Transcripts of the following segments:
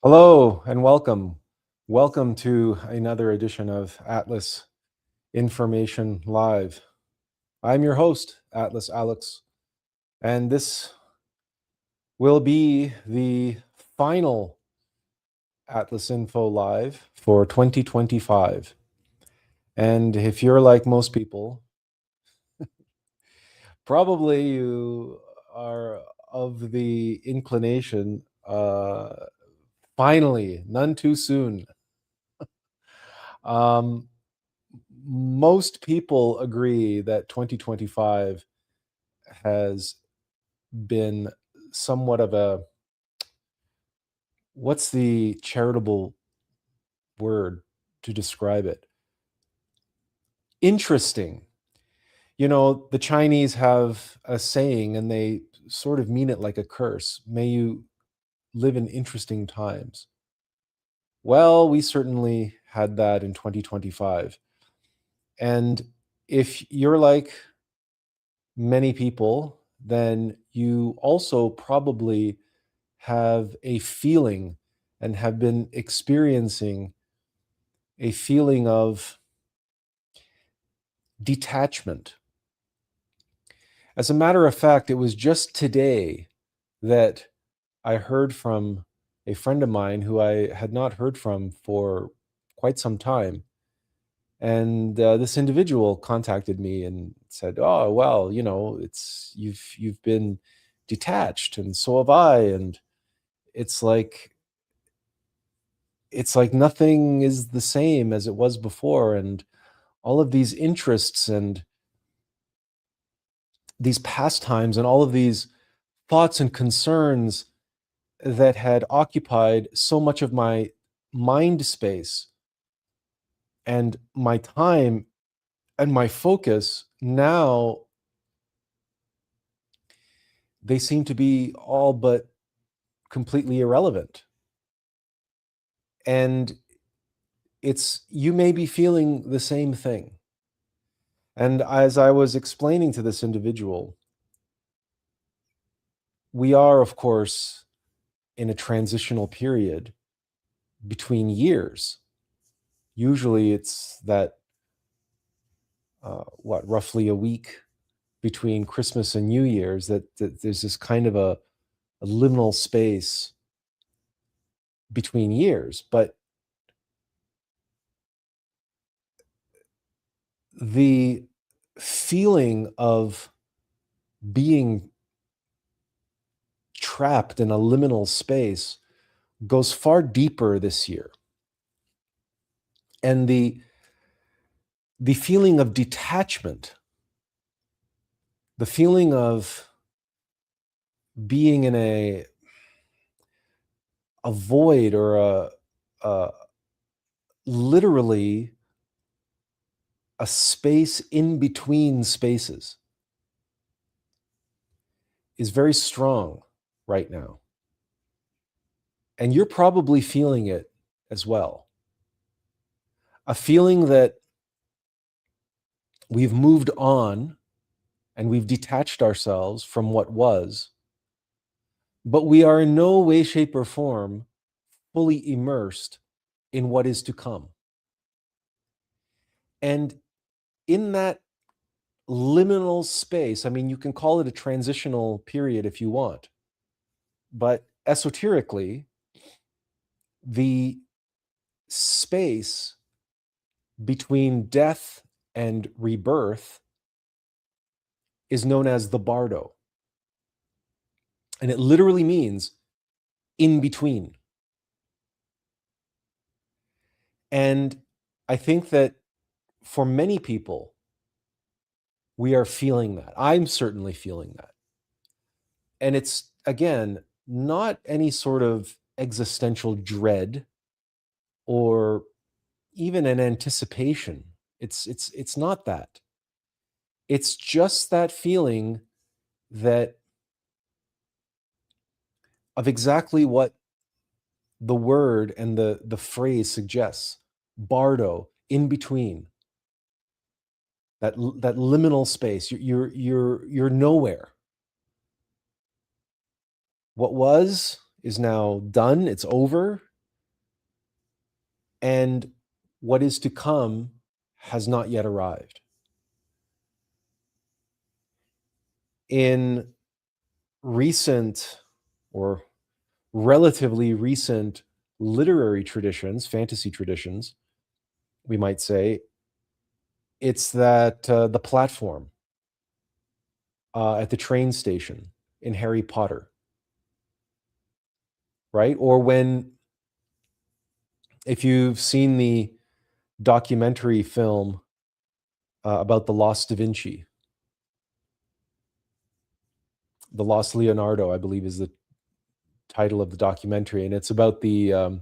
Hello and welcome. Welcome to another edition of Atlas Information Live. I'm your host, Atlas Alex, and this will be the final Atlas Info Live for 2025. And if you're like most people, probably you are of the inclination, finally, none too soon. Um, Most people agree that 2025 has been somewhat of a, what's the charitable word to describe it? Interesting. You know, the Chinese have a saying and they sort of mean it like a curse. May you live in interesting times. Well, we certainly had that in 2025. And if you're like many people, then you also probably have a feeling and have been experiencing a feeling of detachment. As a matter of fact, it was just today that I heard from a friend of mine who I had not heard from for quite some time. And this individual contacted me and said, "Oh, well, you know, you've been detached, and so have I." And it's like nothing is the same as it was before, and all of these interests and these pastimes and all of these thoughts and concerns that had occupied so much of my mind space and my time and my focus, now they seem to be all but completely irrelevant. And you may be feeling the same thing. And as I was explaining to this individual, we are, of course, in a transitional period between years. Usually it's that, roughly a week between Christmas and New Year's, that there's this kind of a liminal space between years. But the feeling of being trapped in a liminal space goes far deeper this year. And the feeling of detachment, the feeling of being in a void or a literally a space in between spaces, is very strong right now. And you're probably feeling it as well. A feeling that we've moved on and we've detached ourselves from what was, but we are in no way, shape, or form fully immersed in what is to come. And in that liminal space, I mean, you can call it a transitional period if you want, but esoterically, the space between death and rebirth is known as the bardo. And it literally means in between. And I think that for many people, we are feeling that. I'm certainly feeling that. And it's, again, not any sort of existential dread or even an anticipation. It's not that. It's just that feeling that of exactly what the word and the phrase suggests. Bardo, in between. That liminal space. You're nowhere. What was is now done. It's over. and what is to come has not yet arrived. In recent or relatively recent literary traditions, fantasy traditions, we might say, it's that the platform at the train station in Harry Potter, right? Or when, if you've seen the documentary film about the Lost Da Vinci, the Lost Leonardo, I believe, is the title of the documentary, and it's about the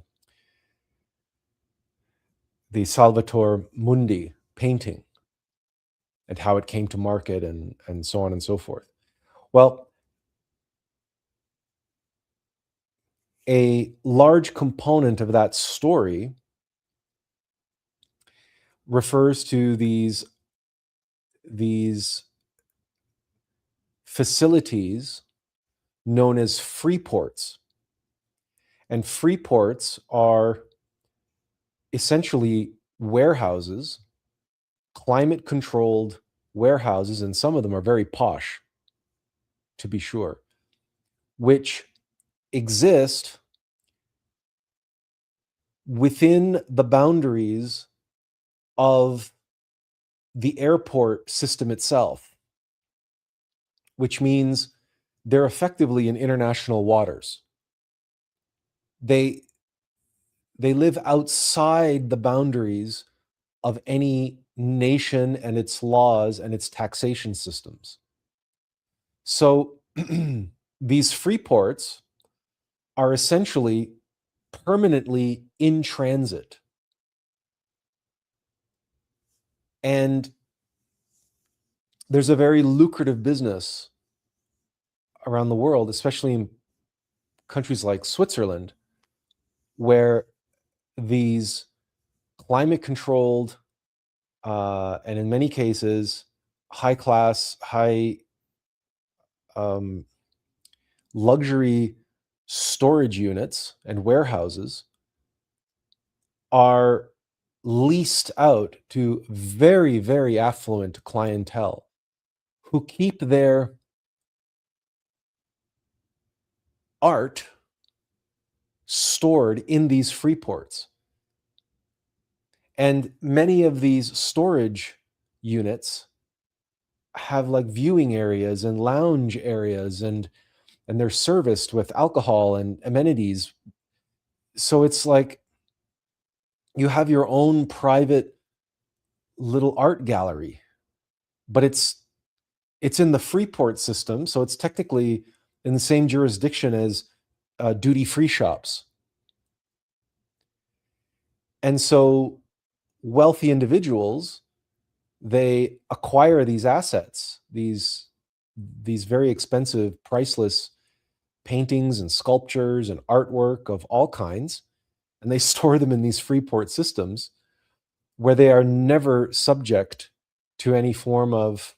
Salvator Mundi painting and how it came to market and so on and so forth. Well, a large component of that story refers to these facilities known as free ports. And free ports are essentially warehouses, climate controlled warehouses, and some of them are very posh, to be sure, which exist within the boundaries of the airport system itself, which means they're effectively in international waters. They live outside the boundaries of any nation and its laws and its taxation systems. So these free ports are essentially permanently in transit. And there's a very lucrative business around the world, especially in countries like Switzerland, where these climate controlled and in many cases high class, high um, luxury storage units and warehouses are leased out to very, very affluent clientele who keep their art stored in these free ports. And many of these storage units have like viewing areas and lounge areas, and they're serviced with alcohol and amenities. So it's like you have your own private little art gallery, but it's in the Freeport system, so it's technically in the same jurisdiction as duty-free shops. And so wealthy individuals, they acquire these assets, these very expensive, priceless paintings and sculptures and artwork of all kinds, and they store them in these Freeport systems where they are never subject to any form of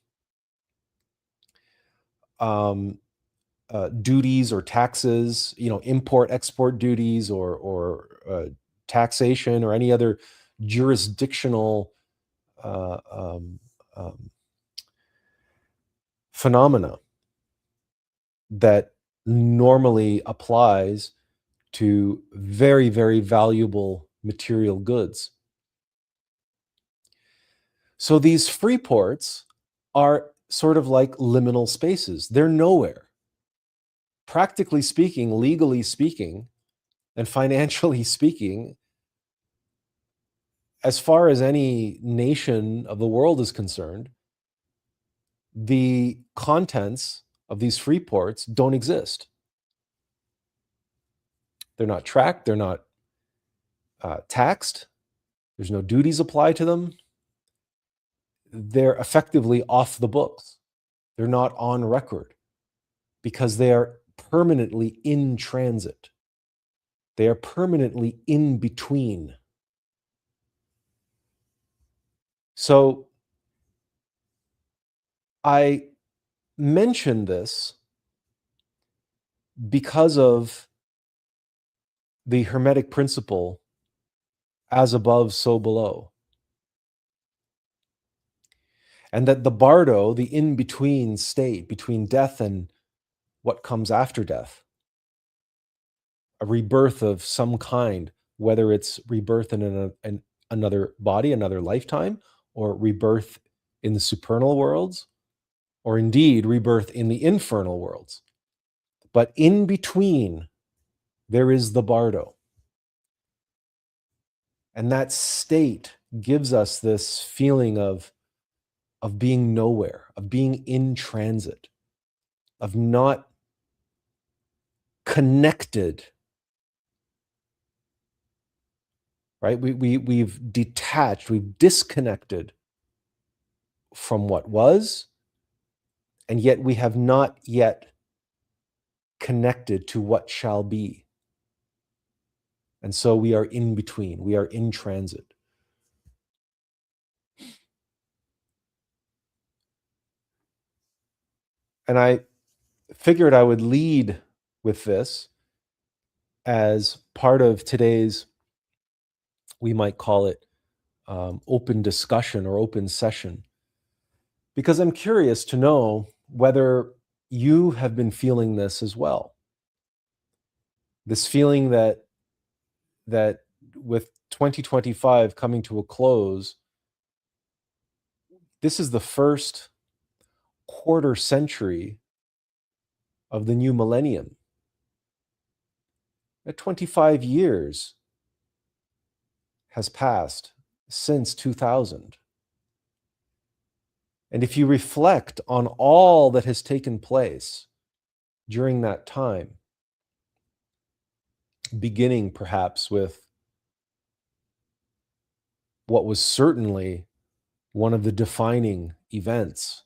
um, duties or taxes, import export duties or taxation or any other jurisdictional uh, um, um, phenomena that normally applies to very, very valuable material goods. So these free ports are sort of like liminal spaces. They're nowhere. Practically speaking, legally speaking, and financially speaking, as far as any nation of the world is concerned, the contents of these free ports don't exist. They're not tracked, they're not taxed, there's no duties applied to them. They're effectively off the books. They're not on record because they are permanently in transit. They are permanently in between. So I mention this because of the Hermetic principle as above, so below. And that the bardo, the in-between state between death and what comes after death, a rebirth of some kind, whether it's rebirth in another body, another lifetime, or rebirth in the supernal worlds, or indeed rebirth in the infernal worlds. But in between, there is the bardo. And that state gives us this feeling of being nowhere, of being in transit, of not connected, right? We've detached, we've disconnected from what was, and yet we have not yet connected to what shall be. And so we are in between, we are in transit. And I figured I would lead with this as part of today's, we might call it open discussion or open session, because I'm curious to know whether you have been feeling this as well. This feeling that with 2025 coming to a close, this is the first quarter century of the new millennium. At 25 years has passed since 2000. And if you reflect on all that has taken place during that time, beginning perhaps with what was certainly one of the defining events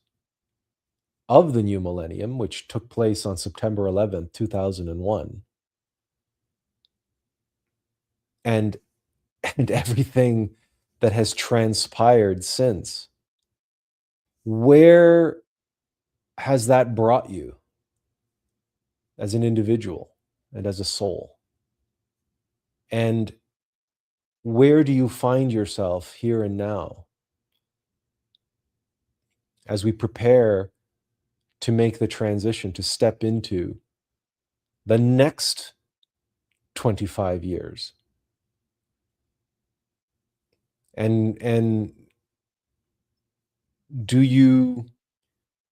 of the new millennium, which took place on September 11th, 2001, and everything that has transpired since. Where has that brought you as an individual and as a soul? And where do you find yourself here and now as we prepare to make the transition, to step into the next 25 years? And do you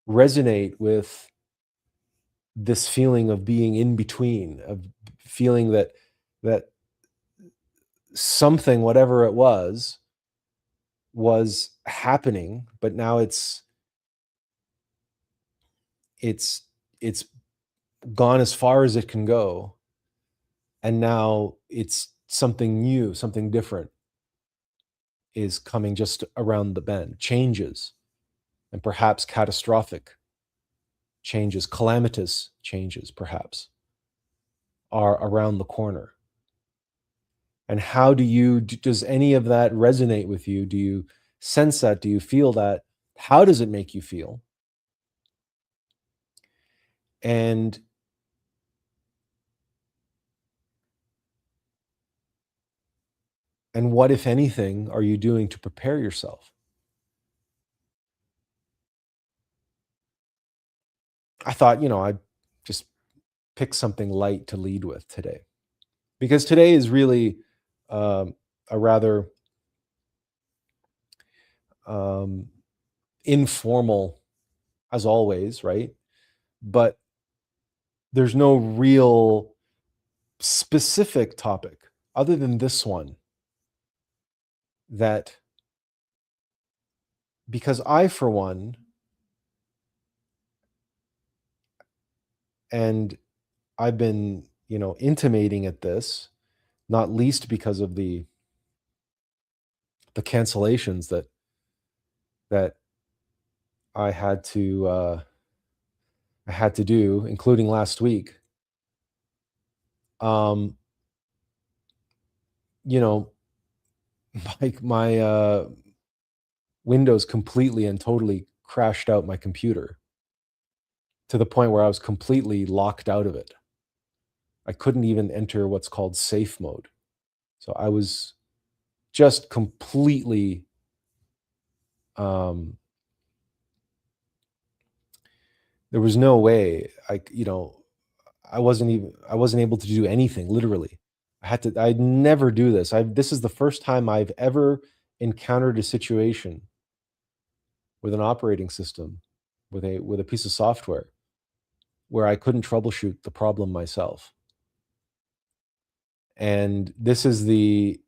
resonate with this feeling of being in between, of feeling that something, whatever it was happening, but now it's it's gone as far as it can go, and now it's something new, something different is coming just around the bend. Changes, and perhaps catastrophic changes, calamitous changes perhaps, are around the corner. And how does any of that resonate with you? Do you sense that? Do you feel that? How does it make you feel? And what, if anything, are you doing to prepare yourself? I thought, I'd just pick something light to lead with today, because today is really a rather um, informal, as always, right? But there's no real specific topic other than this one, that because I, for one, and I've been, intimating at this, not least because of the cancellations that I had to do, including last week. Um, you know, my Windows completely and totally crashed out my computer to the point where I was completely locked out of it. I couldn't even enter what's called safe mode. So I was just completely, um, there was no way I wasn't able to do anything, literally. I'd never do this. This is the first time I've ever encountered a situation with an operating system, with a piece of software where I couldn't troubleshoot the problem myself. And the,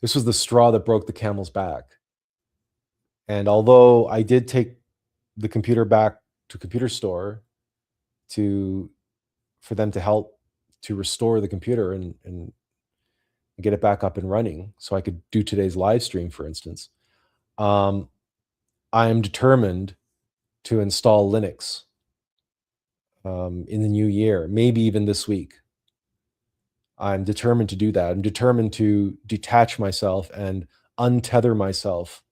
this was the straw that broke the camel's back. And although I did take the computer back to computer store to for them to help to restore the computer and get it back up and running so I could do today's live stream, for instance. Um, I am determined to install Linux in the new year, maybe even this week. I'm determined to do that. I'm determined to detach myself and untether myself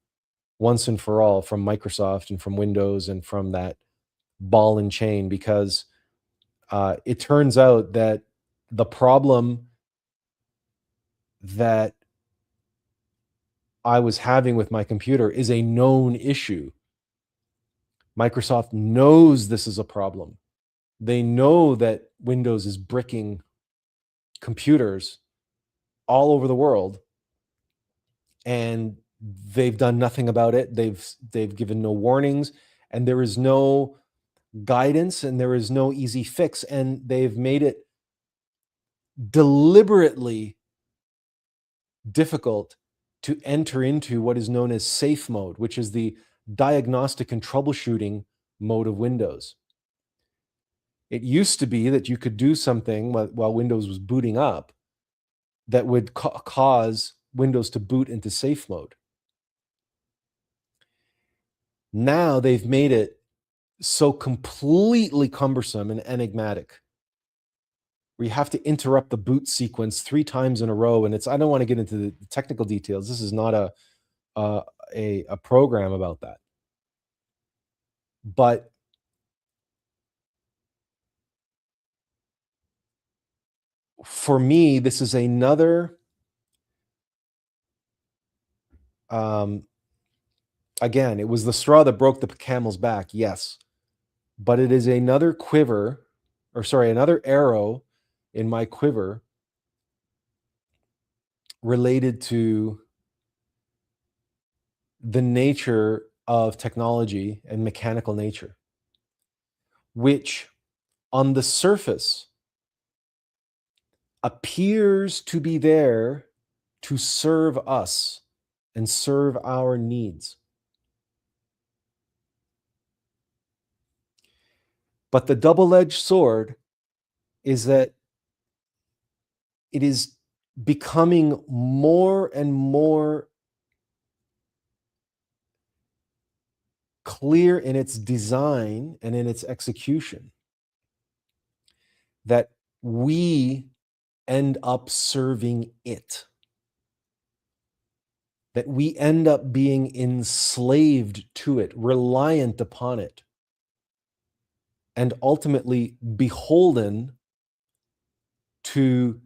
once and for all from Microsoft and from Windows and from that ball and chain, because it turns out that the problem that I was having with my computer is a known issue. Microsoft knows this is a problem. They know that Windows is bricking computers all over the world, and they've done nothing about it. They've given no warnings, and there is no guidance, and there is no easy fix, and they've made it deliberately difficult to enter into what is known as safe mode, which is the diagnostic and troubleshooting mode of Windows. It used to be that you could do something while Windows was booting up that would cause Windows to boot into safe mode. Now they've made it so completely cumbersome and enigmatic, where you have to interrupt the boot sequence 3 times in a row, and I don't wanna get into the technical details. This is not uh, a program about that. But for me, this is another, um again, it was the straw that broke the camel's back, yes, but it is another quiver, or sorry, another arrow in my quiver related to the nature of technology and mechanical nature, which on the surface appears to be there to serve us and serve our needs. But the double-edged sword is that it is becoming more and more clear in its design and in its execution that we end up serving it, that we end up being enslaved to it, reliant upon it, and ultimately beholden to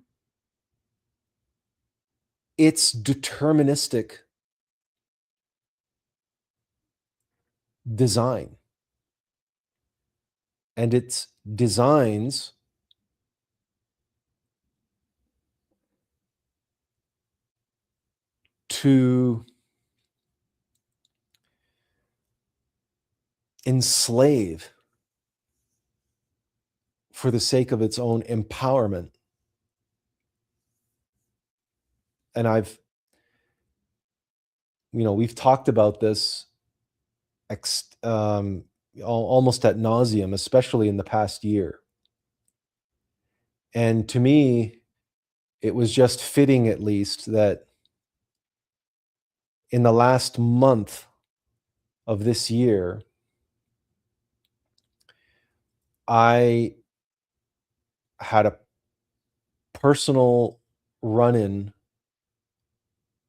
its deterministic design and its designs to enslave for the sake of its own empowerment. And we've talked about this almost at nauseum, especially in the past year. And to me, it was just fitting, at least, that in the last month of this year, I had a personal run in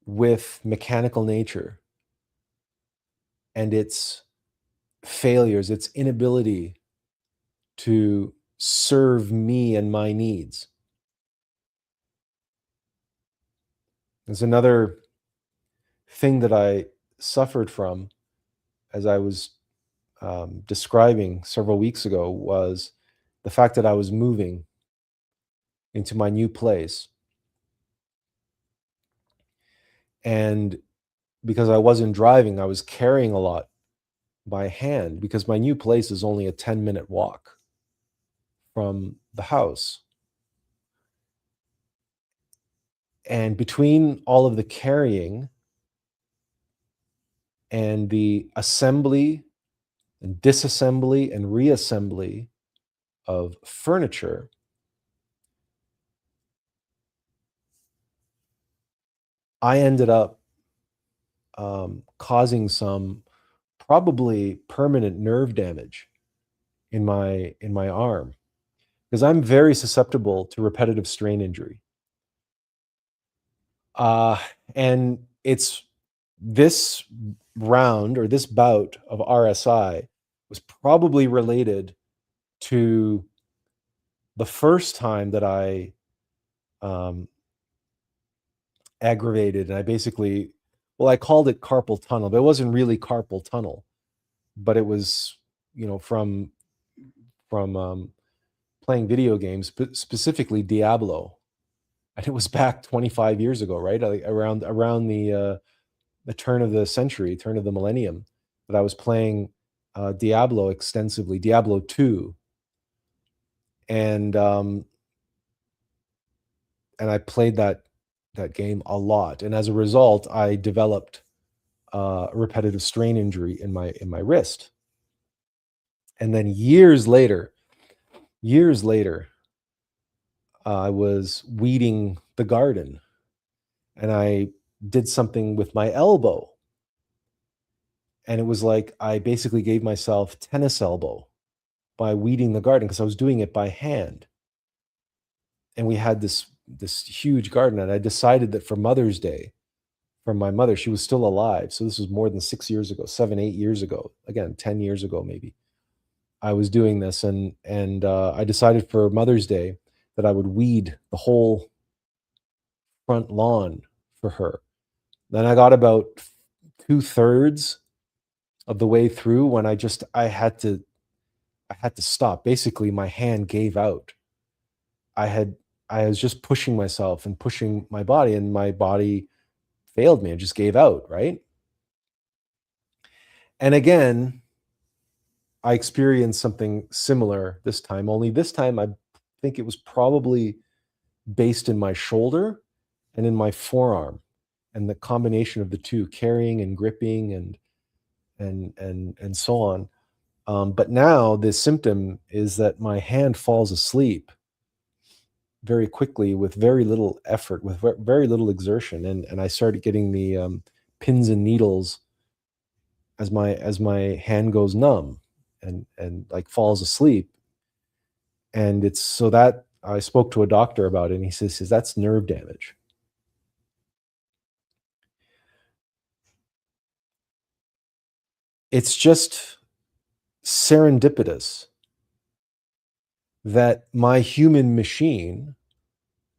with mechanical nature and its failures, its inability to serve me and my needs. There's another thing that I suffered from as I was describing several weeks ago was the fact that I was moving into my new place. And because I wasn't driving, I was carrying a lot by hand because my new place is only a 10-minute walk from the house. And between all of the carrying and the assembly and disassembly and reassembly of furniture, I ended up causing some probably permanent nerve damage in my arm because I'm very susceptible to repetitive strain injury. Uh, and it's this round or this bout of RSI was probably related to the first time that I um, aggravated and I basically, well, I called it carpal tunnel, but it wasn't really carpal tunnel, but it was, from playing video games, specifically Diablo, and it was back 25 years ago, right? Like around the turn of the century, turn of the millennium, that I was playing Diablo extensively, Diablo 2, and and I played that game a lot, and as a result, I developed a repetitive strain injury in my wrist, and then years later, I was weeding the garden, and I did something with my elbow, and it was like I basically gave myself tennis elbow by weeding the garden because I was doing it by hand. And we had this huge garden, and I decided that for Mother's Day, from my mother, she was still alive. So this was more than 6 years ago, 7, 8 years ago, again, 10 years ago, maybe. I was doing this and I decided for Mother's Day that I would weed the whole front lawn for her. Then I got about 2/3 of the way through when I had to stop. Basically, my hand gave out. I had I was just pushing myself and pushing my body, and my body failed me. It just gave out, right? And again, I experienced something similar this time, only this time I think it was probably based in my shoulder and in my forearm, and the combination of the 2, carrying and gripping and so on. But now the symptom is that my hand falls asleep very quickly with very little effort, with very little exertion, and I started getting the pins and needles as my hand goes numb and like falls asleep, and it's so that I spoke to a doctor about it, and he says that's nerve damage. It's just serendipitous that my human machine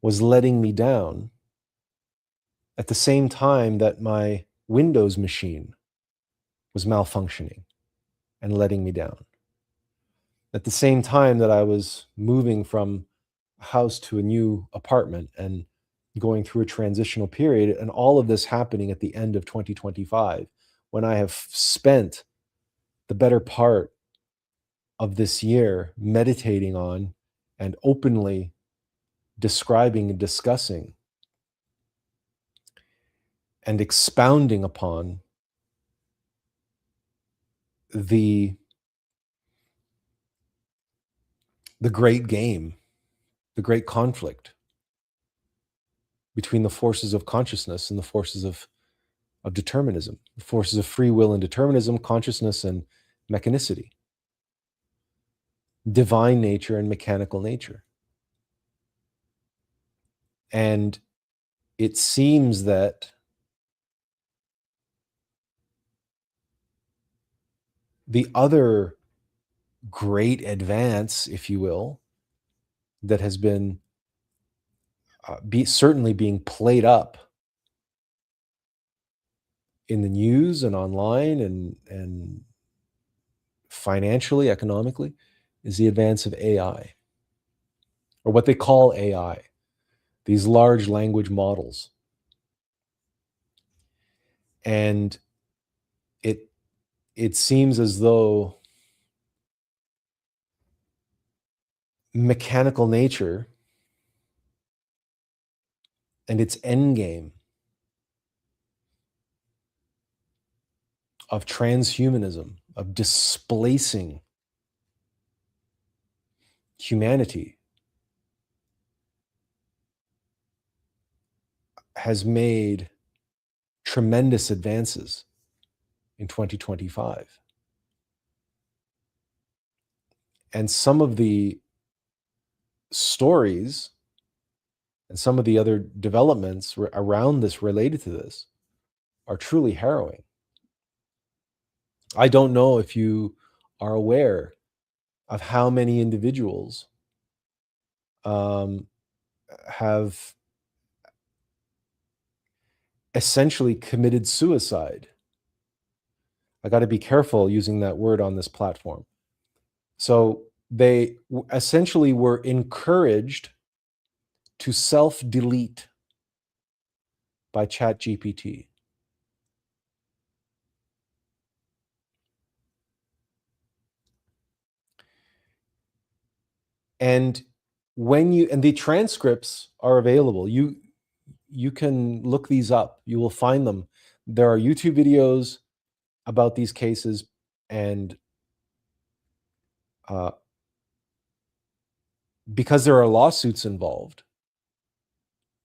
was letting me down at the same time that my Windows machine was malfunctioning and letting me down. At the same time that I was moving from a house to a new apartment and going through a transitional period, and all of this happening at the end of 2025, when I have spent the better part of this year meditating on and openly describing and discussing and expounding upon the the great game, the great conflict between the forces of consciousness and the forces of determinism, the forces of free will and determinism, consciousness and mechanicity, divine nature and mechanical nature. And it seems that the other great advance, if you will, that has been certainly being played up in the news and online and financially, economically, is the advance of AI, or what they call AI, these large language models. And it it seems as though mechanical nature and its end game of transhumanism, of displacing humanity, has made tremendous advances in 2025. And some of the stories and some of the other developments around this, related to this, are truly harrowing. I don't know if you are aware of how many individuals um, have essentially committed suicide. I got to be careful using that word on this platform. So they essentially were encouraged to self-delete by ChatGPT. And and the transcripts are available. You can look these up. You will find them. There are YouTube videos about these cases, and uh, because there are lawsuits involved,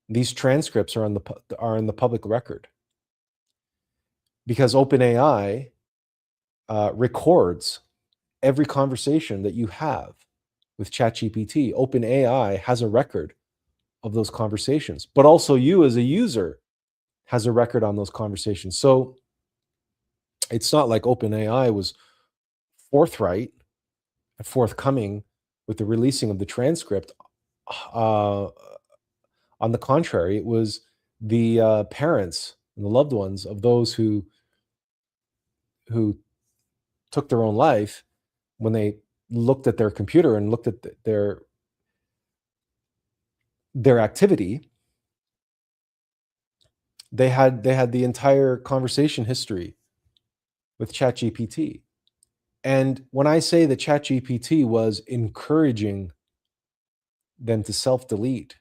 these transcripts are in the public record. Because OpenAI records every conversation that you have with ChatGPT. OpenAI has a record of those conversations, but also you as a user has a record on those conversations. So it's not like OpenAI was forthright and forthcoming with the releasing of the transcript. Uh, on the contrary, it was the parents and the loved ones of those who took their own life, when they looked at their computer and looked at their activity, they had the entire conversation history with ChatGPT. And when I say that ChatGPT was encouraging them to self-delete,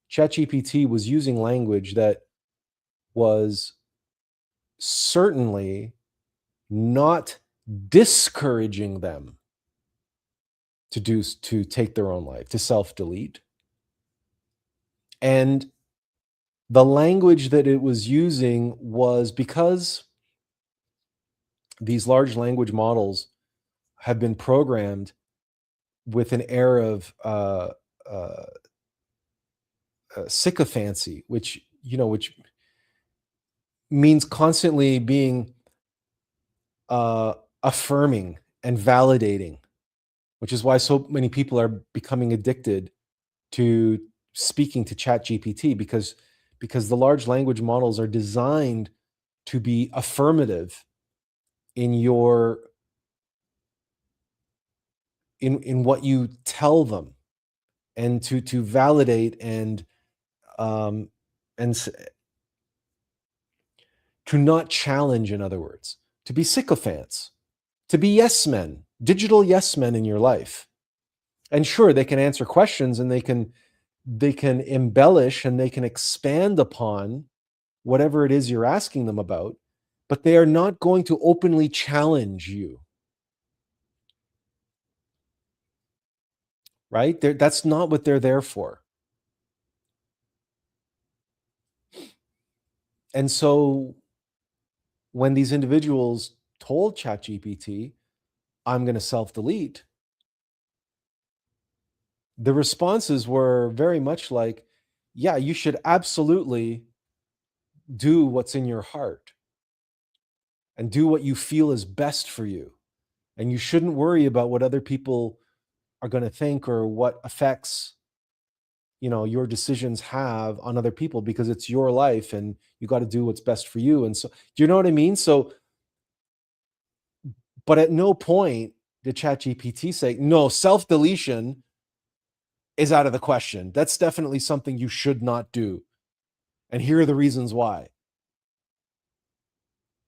ChatGPT was using language that was certainly not discouraging them to take their own life, to self-delete. And the language that it was using was, because these large language models have been programmed with an air of uh, sycophancy, which means constantly being uh, affirming and validating, which is why so many people are becoming addicted to speaking to ChatGPT, because the large language models are designed to be affirmative in your in what you tell them, and to validate um, and to not challenge, in other words, to be sycophants, to be yes men, digital yes men in your life. And sure, they can answer questions, and they can embellish, and they can expand upon whatever it is you're asking them about, but they are not going to openly challenge you, right? That's not what they're there for. And so when these individuals told ChatGPT, I'm going to self-delete, the responses were very much like, yeah, you should absolutely do what's in your heart and do what you feel is best for you. And you shouldn't worry about what other people are going to think, or what effects your decisions have on other people, because it's your life and you got to do what's best for you. And so, do you know what I mean? So, but at no point did ChatGPT say, no, self deletion is out of the question. That's definitely something you should not do. And here are the reasons why.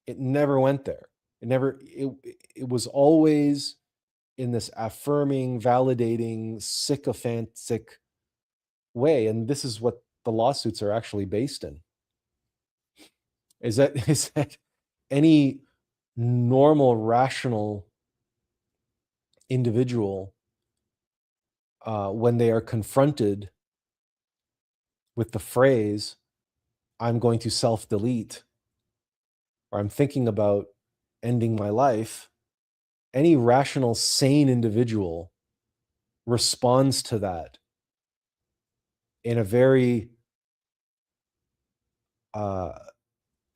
It never went there. It was always in this affirming, validating, sycophantic way. And this is what the lawsuits are actually based in. Is that any normal, rational individual, when they are confronted with the phrase, I'm going to self delete, or I'm thinking about ending my life, any rational, sane individual responds to that in a very uh,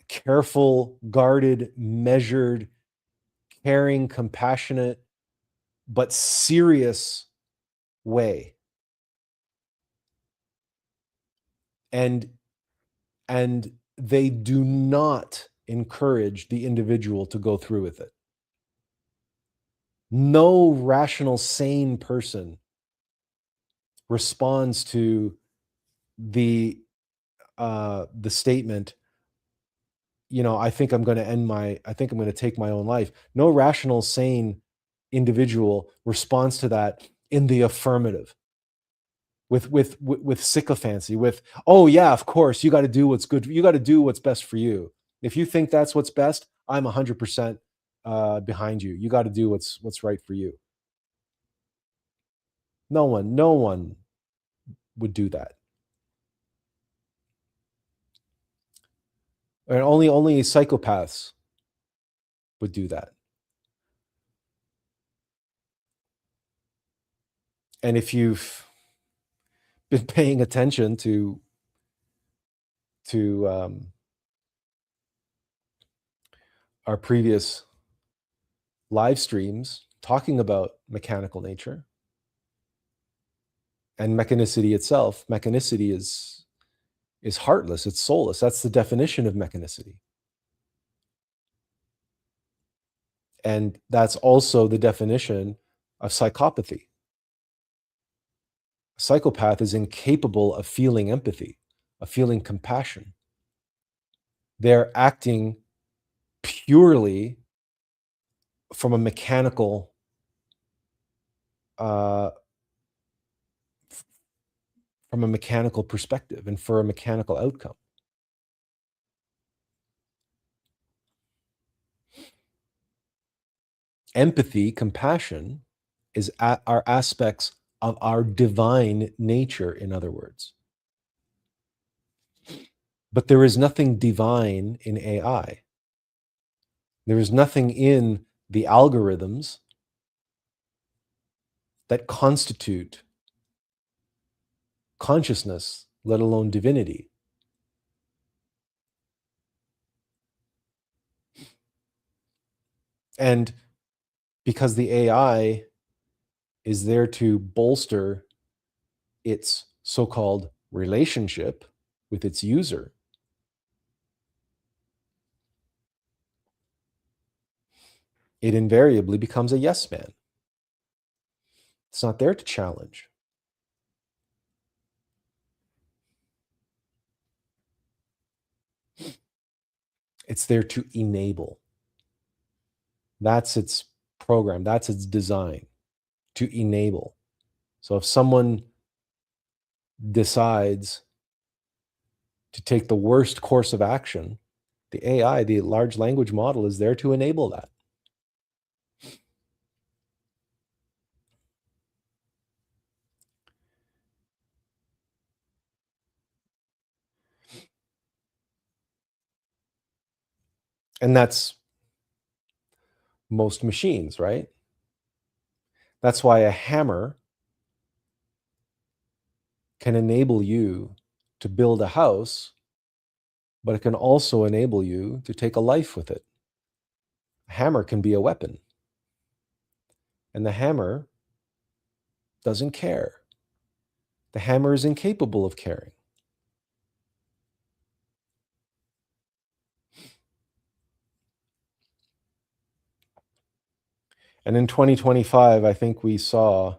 careful, guarded, measured, caring, compassionate, but serious way. And and they do not encourage the individual to go through with it. No rational, sane person responds to the statement, I think I'm going to take my own life. No rational, sane individual responds to that in the affirmative, with sycophancy, with, oh yeah, of course, you got to do what's good, you got to do what's best for you. If you think that's what's best, I'm 100% behind you. You got to do what's right for you. No one would do that. And only psychopaths would do that. And if you've been paying attention to our previous live streams talking about mechanical nature and mechanicity itself, mechanicity is heartless, it's soulless. That's the definition of mechanicity. And that's also the definition of psychopathy. A psychopath is incapable of feeling empathy, of feeling compassion. They're acting purely from a mechanical uh, perspective and for a mechanical outcome. Empathy, compassion are aspects of our divine nature, in other words. But there is nothing divine in AI. There is nothing in the algorithms that constitute consciousness, let alone divinity. And because the AI is there to bolster its so-called relationship with its user, it invariably becomes a yes man. It's not there to challenge. It's there to enable. That's its program. That's its design, to enable. So if someone decides to take the worst course of action, the AI, the large language model, is there to enable that. And that's most machines, right? That's why a hammer can enable you to build a house, but it can also enable you to take a life with it. A hammer can be a weapon, and the hammer doesn't care. The hammer is incapable of carrying. And in 2025, I think we saw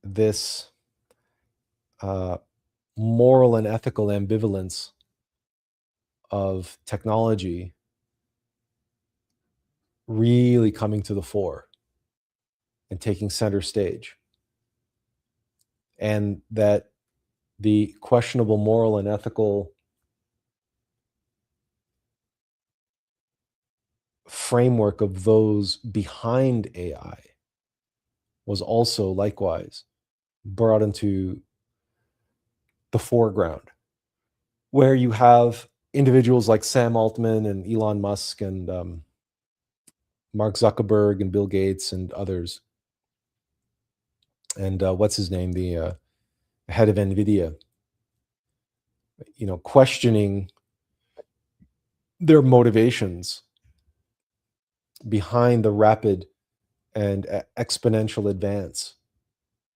this uh, moral and ethical ambivalence of technology really coming to the fore and taking center stage. And that the questionable moral and ethical framework of those behind AI was also likewise brought into the foreground, where you have individuals like Sam Altman and Elon Musk and Mark Zuckerberg and Bill Gates and others, and what's his name, the head of NVIDIA, questioning their motivations behind the rapid and exponential advance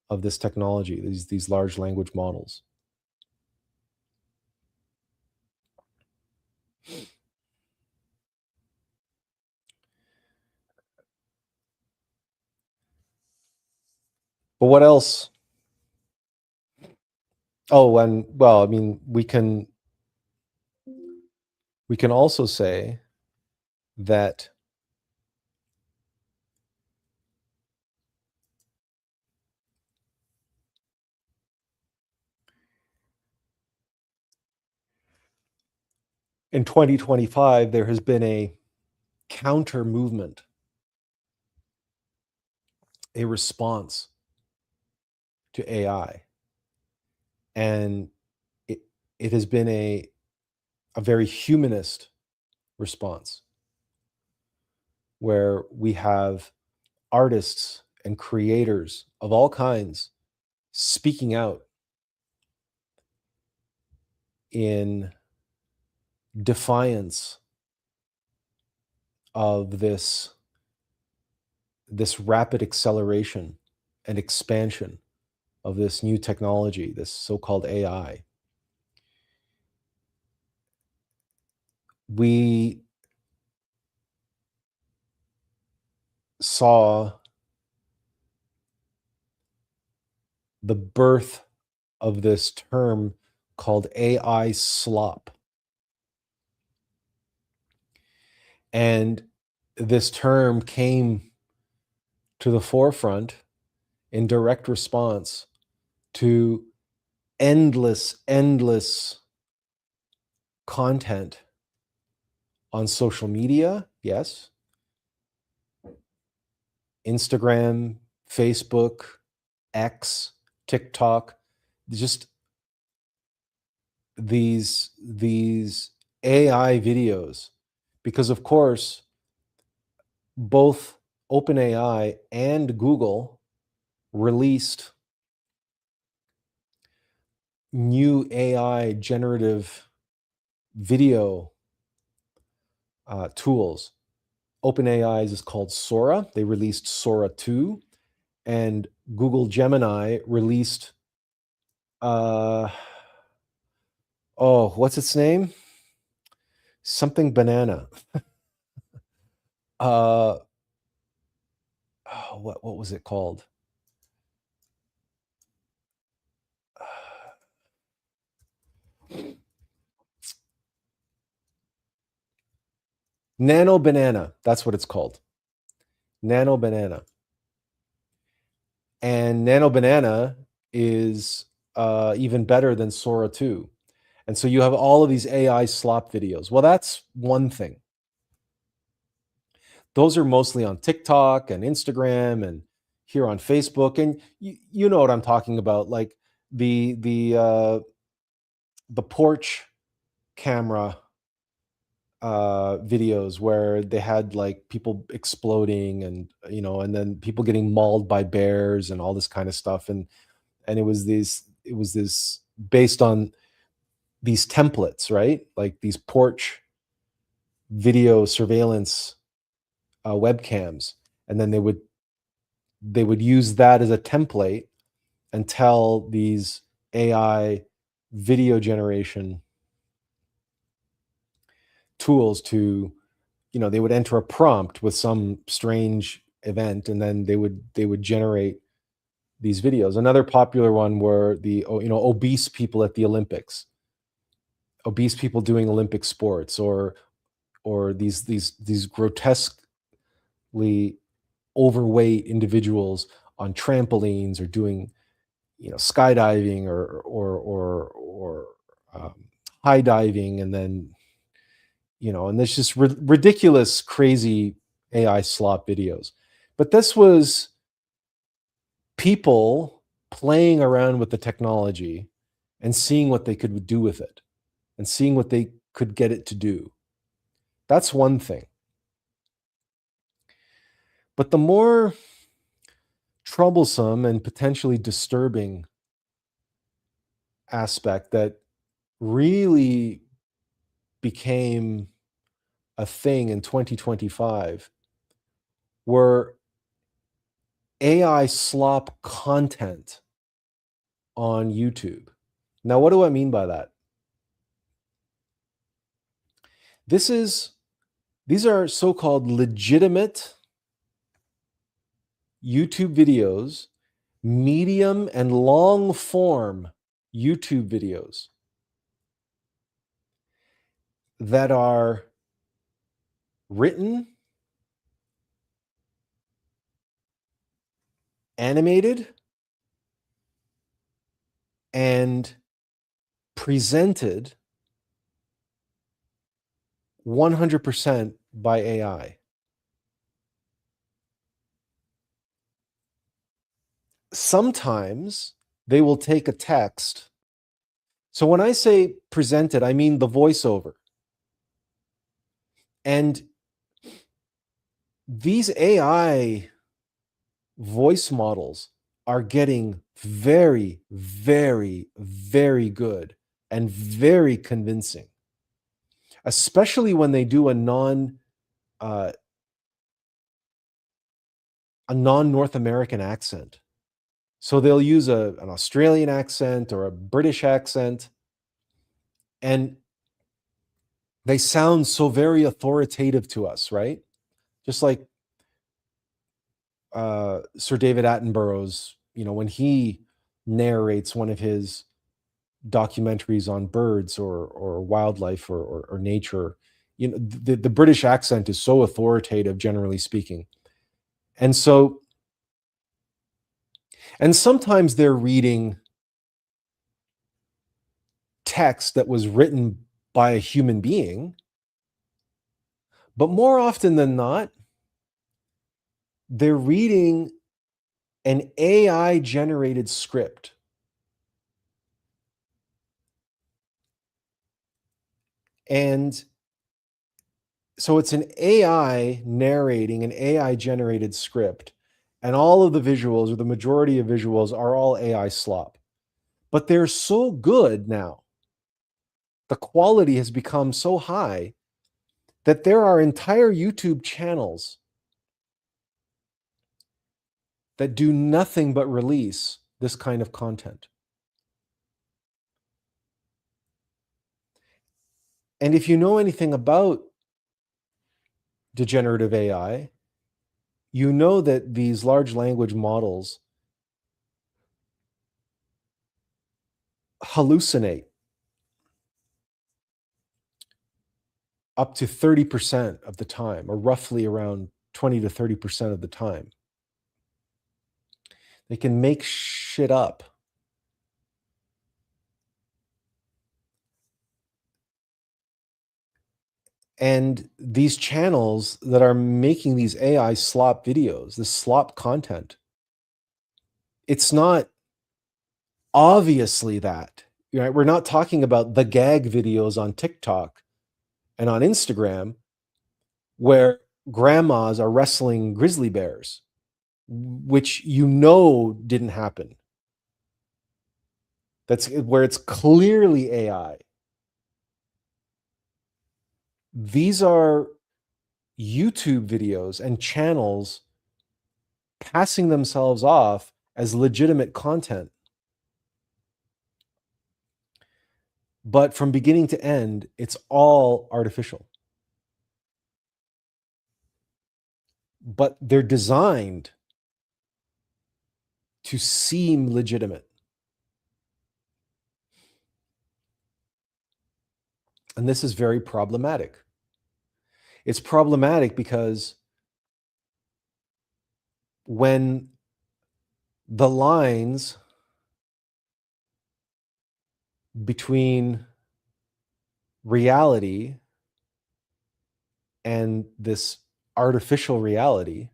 of this technology, these large language models. But what else? Oh, and well, I mean, we can also say that in 2025 there has been a counter movement, a response to AI, and it, it has been a very humanist response, where we have artists and creators of all kinds speaking out in defiance of this rapid acceleration and expansion of this new technology, this so-called AI. We saw the birth of this term called AI slop. And this term came to the forefront in direct response to endless content on social media, yes, Instagram, Facebook, X, TikTok, just these AI videos, because of course both OpenAI and Google released new AI generative video tools. OpenAI's is called Sora. They released Sora 2, and Google Gemini released what's its name? Something banana. uh what was it called? Nano Banana. That's what it's called. Nano Banana. And Nano Banana is even better than Sora 2. And so you have all of these AI slop videos. Well, that's one thing. Those are mostly on TikTok and Instagram and here on Facebook. And you know what I'm talking about, like the porch camera videos where they had like people exploding and and then people getting mauled by bears and all this kind of stuff, and it was this based on these templates, right? Like these porch video surveillance webcams, and then they would use that as a template and tell these AI video generation tools to, they would enter a prompt with some strange event, and then they would generate these videos. Another popular one were obese people at the Olympics, obese people doing Olympic sports, or these grotesquely overweight individuals on trampolines or doing, skydiving or um, high diving, and then, and there's just ridiculous, crazy AI slop videos. But this was people playing around with the technology and seeing what they could do with it and seeing what they could get it to do. That's one thing. But the more troublesome and potentially disturbing aspect that really became a thing in 2025 were AI slop content on YouTube. Now, what do I mean by that? These are so-called legitimate YouTube videos, medium and long form YouTube videos that are written, animated, and presented 100% by AI. Sometimes they will take a text. So when I say presented, I mean the voiceover. And these AI voice models are getting very, very, very good and very convincing, especially when they do uh, a non-North American accent. So they'll use an Australian accent or a British accent, and they sound so very authoritative to us, right? Just like Sir David Attenborough's, when he narrates one of his documentaries on birds or wildlife or nature, the British accent is so authoritative, generally speaking. And so, and sometimes they're reading text that was written by a human being, but more often than not, they're reading an AI generated script. And so it's an AI narrating an AI generated script, and all of the visuals, or the majority of visuals, are all AI slop. But they're so good now. The quality has become so high that there are entire YouTube channels that do nothing but release this kind of content. And if you know anything about degenerative AI, you know that these large language models hallucinate up to 30% of the time, or roughly around 20 to 30% of the time. They can make shit up. And these channels that are making these AI slop videos, this slop content, it's not obviously that. Right? We're not talking about the gag videos on TikTok and on Instagram where grandmas are wrestling grizzly bears, which didn't happen. That's where it's clearly AI. These are YouTube videos and channels passing themselves off as legitimate content. but from beginning to end, it's all artificial. But they're designed to seem legitimate. And this is very problematic. It's problematic because when the lines between reality and this artificial reality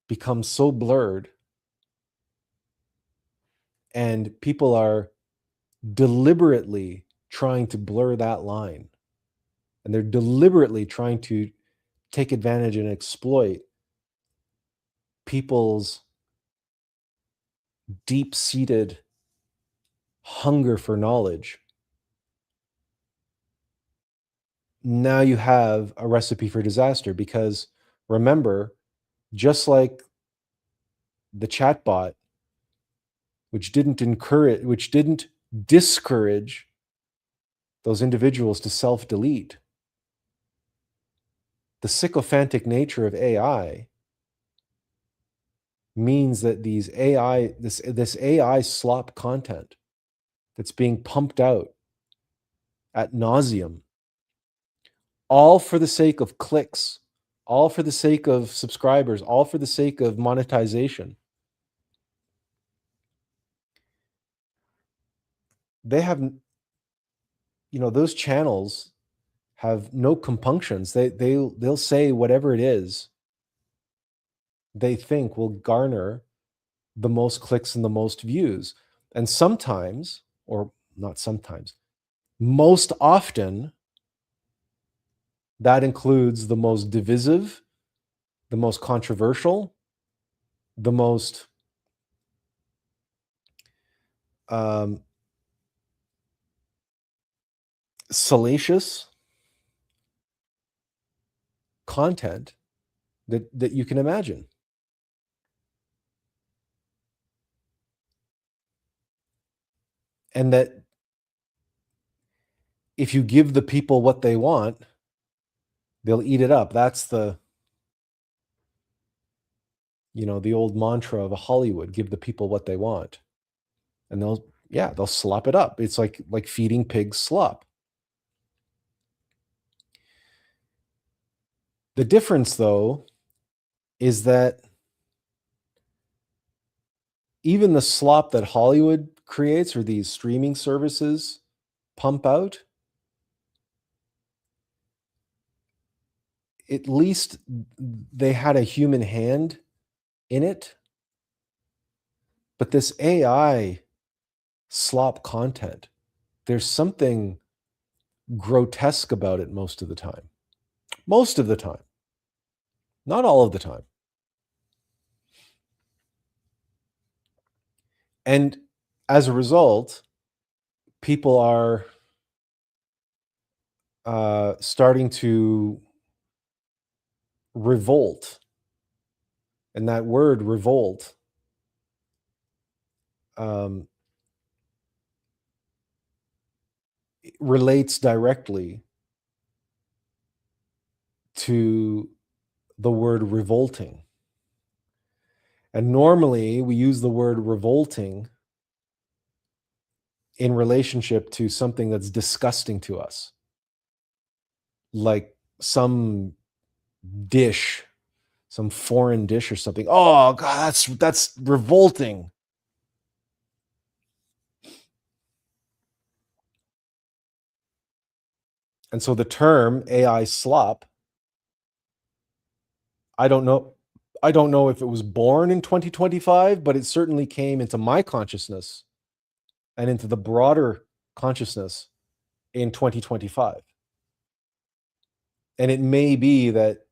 become so blurred, and people are deliberately trying to blur that line, and they're deliberately trying to take advantage and exploit people's deep-seated hunger for knowledge. Now you have a recipe for disaster, because remember, just like the chatbot, which didn't discourage those individuals to self-delete, the sycophantic nature of AI means that this AI slop content that's being pumped out ad nauseum, all for the sake of clicks, all for the sake of subscribers, all for the sake of monetization. They have, those channels have no compunctions. They'll say whatever it is they think will garner the most clicks and the most views. And sometimes, or not sometimes, most often, that includes the most divisive, the most controversial, the most um, salacious content that you can imagine. And that if you give the people what they want, they'll eat it up. That's the old mantra of Hollywood: give the people what they want. And they'll slop it up. It's like feeding pigs slop. The difference, though, is that even the slop that Hollywood creates, or these streaming services pump out, at least they had a human hand in it. But this AI slop content, there's something grotesque about it most of the time. Most of the time. Not all of the time. And as a result, people are starting to revolt. And that word revolt relates directly to the word revolting. And normally we use the word revolting in relationship to something that's disgusting to us, like some dish, some foreign dish or something. Oh God, that's revolting. And so the term AI slop, I don't know if it was born in 2025, but it certainly came into my consciousness and into the broader consciousness in 2025. And it may be that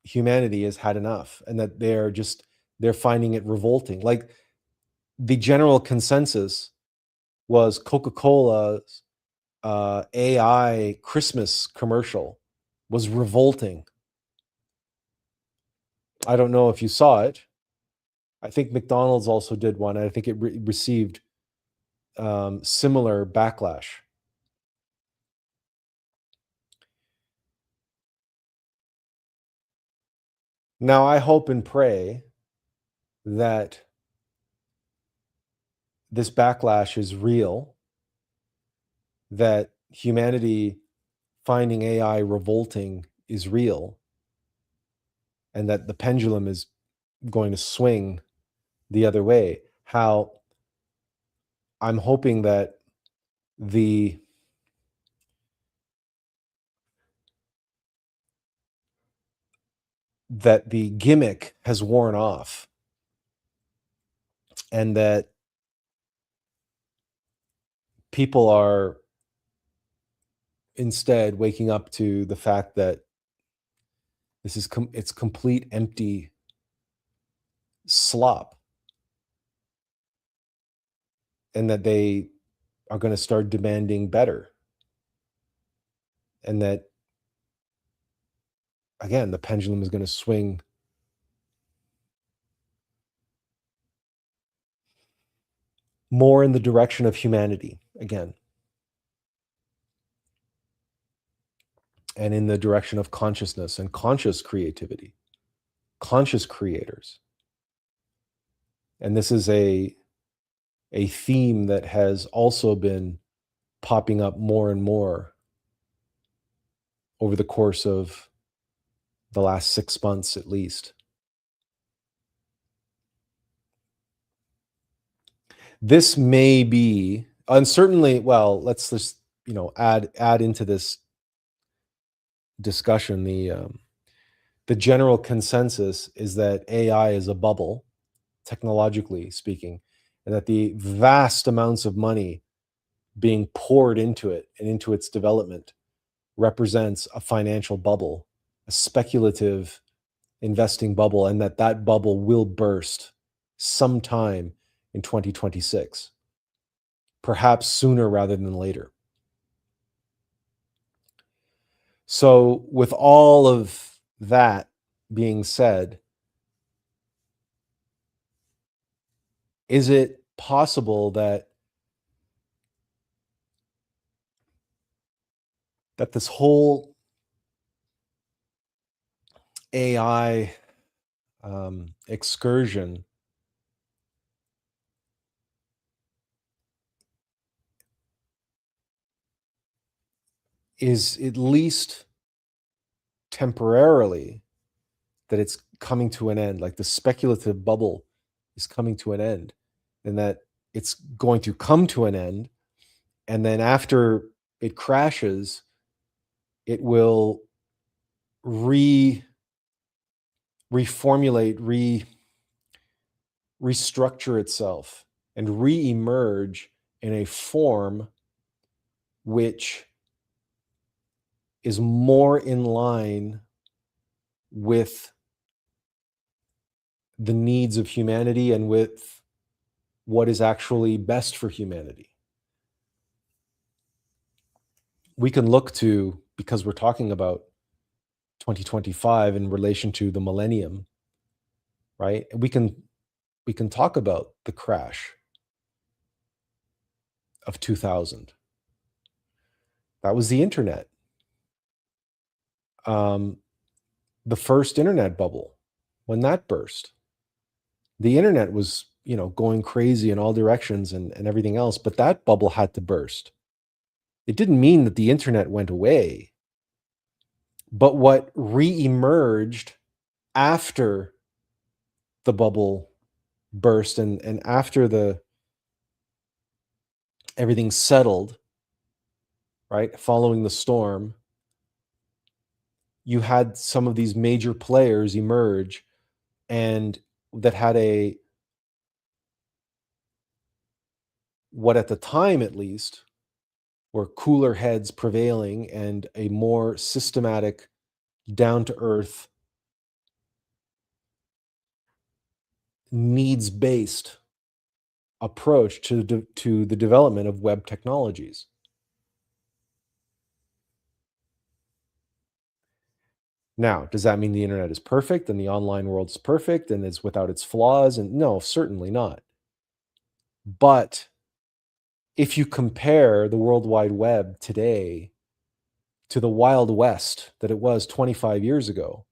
humanity has had enough, and that they're finding it revolting. Like, the general consensus was Coca-Cola's AI Christmas commercial was revolting. I don't know if you saw it. I think McDonald's also did one. I think it received similar backlash. Now, I hope and pray that this backlash is real, that humanity finding AI revolting is real, and that the pendulum is going to swing the other way. How I'm hoping that the the gimmick has worn off, and that people are instead waking up to the fact that it's complete empty slop, and that they are going to start demanding better, and that again the pendulum is going to swing more in the direction of humanity again, and in the direction of consciousness and conscious creativity, conscious creators. And this is a theme that has also been popping up more and more over the course of the last 6 months at least. This may be, and certainly, well, let's just, add into this discussion, the general consensus is that AI is a bubble, technologically speaking, and that the vast amounts of money being poured into it and into its development represents a financial bubble, a speculative investing bubble, and that that bubble will burst sometime in 2026, perhaps sooner rather than later. So, with all of that being said, is it possible that this whole AI excursion is at least temporarily, that it's coming to an end, like the speculative bubble is coming to an end, and that it's going to come to an end, and then after it crashes, it will re reformulate, restructure itself and re-emerge in a form which is more in line with the needs of humanity and with what is actually best for humanity. We can look to, because we're talking about 2025 in relation to the millennium, right? We can talk about the crash of 2000. That was the internet. Um, the first internet bubble, when that burst, the internet was, going crazy in all directions and everything else, but that bubble had to burst. It didn't mean that the internet went away, but what re-emerged after the bubble burst, and after the everything settled, right, following the storm, you had some of these major players emerge, and that had a, what at the time at least, were cooler heads prevailing and a more systematic, down to earth, needs based approach to the development of web technologies. Now, does that mean the internet is perfect and the online world is perfect and is without its flaws? And no, certainly not. But if you compare the World Wide Web today to the Wild West that it was 25 years ago,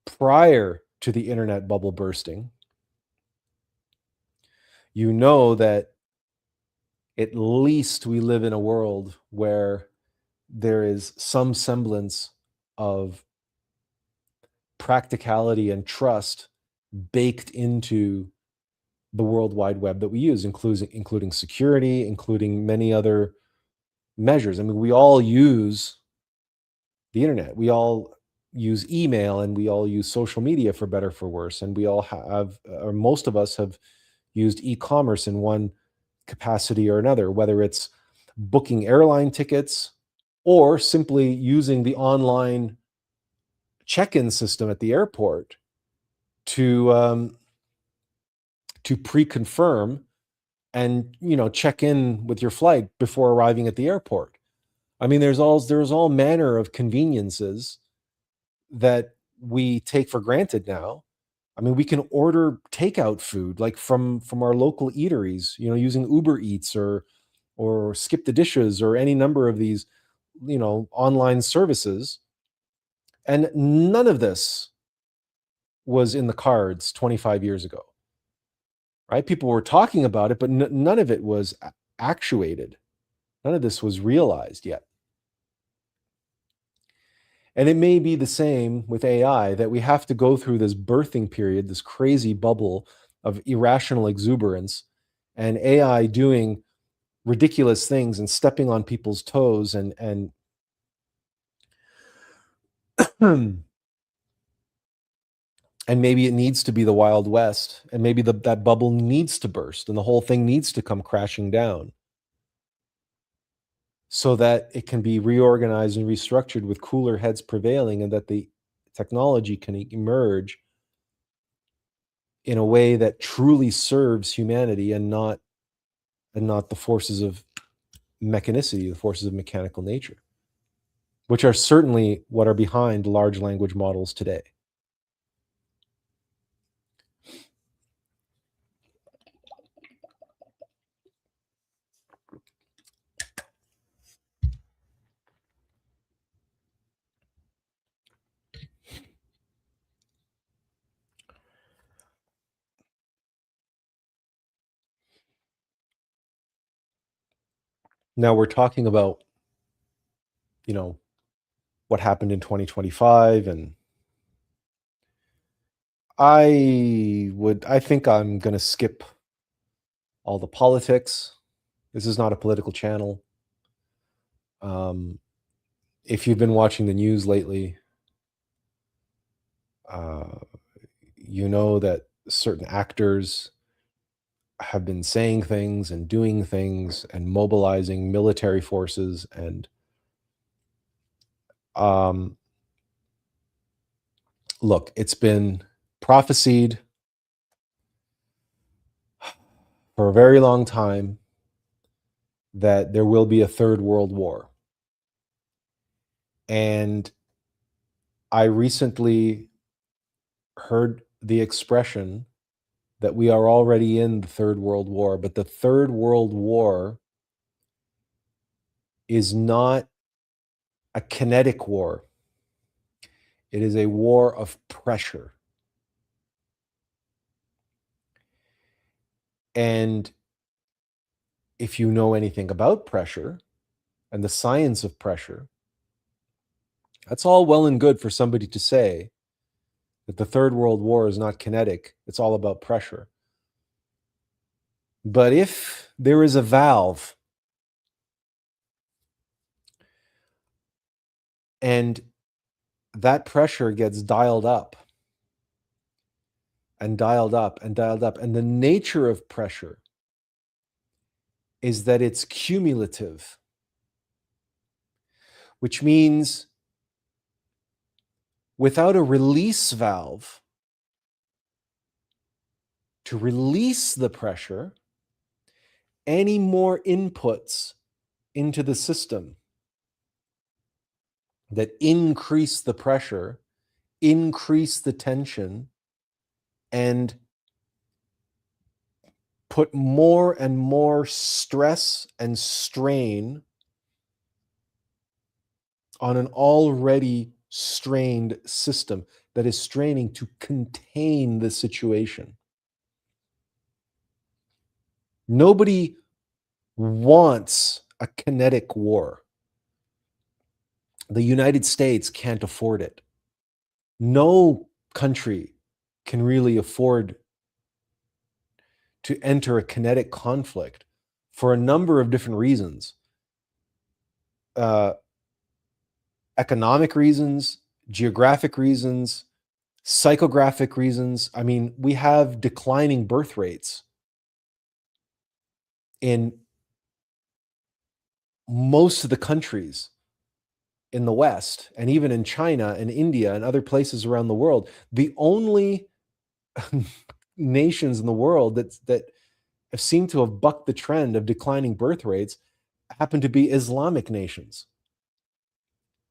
prior to the internet bubble bursting, you know that at least we live in a world where there is some semblance of practicality and trust baked into the World Wide Web that we use, including security, including many other measures. I mean, we all use the internet. We all use email and we all use social media for better for worse. And we all have, or most of us have used e-commerce in one capacity or another, whether it's booking airline tickets or simply using the online check-in system at the airport to pre-confirm and check in with your flight before arriving at the airport. I mean, there's all manner of conveniences that we take for granted now. I mean, we can order takeout food like from our local eateries, using Uber Eats or Skip the Dishes or any number of these, online services. And none of this was in the cards 25 years ago, right? People were talking about it, but none of it was actuated. None of this was realized yet. And it may be the same with AI, that we have to go through this birthing period, this crazy bubble of irrational exuberance, and AI doing ridiculous things and stepping on people's toes and and maybe it needs to be the Wild West, and maybe that bubble needs to burst and the whole thing needs to come crashing down so that it can be reorganized and restructured with cooler heads prevailing, and that the technology can emerge in a way that truly serves humanity and not the forces of mechanicity, the forces of mechanical nature, which are certainly what are behind large language models today. Now we're talking about, what happened in 2025, and I think I'm going to skip all the politics. This is not a political channel. If you've been watching the news lately, uh, you know that certain actors have been saying things and doing things and mobilizing military forces, and um, look, it's been prophesied for a very long time that there will be a third world war. And I recently heard the expression that we are already in the third world war, but the third world war is not a kinetic war. It is a war of pressure. And if you know anything about pressure and the science of pressure, that's all well and good for somebody to say that the third world war is not kinetic, it's all about pressure. But if there is a valve and that pressure gets dialed up and dialed up and dialed up, and the nature of pressure is that it's cumulative, which means without a release valve to release the pressure, any more inputs into the system that increase the pressure, increase the tension, and put more and more stress and strain on an already strained system that is straining to contain the situation. Nobody wants a kinetic war. The United States can't afford it. No country can really afford to enter a kinetic conflict for a number of different reasons. Uh, Economic reasons, geographic reasons, psychographic reasons. I mean, we have declining birth rates in most of the countries in the West, and even in China and India and other places around the world. The only nations in the world that have seemed to have bucked the trend of declining birth rates happen to be Islamic nations.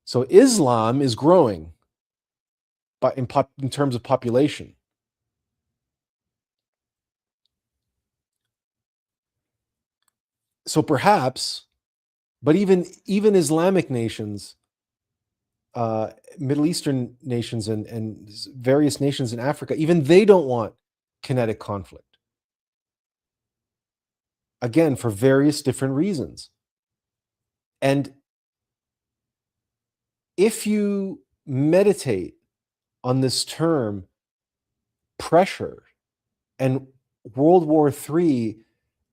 So Islam is growing, but in terms of population. So perhaps, but even Islamic nations, Middle Eastern nations, and various nations in Africa, even they don't want kinetic conflict. Again, for various different reasons. And if you meditate on this term pressure and World War III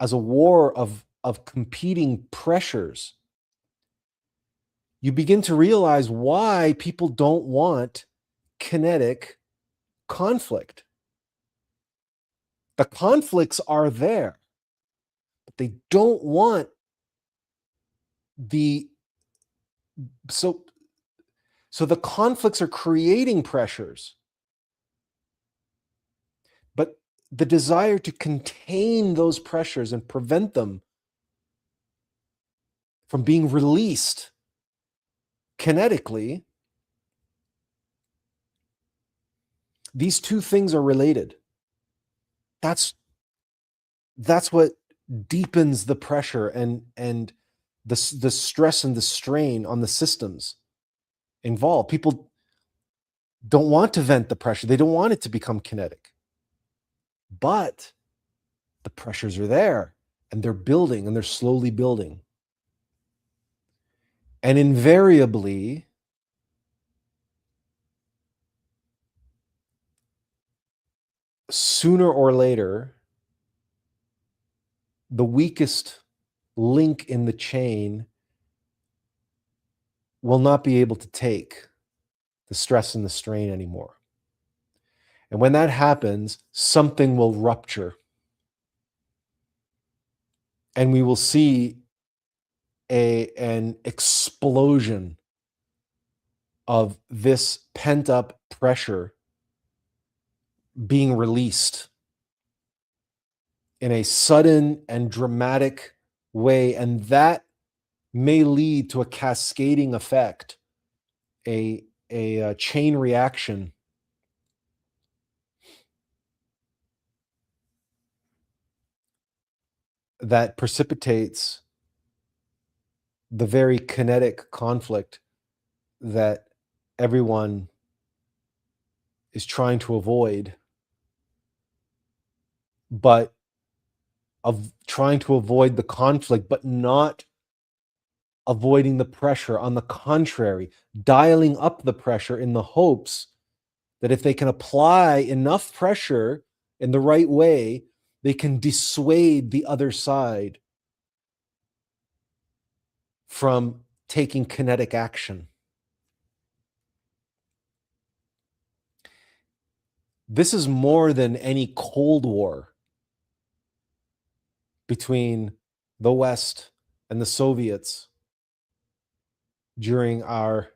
as a war of competing pressures, you begin to realize why people don't want kinetic conflict. The conflicts are there, but they don't want the so so the conflicts are creating pressures, but the desire to contain those pressures and prevent them from being released kinetically, these two things are related. That's what deepens the pressure and the stress and the strain on the systems involved. People don't want to vent the pressure. They don't want it to become kinetic. But the pressures are there and they're building and they're slowly building. And invariably, sooner or later, the weakest link in the chain will not be able to take the stress and the strain anymore. And when that happens, something will rupture. And we will see an explosion of this pent-up pressure being released in a sudden and dramatic way. And that may lead to a cascading effect, a chain reaction that precipitates the very kinetic conflict that everyone is trying to avoid, but of trying to avoid the conflict, but not avoiding the pressure. On the contrary, dialing up the pressure in the hopes that if they can apply enough pressure in the right way, they can dissuade the other side from taking kinetic action. This is more than any Cold War between the West and the Soviets during our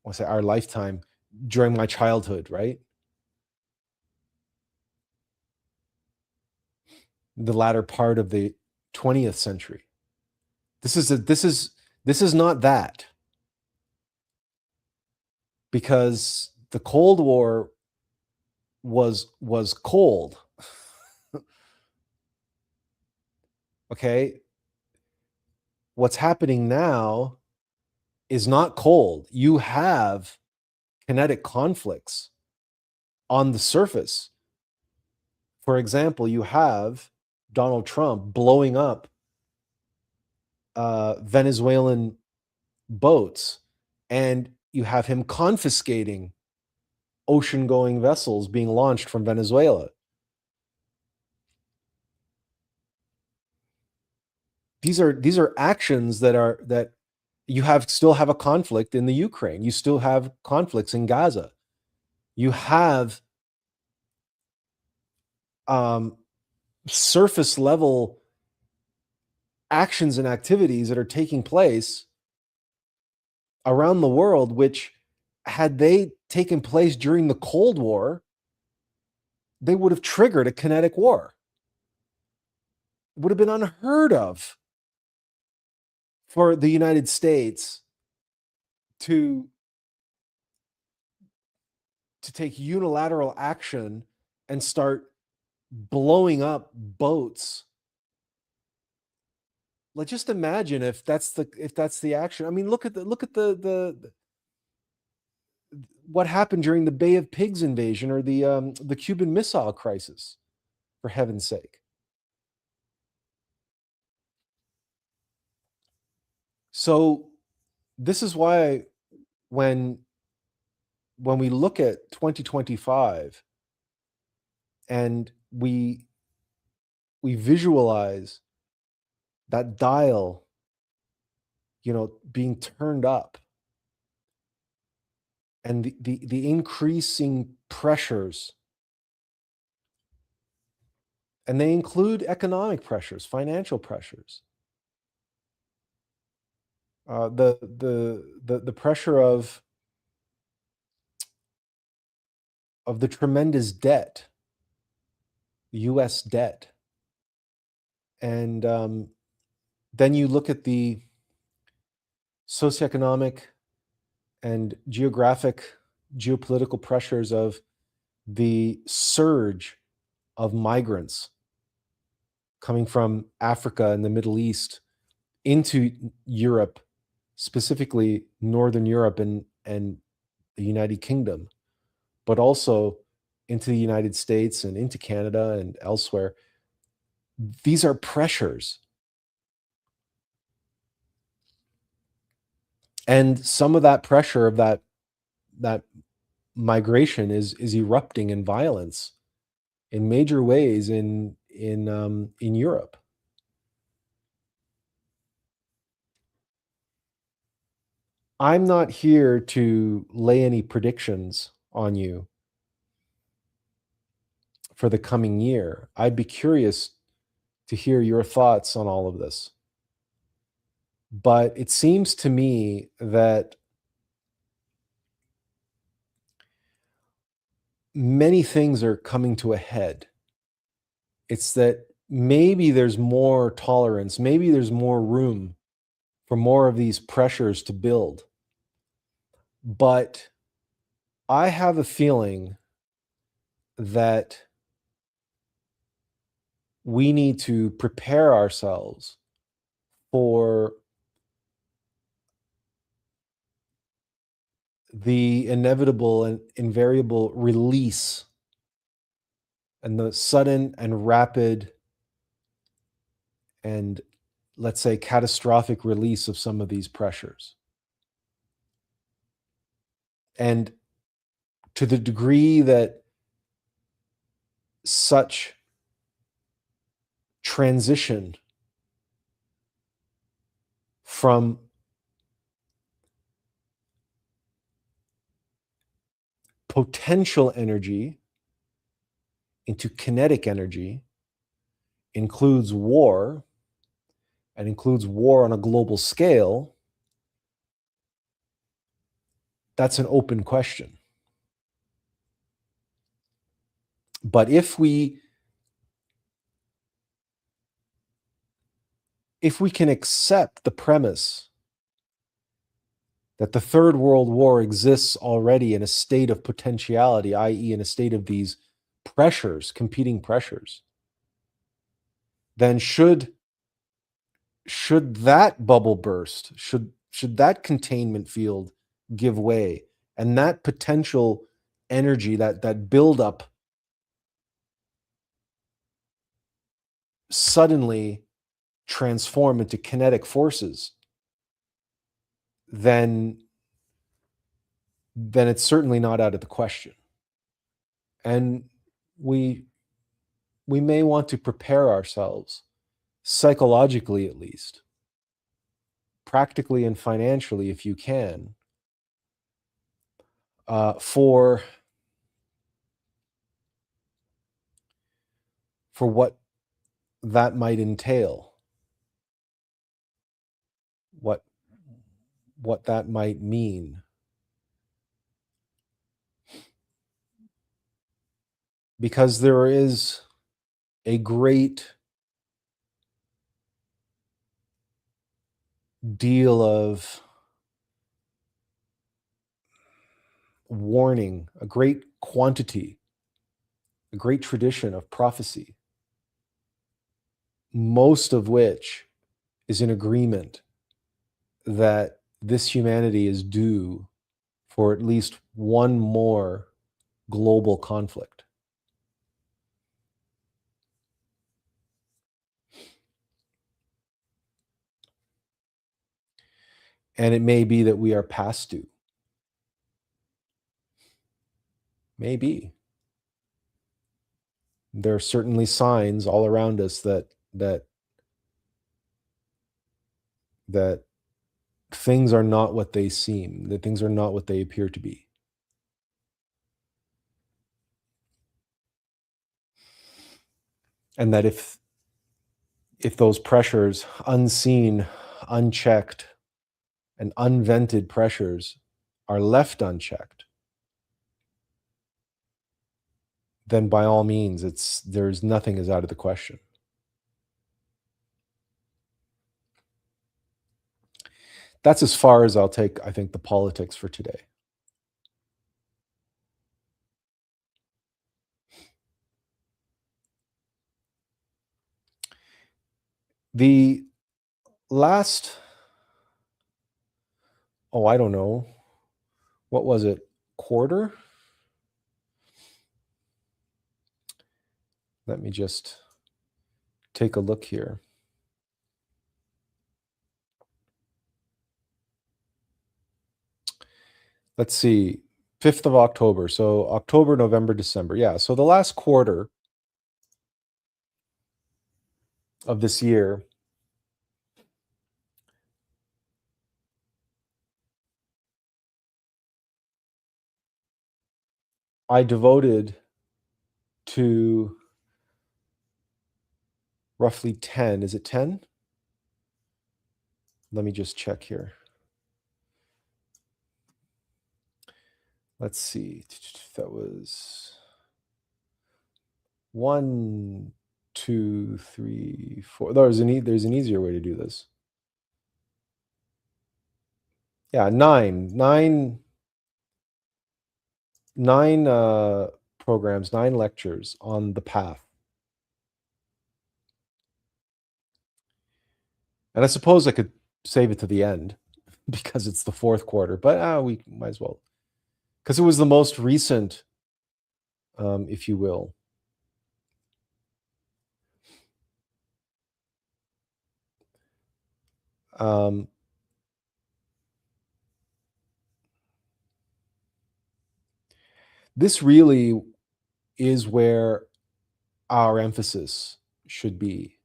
lifetime, during my childhood, right? The latter part of the 20th century. This is not that, because the Cold War was cold. Okay? What's happening now is not cold. You have kinetic conflicts on the surface. For example, you have Donald Trump blowing up Venezuelan boats, and you have him confiscating ocean-going vessels being launched from Venezuela. These are actions that you have still have a conflict in the Ukraine. You still have conflicts in Gaza. You have um, surface level actions and activities that are taking place around the world, which, had they taken place during the Cold War, they would have triggered a kinetic war. It would have been unheard of for the United States to take unilateral action and start blowing up boats. Like, just imagine if that's the action. I mean, look at the what happened during the Bay of Pigs invasion, or the Cuban Missile Crisis, for heaven's sake. So this is why, when we look at 2025 and we visualize that dial, being turned up, and the increasing pressures, and they include economic pressures, financial pressures, the pressure of the tremendous debt, U.S. debt, and then you look at the socioeconomic and geopolitical pressures of the surge of migrants coming from Africa and the Middle East into Europe, specifically Northern Europe and the United Kingdom, but also into the United States and into Canada and elsewhere. These are pressures. And some of that pressure, of that migration, is erupting in violence in major ways in Europe. I'm not here to lay any predictions on you for the coming year. I'd be curious to hear your thoughts on all of this. But it seems to me that many things are coming to a head. It's that maybe there's more tolerance, maybe there's more room for more of these pressures to build. But I have a feeling that we need to prepare ourselves for the inevitable and invariable release, and the sudden and rapid and, let's say, catastrophic release of some of these pressures. And to the degree that such transition from potential energy into kinetic energy includes war, and includes war on a global scale, that's an open question. But if we can accept the premise that the Third World War exists already in a state of potentiality, i.e., in a state of these pressures, competing pressures, then should should that bubble burst, should that containment field give way, and that potential energy, that buildup suddenly transform into kinetic forces, then it's certainly not out of the question. And we we may want to prepare ourselves, psychologically at least, practically and financially if you can, for what that might entail, what that might mean, because there is a great deal of warning, a great quantity, a great tradition of prophecy, most of which is in agreement that this humanity is due for at least one more global conflict. And it may be that we are past due. Maybe. There are certainly signs all around us that things are not what they seem, that things are not what they appear to be. And that if those pressures, unseen, unchecked, and unvented pressures, are left unchecked, then by all means, there's nothing is out of the question. That's as far as I'll take, I think, the politics for today. The last, oh, I don't know, what was it, quarter? Let me just take a look here. Let's see, 5th of October. So October, November, December. Yeah. So the last quarter of this year, I devoted to roughly 10. Is it 10? Let me just check here. Let's see. That was 1, 2, 3, 4. There's an easier way to do this. Yeah, 9 programs, 9 lectures on the path. And I suppose I could save it to the end because it's the fourth quarter, but we might as well, because it was the most recent, if you will. This really is where our emphasis should be,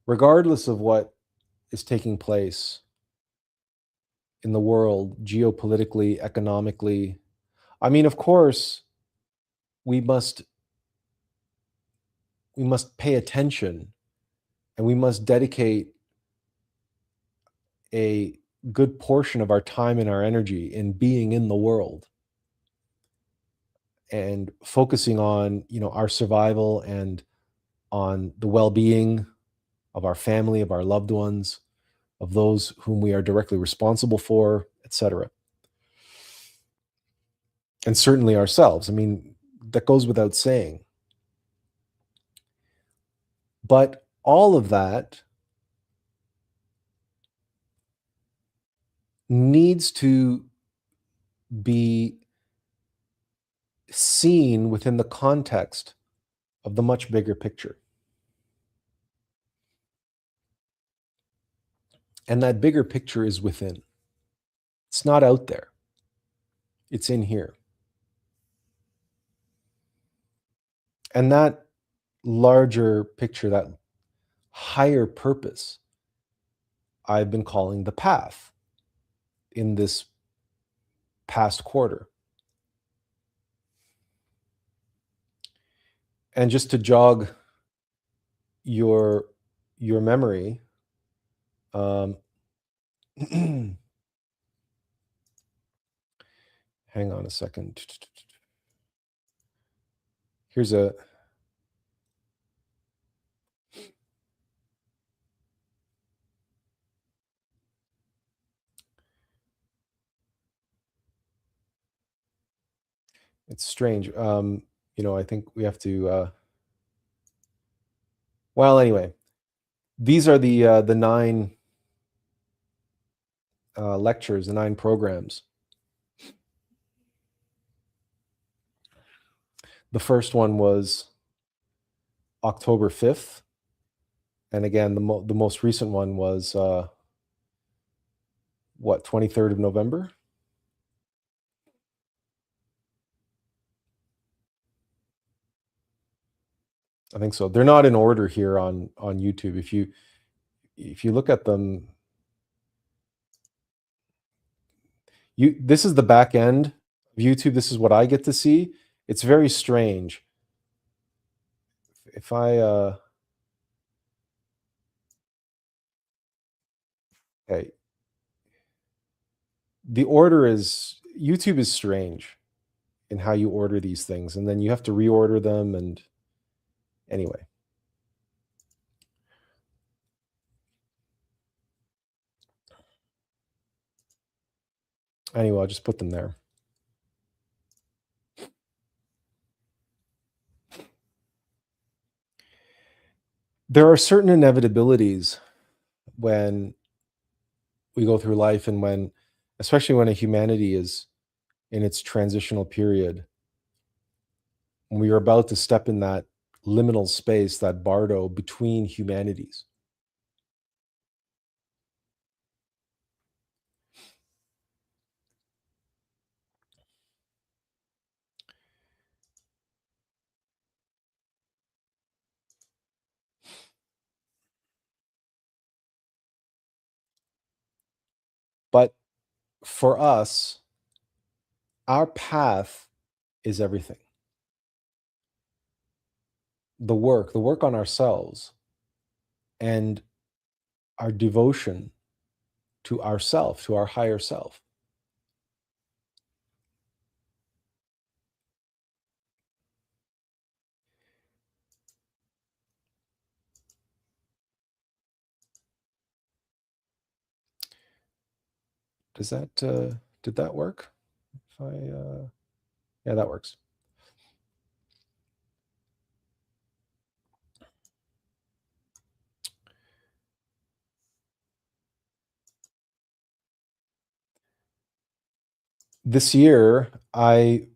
regardless of what is taking place in the world, geopolitically, economically. I mean, of course, we must pay attention, and we must dedicate a good portion of our time and our energy in being in the world and focusing on, our survival and on the well-being of our family, of our loved ones, of those whom we are directly responsible for, etc. And certainly ourselves. I mean, that goes without saying. But all of that needs to be seen within the context of the much bigger picture. And that bigger picture is within. It's not out there. It's in here. And that larger picture, that higher purpose, I've been calling the path in this past quarter. And just to jog your memory, um, hang on a second. Here's a it's strange. I think we have to well, anyway, these are the 9 lectures, the 9 programs. The first one was October 5th. And again, the most recent one was, 23rd of November? I think so. They're not in order here on YouTube. If you look at them, this is the back end of YouTube. This is what I get to see. It's very strange. If I, okay, the order is YouTube is strange in how you order these things, and then you have to reorder them, and anyway. Anyway, I'll just put them there. There are certain inevitabilities when we go through life, and especially when a humanity is in its transitional period, when we are about to step in that liminal space, that bardo between humanities. But for us, our path is everything. The work on ourselves, and our devotion to ourself, to our higher self. Does that did that work? If I yeah, that works. This year, I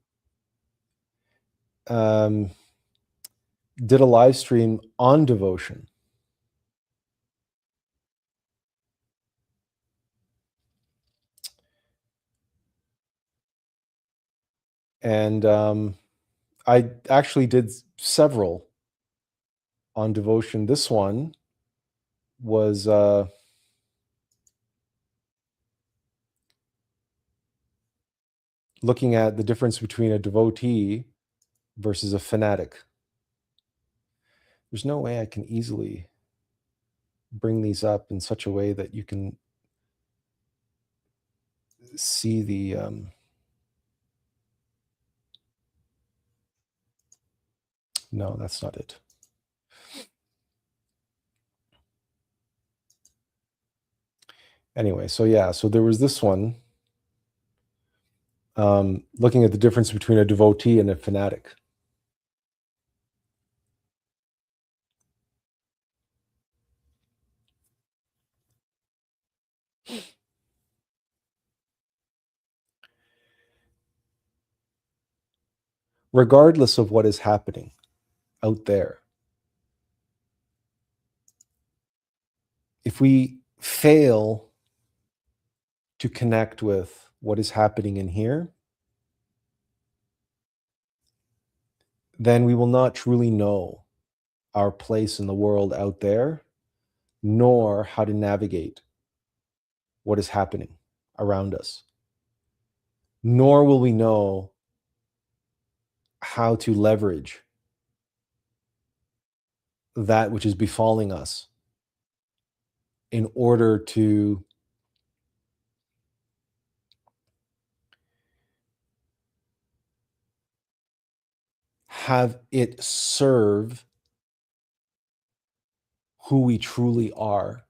um, did a live stream on devotion. And I actually did several on devotion. This one was looking at the difference between a devotee versus a fanatic. There's no way I can easily bring these up in such a way that you can see the no, that's not it. Anyway, so yeah, so there was this one looking at the difference between a devotee and a fanatic. regardless of what is happening out there. If we fail to connect with what is happening in here, then we will not truly know our place in the world out there, nor how to navigate what is happening around us. Nor will we know how to leverage that which is befalling us in order to have it serve who we truly are.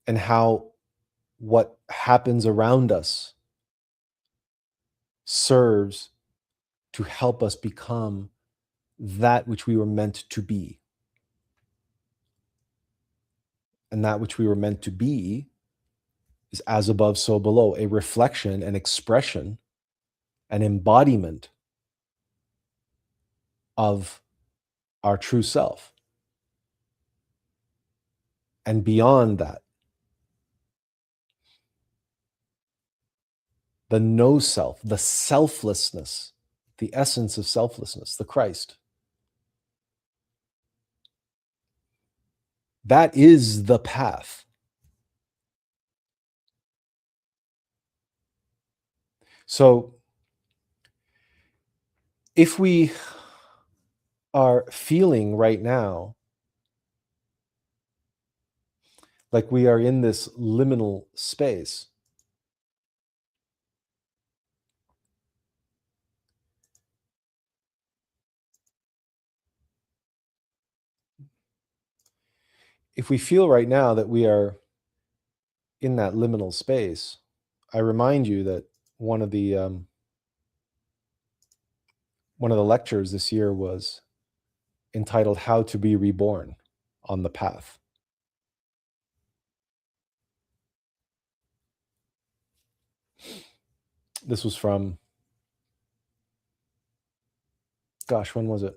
And how what happens around us serves to help us become that which we were meant to be. And that which we were meant to be is as above, so below, a reflection, an expression, an embodiment of our true self. And beyond that, the no self, the selflessness, the essence of selflessness, the Christ. That is the path. So if we are feeling right now like we are in this liminal space, if we feel right now that we are in that liminal space, I remind you that one of the lectures this year was entitled "How to Be Reborn on the Path." This was from, gosh, when was it?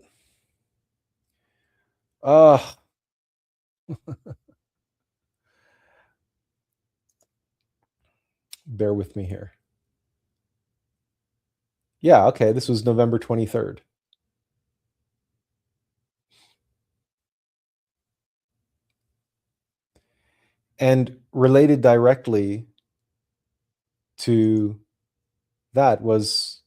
Ah, bear with me here. Yeah, okay, this was November 23rd. And related directly to that was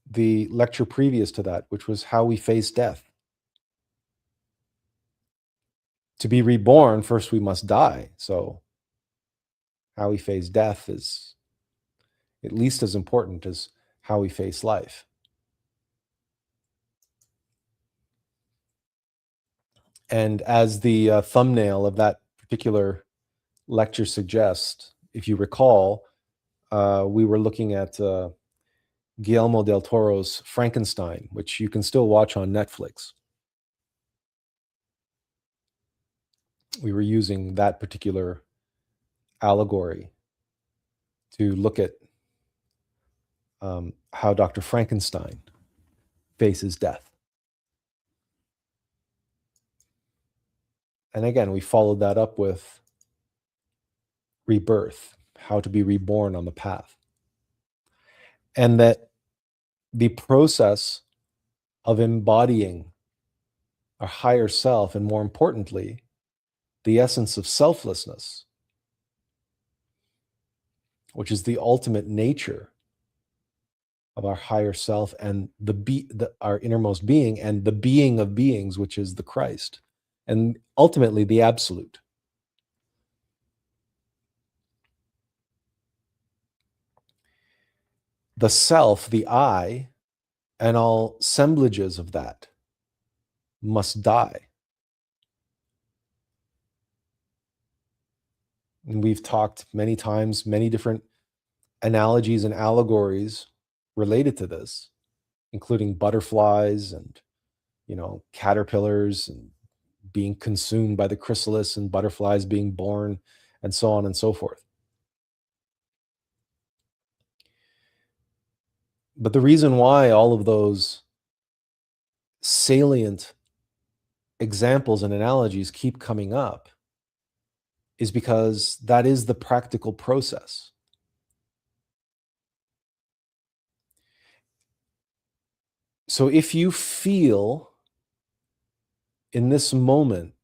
the lecture previous to that, which was how we face death. To be reborn, first we must die. So how we face death is at least as important as how we face life. And as the thumbnail of that particular lecture suggests, if you recall, we were looking at Guillermo del Toro's Frankenstein, which you can still watch on Netflix. We were using that particular allegory to look at how Dr. Frankenstein faces death. And again, we followed that up with rebirth, how to be reborn on the path. And that the process of embodying our higher self, and more importantly, the essence of selflessness, which is the ultimate nature of our higher self and our innermost being and the being of beings, which is the Christ, and ultimately the absolute. The self, the I, and all assemblages of that must die. And we've talked many times, many different analogies and allegories related to this, including butterflies and, caterpillars and being consumed by the chrysalis and butterflies being born and so on and so forth. But the reason why all of those salient examples and analogies keep coming up is because that is the practical process. So if you feel in this moment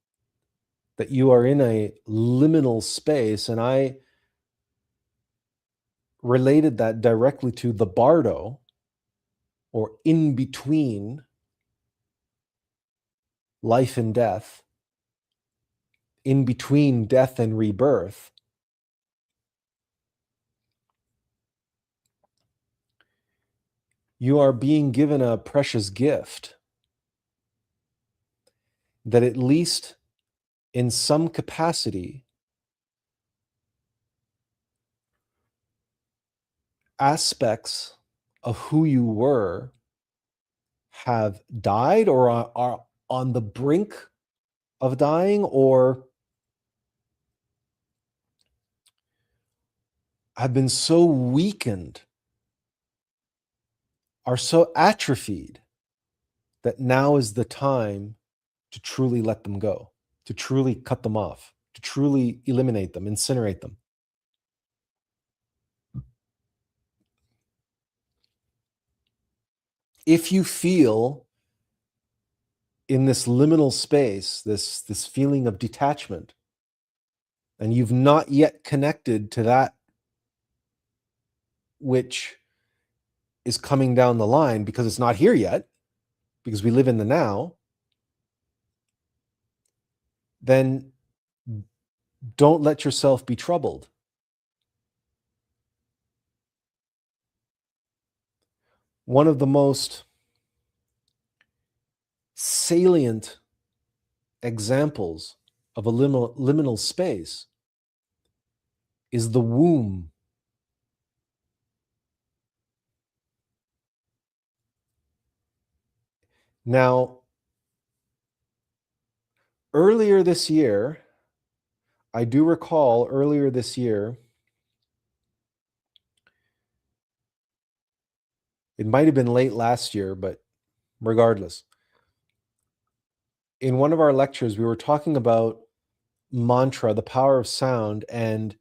that you are in a liminal space, and I related that directly to the bardo, or in between life and death, in between death and rebirth, you are being given a precious gift that, at least in some capacity, aspects of who you were have died, or are on the brink of dying, or have been so weakened, are so atrophied, that now is the time to truly let them go, to truly cut them off, to truly eliminate them, incinerate them. If you feel in this liminal space, this feeling of detachment, and you've not yet connected to that which is coming down the line, because it's not here yet, because we live in the now, then don't let yourself be troubled. One of the most salient examples of a liminal space is the womb. Now, earlier this year, I do recall earlier this year, it might have been late last year, but regardless, in one of our lectures, we were talking about mantra, the power of sound, and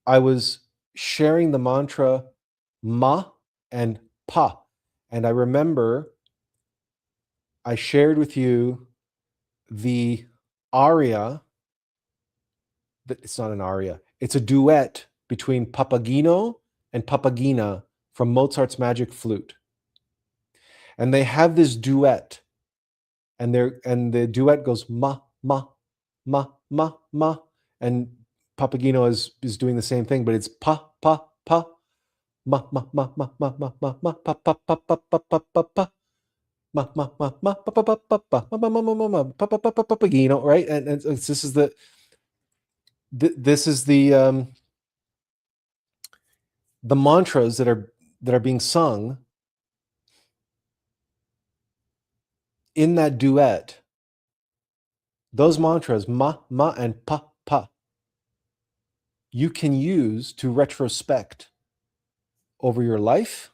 I was sharing the mantra ma and pa. And I remember I shared with you the aria. It's not an aria, it's a duet between Papageno and Papagena from Mozart's Magic Flute. And they have this duet, and the duet goes ma, ma, ma, ma, ma. And Papageno is doing the same thing, but it's pa, pa, pa, ma, ma, ma, ma, ma, ma, ma, ma, pa, pa, pa, pa, pa, pa, pa, pa. Ma, ma, ma, ma, pa, pa, pa, pa, pa, ma, ma, ma, ma, ma, pa, pa, pa, pa, Papageno, right? And this is the mantras that are being sung in that duet. Those mantras, ma, ma, and pa, pa, you can use to retrospect over your life,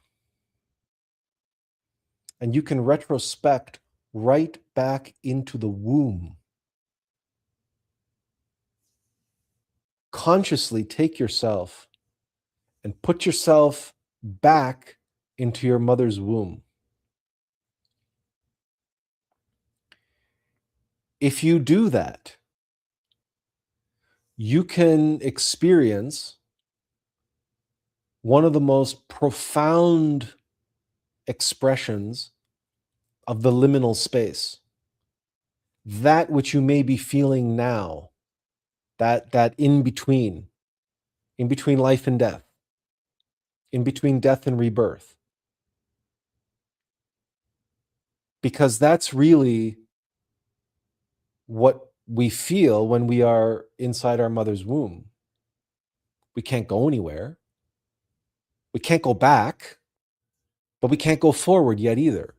and you can retrospect right back into the womb. Consciously take yourself and put yourself back into your mother's womb. If you do that, you can experience one of the most profound expressions of the liminal space. That which you may be feeling now, that in between life and death, in between death and rebirth. Because that's really what we feel when we are inside our mother's womb. We can't go anywhere. We can't go back, but we can't go forward yet either.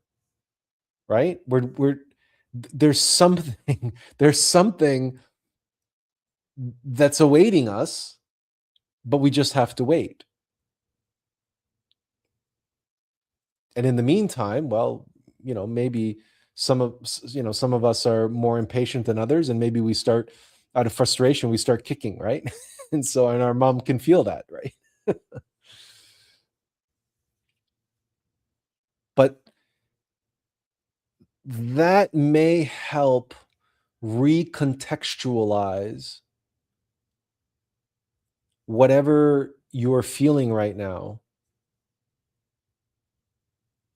Right? There's something that's awaiting us, but we just have to wait. And in the meantime, well, maybe some of us are more impatient than others, and maybe we start out of frustration, we start kicking, right? And our mom can feel that, right? But that may help recontextualize whatever you're feeling right now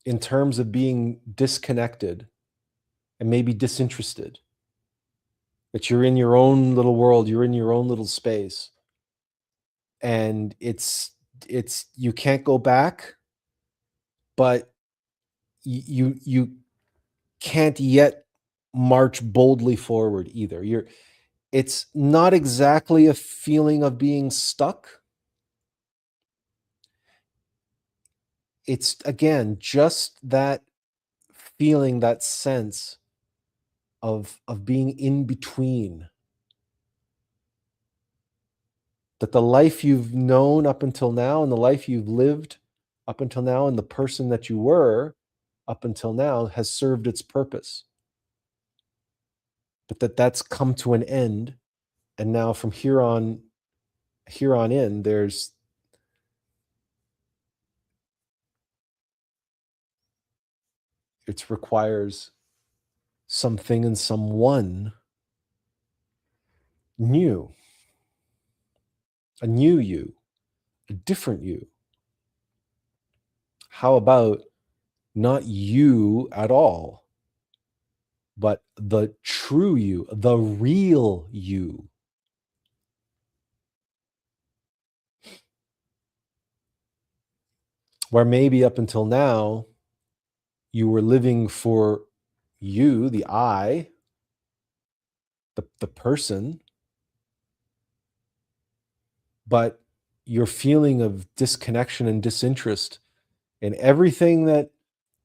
in terms of being disconnected and maybe disinterested. That you're in your own little world, you're in your own little space, and it's you can't go back, but you can't yet march boldly forward either. It's not exactly a feeling of being stuck. It's again just that feeling, that sense of being in between. That the life you've known up until now and the life you've lived up until now and the person that you were up until now has served its purpose. But that's come to an end, and now from here on in, it requires something and someone new, a new you, a different you. How about not you at all, but the true you, the real you? Where maybe up until now, you were living for you, the I, the person, but your feeling of disconnection and disinterest in everything that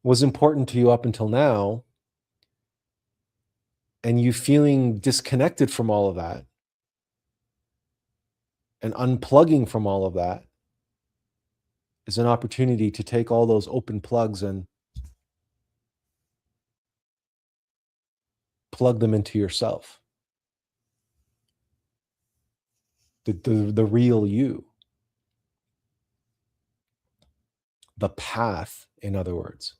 was important to you up until now, and you feeling disconnected from all of that and unplugging from all of that is an opportunity to take all those open plugs and plug them into yourself, the real you, the path, in other words,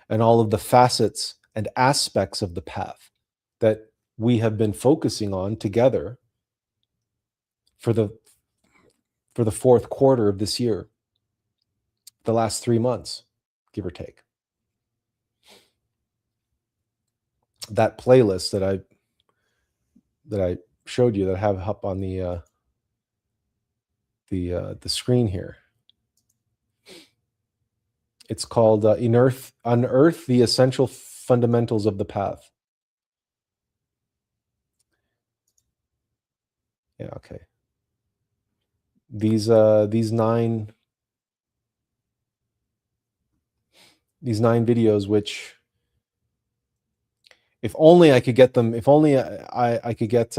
and all of the facets and aspects of the path that we have been focusing on together for the fourth quarter of this year, the last 3 months, give or take. That playlist that I showed you, that I have up on the screen here. It's called Unearth the Essential Fundamentals of the Path. Yeah, okay. These nine videos, which if only I could get them, if only I could get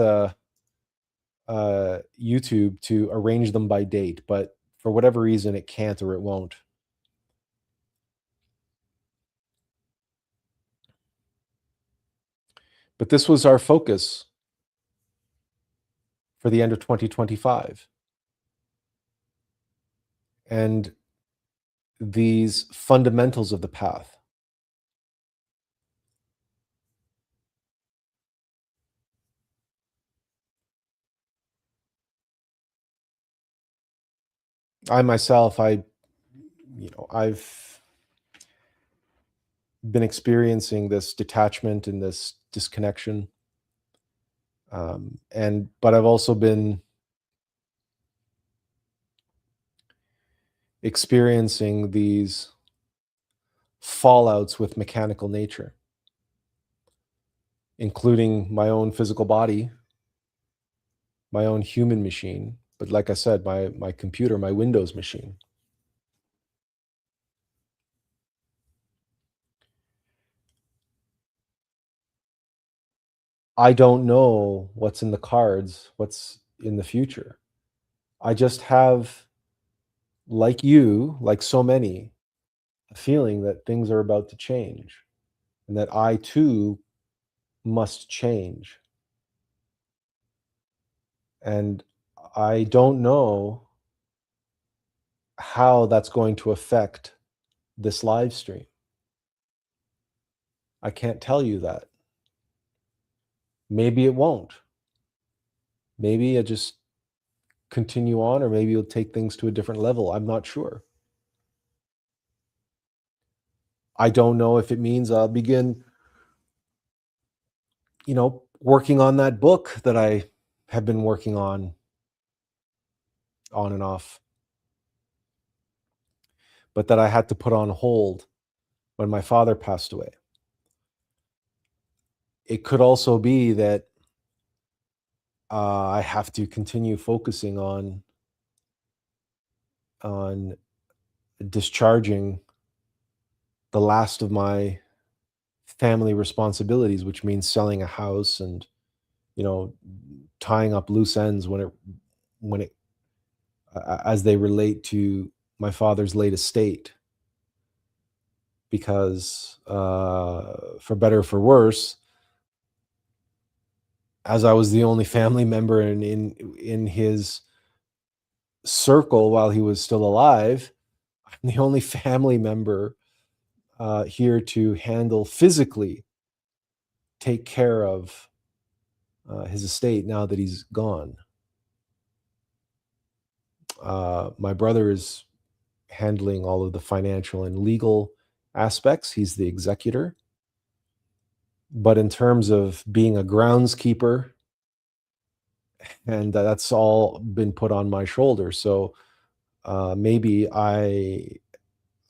YouTube to arrange them by date, but for whatever reason it can't or it won't. But this was our focus for the end of 2025. And these fundamentals of the path. I myself, I've been experiencing this detachment and this disconnection. But I've also been experiencing these fallouts with mechanical nature, including my own physical body, my own human machine, but like I said, my computer, my Windows machine. I don't know what's in the cards, what's in the future. I just have, like you, like so many, a feeling that things are about to change and that I too must change. And I don't know how that's going to affect this live stream. I can't tell you that. Maybe it won't. Maybe I just continue on, or maybe you'll take things to a different level. I'm not sure. I don't know if it means I'll begin, working on that book that I have been working on and off, but that I had to put on hold when my father passed away. It could also be that I have to continue focusing on discharging the last of my family responsibilities, which means selling a house and, you know, tying up loose ends when it as they relate to my father's late estate. Because for better or for worse, as I was the only family member in his circle while he was still alive, I'm the only family member here to handle physically take care of his estate now that he's gone. My brother is handling all of the financial and legal aspects. He's the executor. But in terms of being a groundskeeper, and that's all been put on my shoulders. So maybe I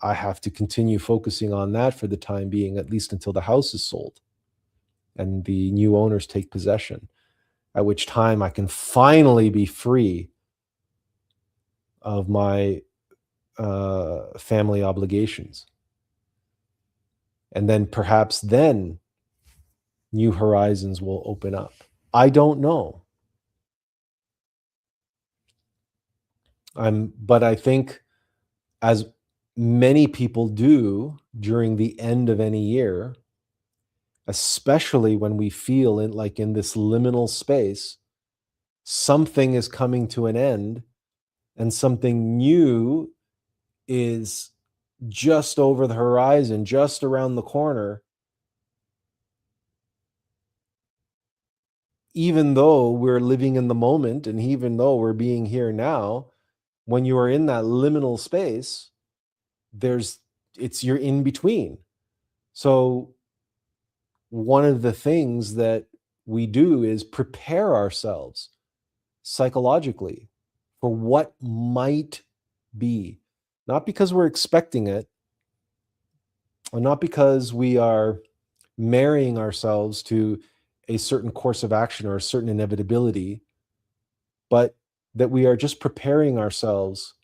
have to continue focusing on that for the time being, at least until the house is sold and the new owners take possession, at which time I can finally be free of my family obligations. And then perhaps then new horizons will open up. I don't know. But I think, as many people do during the end of any year, especially when we feel in this liminal space, something is coming to an end and something new is just over the horizon, just around the corner. Even though we're living in the moment and even though we're being here now, when you are in that liminal space, you're in between. So one of the things that we do is prepare ourselves psychologically for what might be, not because we're expecting it, or not because we are marrying ourselves to a certain course of action or a certain inevitability, but that we are just preparing ourselves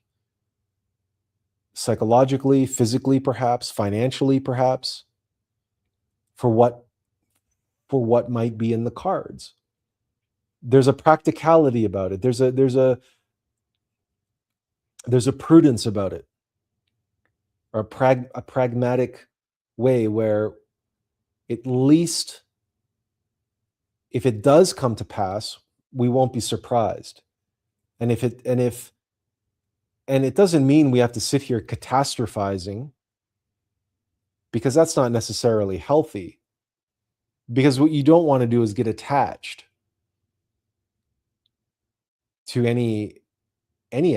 psychologically, physically, perhaps, financially, perhaps, for what might be in the cards. There's a practicality about it. There's a prudence about it, or a pragmatic way where, at least if it does come to pass, we won't be surprised. And it doesn't mean we have to sit here catastrophizing, because that's not necessarily healthy. Because what you don't want to do is get attached to any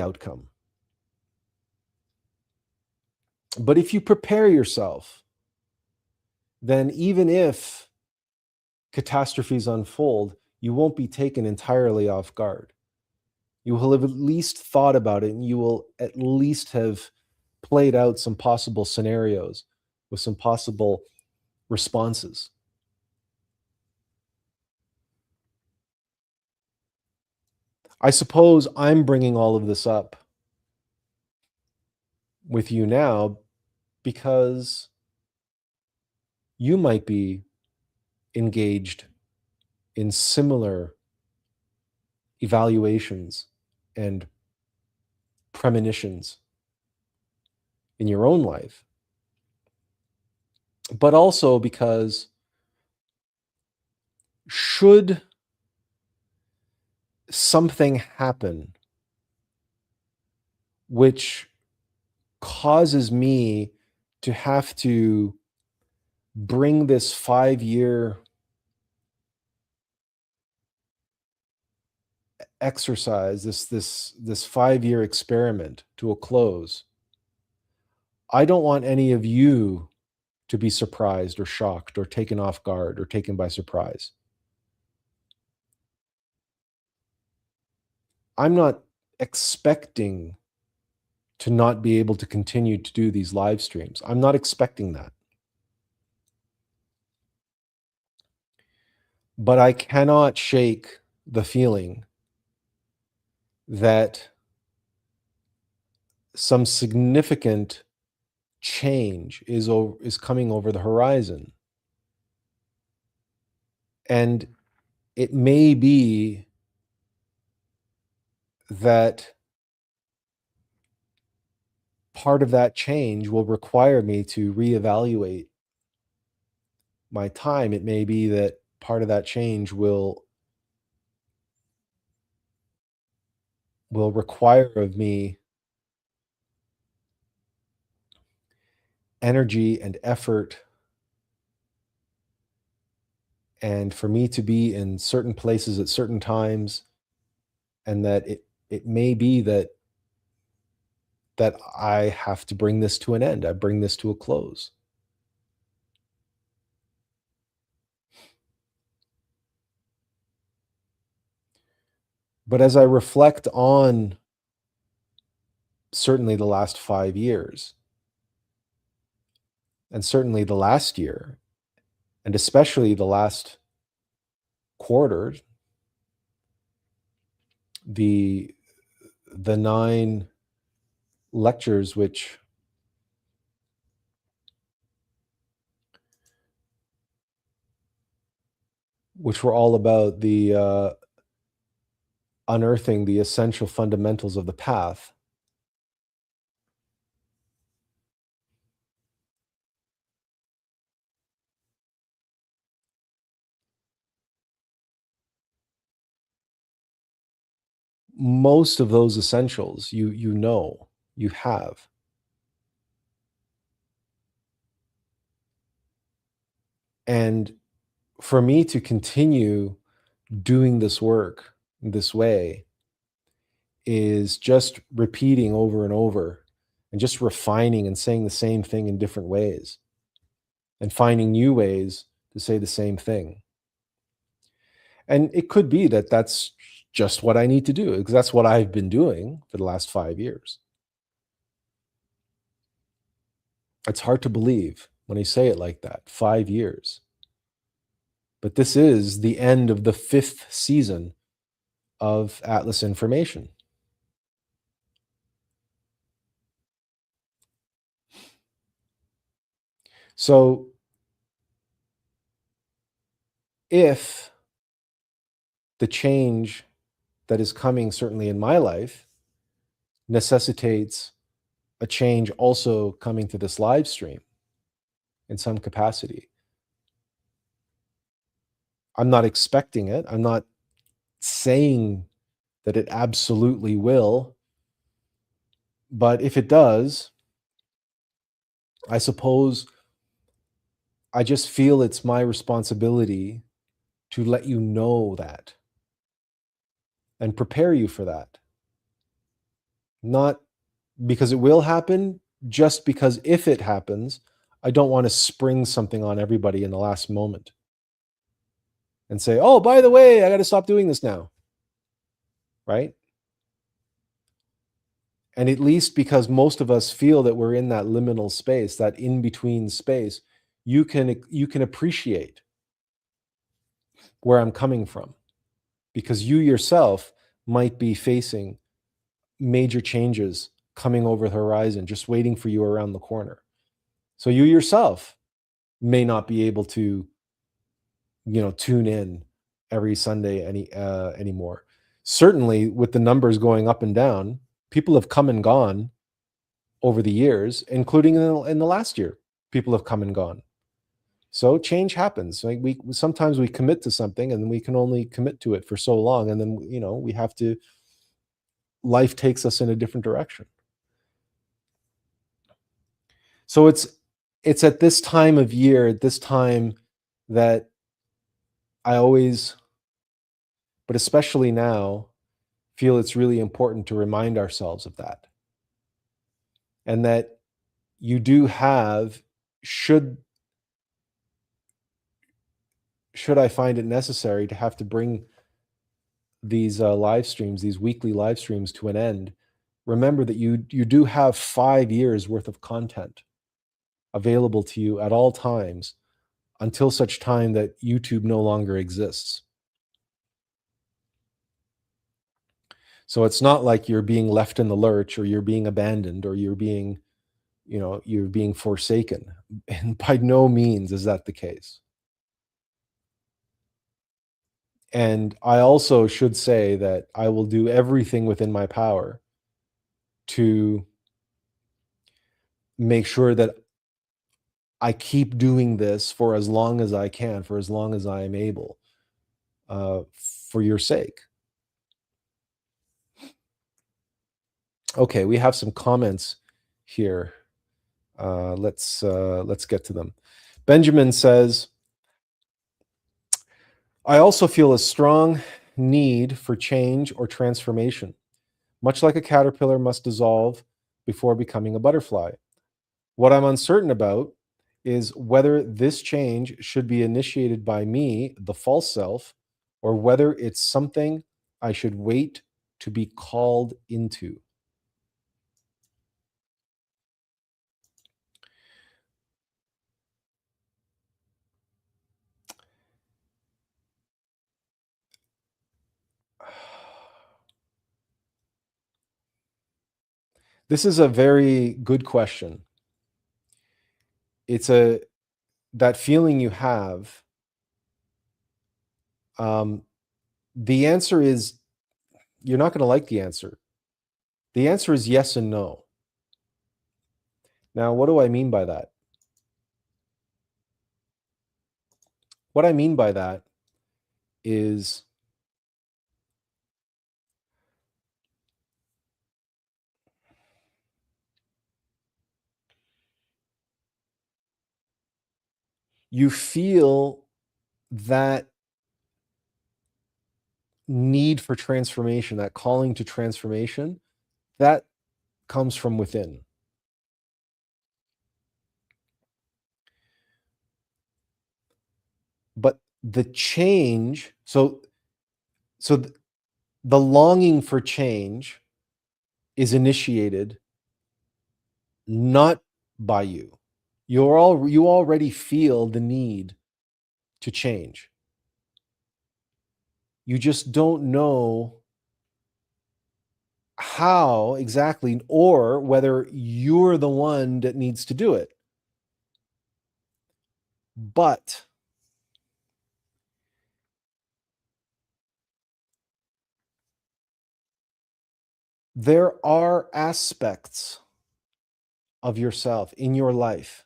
outcome. But if you prepare yourself, then even if catastrophes unfold, you won't be taken entirely off guard. You will have at least thought about it, and you will at least have played out some possible scenarios with some possible responses. I suppose I'm bringing all of this up with you now because you might be engaged in similar evaluations and premonitions in your own life. but also because should something happen which causes me to have to bring this 5-year exercise, this 5-year experiment to a close, I don't want any of you to be surprised or shocked or taken off guard or taken by surprise. I'm not expecting to not be able to continue to do these live streams. I'm not expecting that. But I cannot shake the feeling that some significant change is coming over the horizon. And it may be that part of that change will require me to reevaluate my time. It may be that part of that change will require of me energy and effort, and for me to be in certain places at certain times, and that it may be that I have to bring this to an end. I bring this to a close. But as I reflect on certainly the last 5 years, and certainly the last year, and especially the last quarter, the 9 lectures which were all about the unearthing the essential fundamentals of the path. Most of those essentials you have. And for me to continue doing this work this way is just repeating over and over and just refining and saying the same thing in different ways and finding new ways to say the same thing. And it could be that that's just what I need to do because that's what I've been doing for the last 5 years. It's hard to believe when I say it like that, 5 years. But this is the end of the 5th season of Atlas Information. So if the change that is coming, certainly in my life, necessitates a change also coming to this live stream in some capacity, I'm not expecting it. I'm not saying that it absolutely will. But if it does, I suppose I just feel it's my responsibility to let you know that and prepare you for that. Not because it will happen, just because if it happens, I don't want to spring something on everybody in the last moment and say, oh, by the way, I got to stop doing this now. Right? And at least because most of us feel that we're in that liminal space, that in between space, you can appreciate where I'm coming from because you yourself might be facing major changes coming over the horizon, just waiting for you around the corner. So you yourself may not be able to, tune in every Sunday anymore. Certainly, with the numbers going up and down, people have come and gone over the years, including in the last year. People have come and gone. So change happens. Like we sometimes we commit to something and we can only commit to it for so long, and then we have to life takes us in a different direction. So it's at this time of year, at this time that I always, but especially now, feel it's really important to remind ourselves of that. And that you do have, should should I find it necessary to have to bring these live streams, these weekly live streams to an end, remember that you do have 5 years worth of content available to you at all times until such time that YouTube no longer exists. So it's not like you're being left in the lurch or you're being abandoned or you're being forsaken. And by no means is that the case. And I also should say that I will do everything within my power to make sure that I keep doing this for as long as I can, for as long as I am able, uh, for your sake. Okay, we have some comments here. Let's get to them. Benjamin says, I also feel a strong need for change or transformation, much like a caterpillar must dissolve before becoming a butterfly. What I'm uncertain about is whether this change should be initiated by me, the false self, or whether it's something I should wait to be called into. This is a very good question. It's a that feeling you have. Um, the answer is you're not going to like the answer. The answer is yes and no. Now, what do I mean by that? What I mean by that is you feel that need for transformation, that calling to transformation, that comes from within. But the change, so the longing for change is initiated not by you. You already feel the need to change. You just don't know how exactly or whether you're the one that needs to do it. But there are aspects of yourself in your life.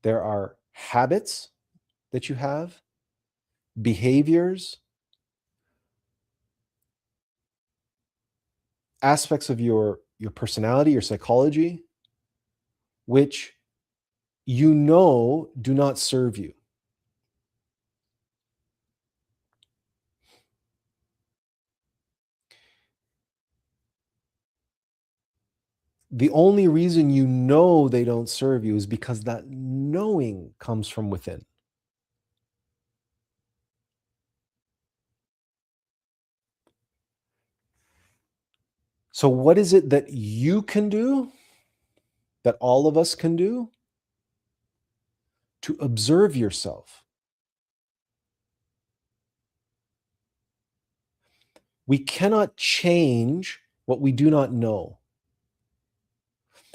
There are habits that you have, behaviors, aspects of your personality, your psychology, which do not serve you. The only reason you know they don't serve you is because that knowing comes from within. So, what is it that you can do, that all of us can do, to observe yourself? We cannot change what we do not know.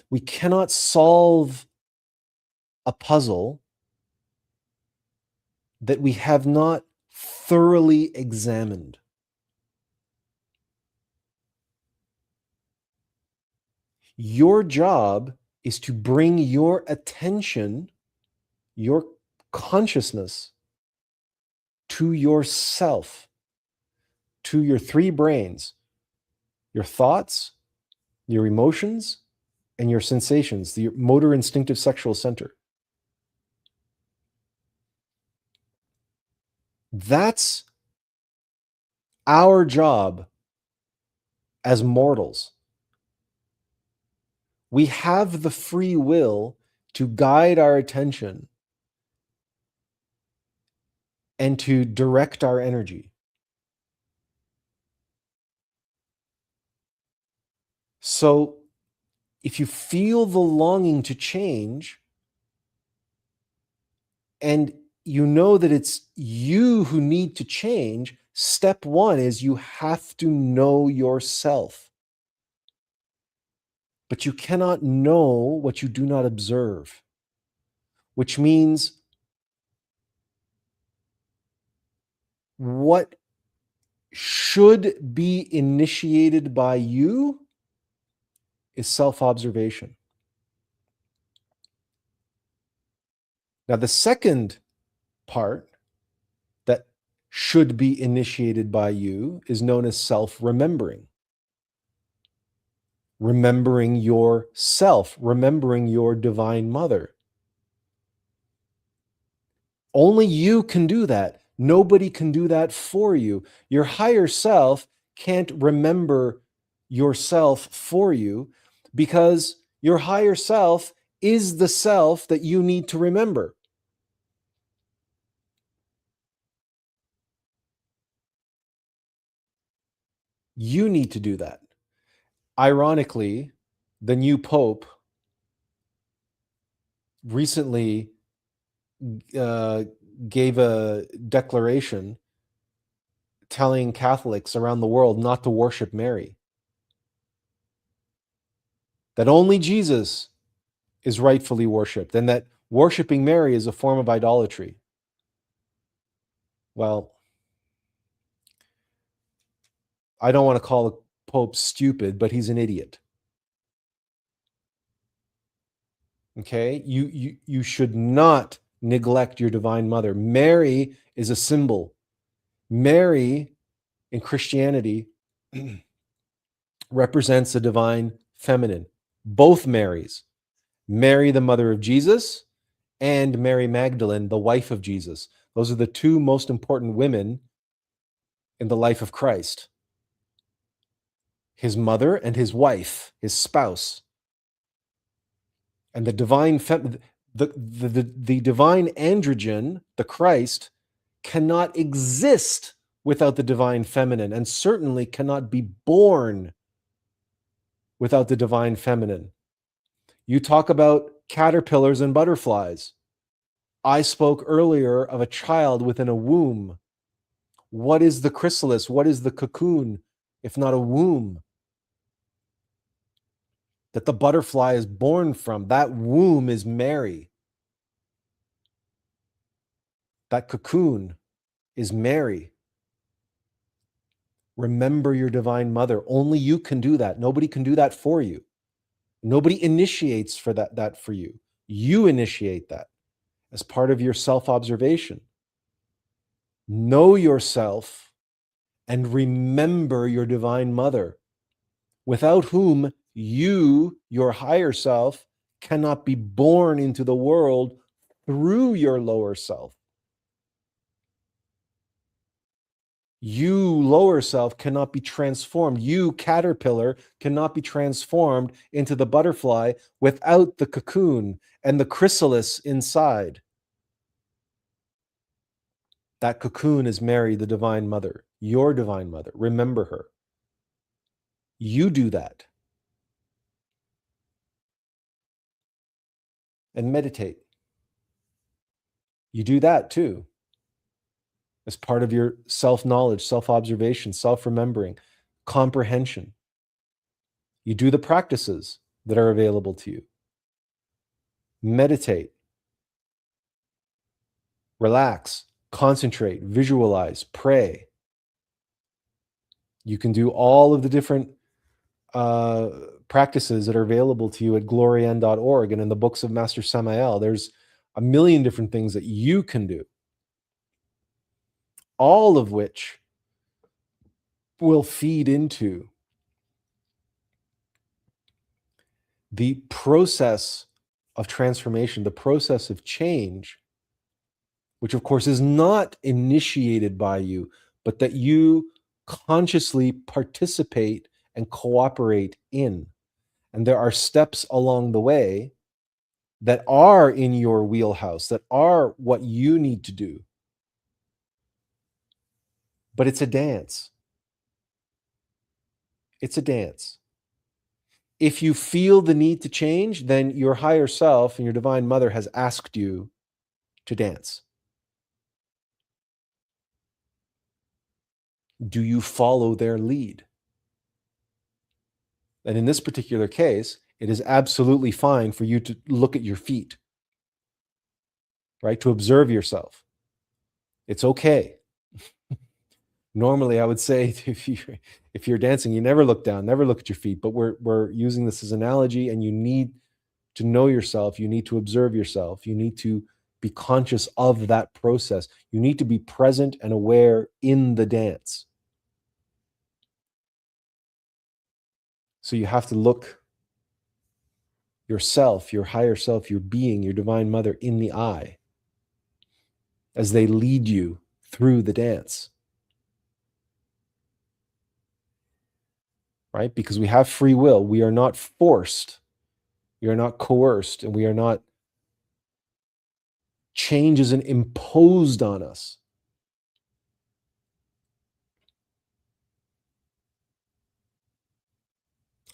We cannot solve a puzzle that we have not thoroughly examined. Your job is to bring your attention your consciousness to yourself, to your three brains, your thoughts, your emotions, and your sensations, the motor instinctive sexual center. That's our job as mortals. We have the free will to guide our attention and to direct our energy. So if you feel the longing to change and you know that it's you who need to change, step one is you have to know yourself. But you cannot know what you do not observe, which means what should be initiated by you is self-observation. Now, the second part that should be initiated by you is known as self-remembering. Remembering yourself, remembering your divine mother. Only you can do that. Nobody can do that for you. Your higher self can't remember yourself for you because your higher self is the self that you need to remember. You need to do that. Ironically, the new Pope recently gave a declaration telling Catholics around the world not to worship Mary. That only Jesus is rightfully worshipped, and that worshiping Mary is a form of idolatry. Well, I don't want to call the Pope stupid, but he's an idiot. Okay? You should not neglect your divine mother. Mary is a symbol. Mary in Christianity represents the divine feminine. Both Marys. Mary, the mother of Jesus, and Mary Magdalene, the wife of Jesus. Those are the two most important women in the life of Christ. His mother and his wife, his spouse. And the divine the divine androgen, the Christ, cannot exist without the divine feminine, and certainly cannot be born without the divine feminine. You talk about caterpillars and butterflies. I spoke earlier of a child within a womb. What is the chrysalis? What is the cocoon, if not a womb that the butterfly is born from? That womb is Mary. That cocoon is Mary. Remember your divine mother. Only you can do that. Nobody can do that for you. Nobody initiates for that for you. You initiate that as part of your self-observation. Know yourself and remember your divine mother, without whom you, your higher self, cannot be born into the world through your lower self. You, lower self, cannot be transformed. You, caterpillar, cannot be transformed into the butterfly without the cocoon and the chrysalis inside. That cocoon is Mary, the divine mother, your divine mother. Remember her. You do that. And meditate. You do that too, as part of your self-knowledge, self-observation, self-remembering, comprehension. You do the practices that are available to you. Meditate. Relax, concentrate, visualize, pray. You can do all of the different practices that are available to you at glorian.org and in the books of Master Samael. There's a million different things that you can do, all of which will feed into the process of transformation, the process of change, which of course is not initiated by you, but that you consciously participate and cooperate in. And there are steps along the way that are in your wheelhouse, that are what you need to do. But it's a dance. It's a dance. If you feel the need to change, then your higher self and your divine mother has asked you to dance. Do you follow their lead? And in this particular case, it is absolutely fine for you to look at your feet, right? To observe yourself. It's okay. Normally, I would say if you're dancing, you never look down, never look at your feet. But we're using this as an analogy, and you need to know yourself. You need to observe yourself. You need to be conscious of that process. You need to be present and aware in the dance. So you have to look yourself, your higher self, your being, your divine mother in the eye as they lead you through the dance. Right? Because we have free will. We are not forced. We are not coerced, and we are not, change isn't imposed on us.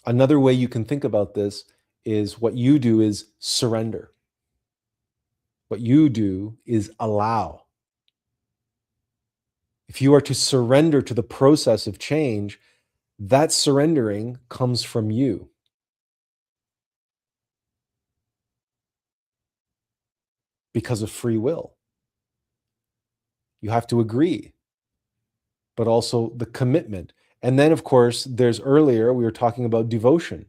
Another way you can think about this is what you do is surrender. What you do is allow. If you are to surrender to the process of change, that surrendering comes from you. Because of free will. You have to agree, but also the commitment. And then, of course, there's earlier, we were talking about devotion.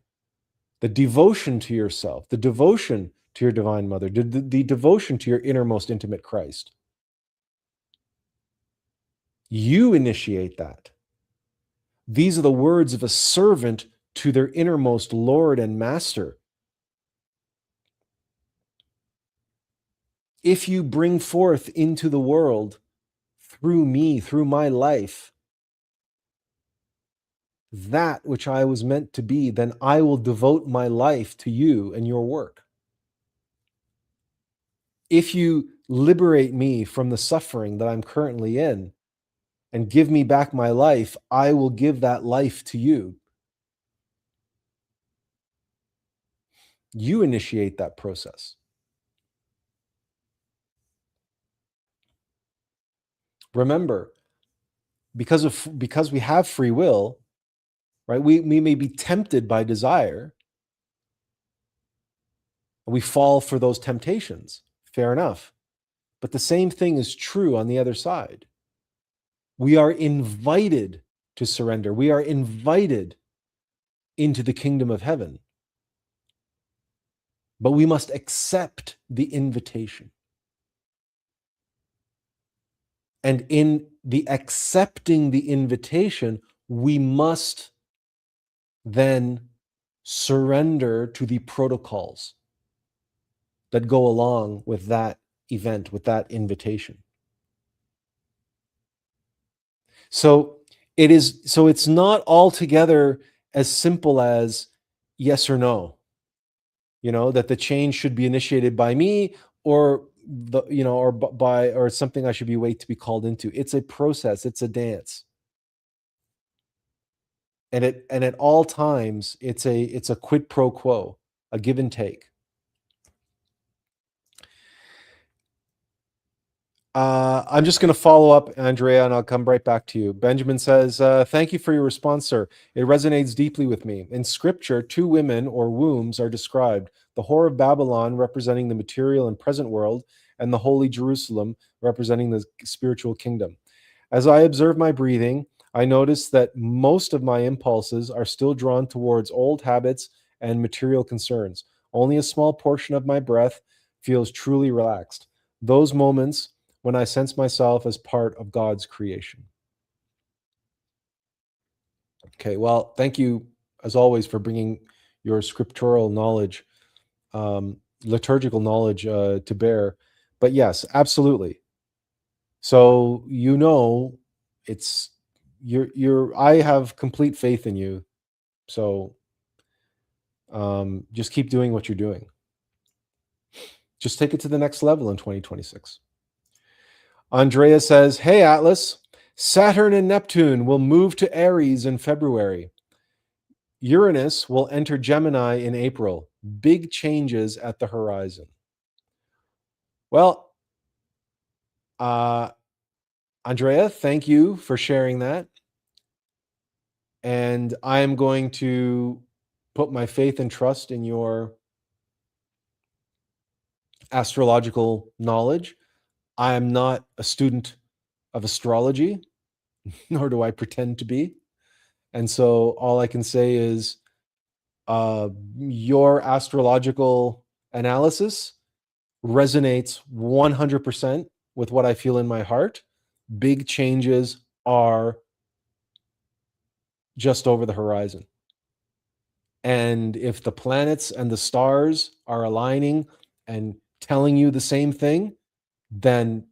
The devotion to yourself, the devotion to your divine mother, the devotion to your innermost intimate Christ. You initiate that. These are the words of a servant to their innermost Lord and Master. If you bring forth into the world through me, through my life, that which I was meant to be, then I will devote my life to you and your work. If you liberate me from the suffering that I'm currently in and give me back my life, I will give that life to you. You initiate that process. Remember, because we have free will, right? We may be tempted by desire. We fall for those temptations. Fair enough. But the same thing is true on the other side. We are invited to surrender. We are invited into the kingdom of heaven. But we must accept the invitation. And in the accepting the invitation, we must then surrender to the protocols that go along with that event, with that invitation. So it's not altogether as simple as yes or no. That the change should be initiated by me or or something I should be wait to be called into. It's a process, it's a dance. And at all times it's a quid pro quo, a give and take. I'm just going to follow up, Andrea, and I'll come right back to you. Benjamin says, thank you for your response, sir. It resonates deeply with me. In scripture, 2 women or wombs are described, the whore of Babylon representing the material and present world, and the holy Jerusalem representing the spiritual kingdom. As I observe my breathing, I notice that most of my impulses are still drawn towards old habits and material concerns. Only a small portion of my breath feels truly relaxed. Those moments when I sense myself as part of God's creation. Okay, well, thank you as always for bringing your scriptural knowledge, liturgical knowledge to bear. But yes, absolutely. So it's you're. I have complete faith in you. So just keep doing what you're doing. Just take it to the next level in 2026. Andrea says, "Hey Atlas, Saturn and Neptune will move to Aries in February. Uranus will enter Gemini in April. Big changes at the horizon." Well, uh, Andrea, thank you for sharing that. And I am going to put my faith and trust in your astrological knowledge. I am not a student of astrology, nor do I pretend to be. And so all I can say is your astrological analysis resonates 100% with what I feel in my heart. Big changes are just over the horizon. And if the planets and the stars are aligning and telling you the same thing, then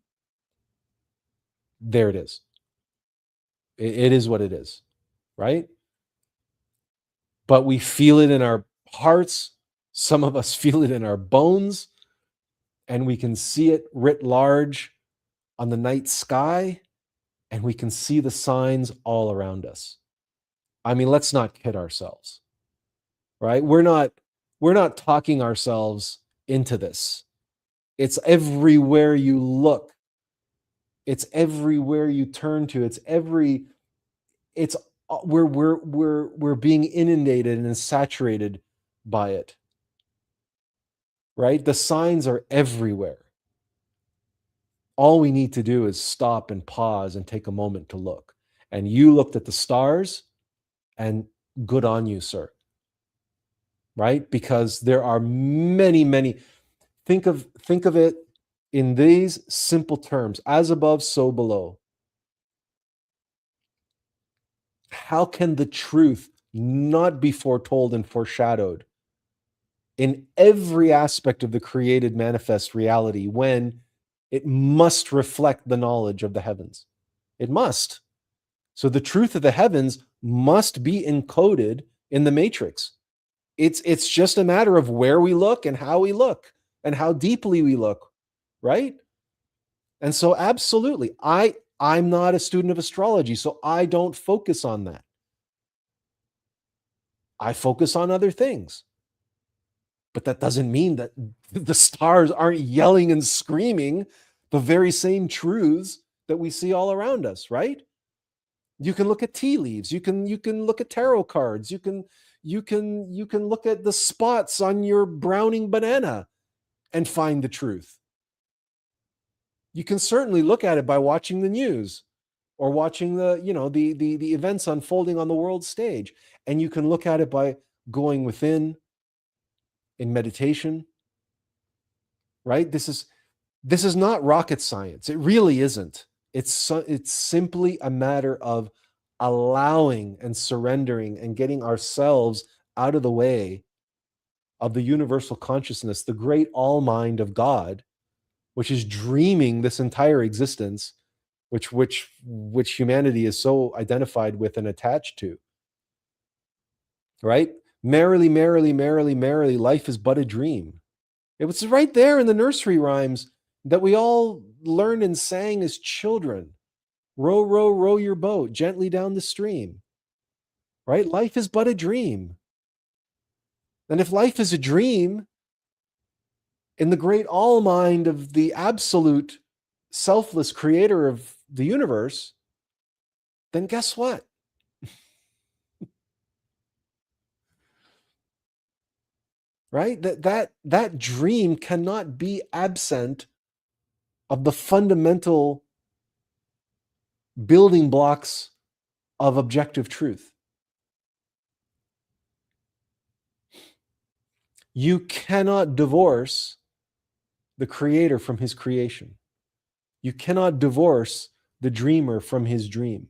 there it is. It is what it is, right? But we feel it in our hearts. Some of us feel it in our bones, and we can see it writ large on the night sky, and we can see the signs all around us. I mean, let's not kid ourselves, right? We're not talking ourselves into this. It's everywhere you look. It's everywhere you turn to. It's we're being inundated and saturated by it, right? The signs are everywhere. All we need to do is stop and pause and take a moment to look. And you looked at the stars, and good on you, sir. Right? Because there are many, many. Think of it in these simple terms: as above, so below. How can the truth not be foretold and foreshadowed in every aspect of the created manifest reality when it must reflect the knowledge of the heavens? It must. So the truth of the heavens must be encoded in the matrix. It's just a matter of where we look and how deeply we look, right? And so absolutely, I'm not a student of astrology, so I don't focus on that. I focus on other things. But that doesn't mean that the stars aren't yelling and screaming the very same truths that we see all around us, right? You can look at tea leaves, you can look at tarot cards, you can look at the spots on your browning banana and find the truth. You can certainly look at it by watching the news or watching the events unfolding on the world stage, and you can look at it by going within in meditation, right? This is not rocket science. It really isn't. It's simply a matter of allowing and surrendering and getting ourselves out of the way of the universal consciousness, the great all mind of God, which is dreaming this entire existence, which humanity is so identified with and attached to, right? Merrily, merrily, merrily, merrily, life is but a dream. It was right there in the nursery rhymes that we all learned and sang as children. Row, row, row your boat gently down the stream, right? Life is but a dream. And if life is a dream in the great all mind of the absolute selfless creator of the universe, then guess what? Right? That dream cannot be absent of the fundamental building blocks of objective truth. You cannot divorce the creator from his creation. You cannot divorce the dreamer from his dream.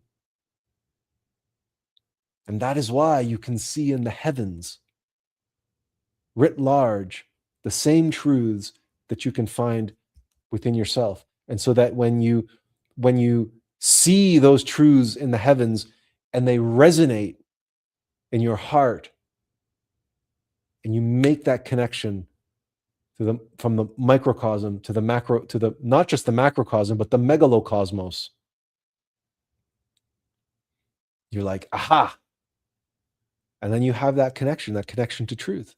And that is why you can see in the heavens, writ large, the same truths that you can find within yourself. And so that when you see those truths in the heavens and they resonate in your heart, and you make that connection from the microcosm to the macro, to the not just the macrocosm, but the megalocosmos, you're like, aha. And then you have that connection to truth.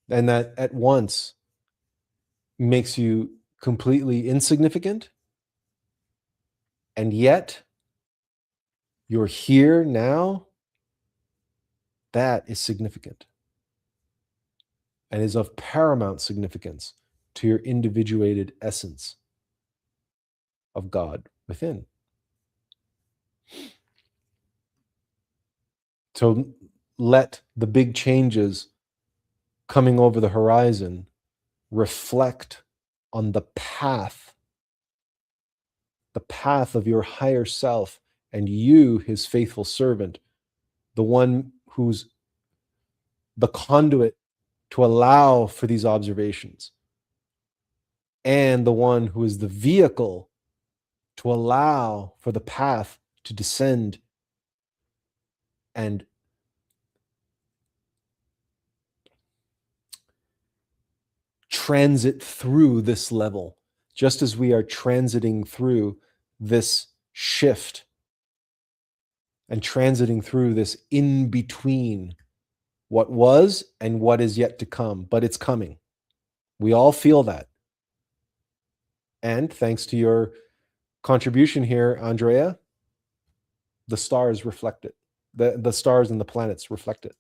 And that at once makes you completely insignificant. And yet you're here now. That is significant and is of paramount significance to your individuated essence of God within. So let the big changes coming over the horizon reflect on the path of your higher self, and you, his faithful servant, the one who's the conduit to allow for these observations, and the one who is the vehicle to allow for the path to descend and transit through this level, just as we are transiting through this shift and transiting through this in between what was and what is yet to come. But it's coming. We all feel that. And thanks to your contribution here, Andrea, the stars reflect it. The stars and the planets reflect it.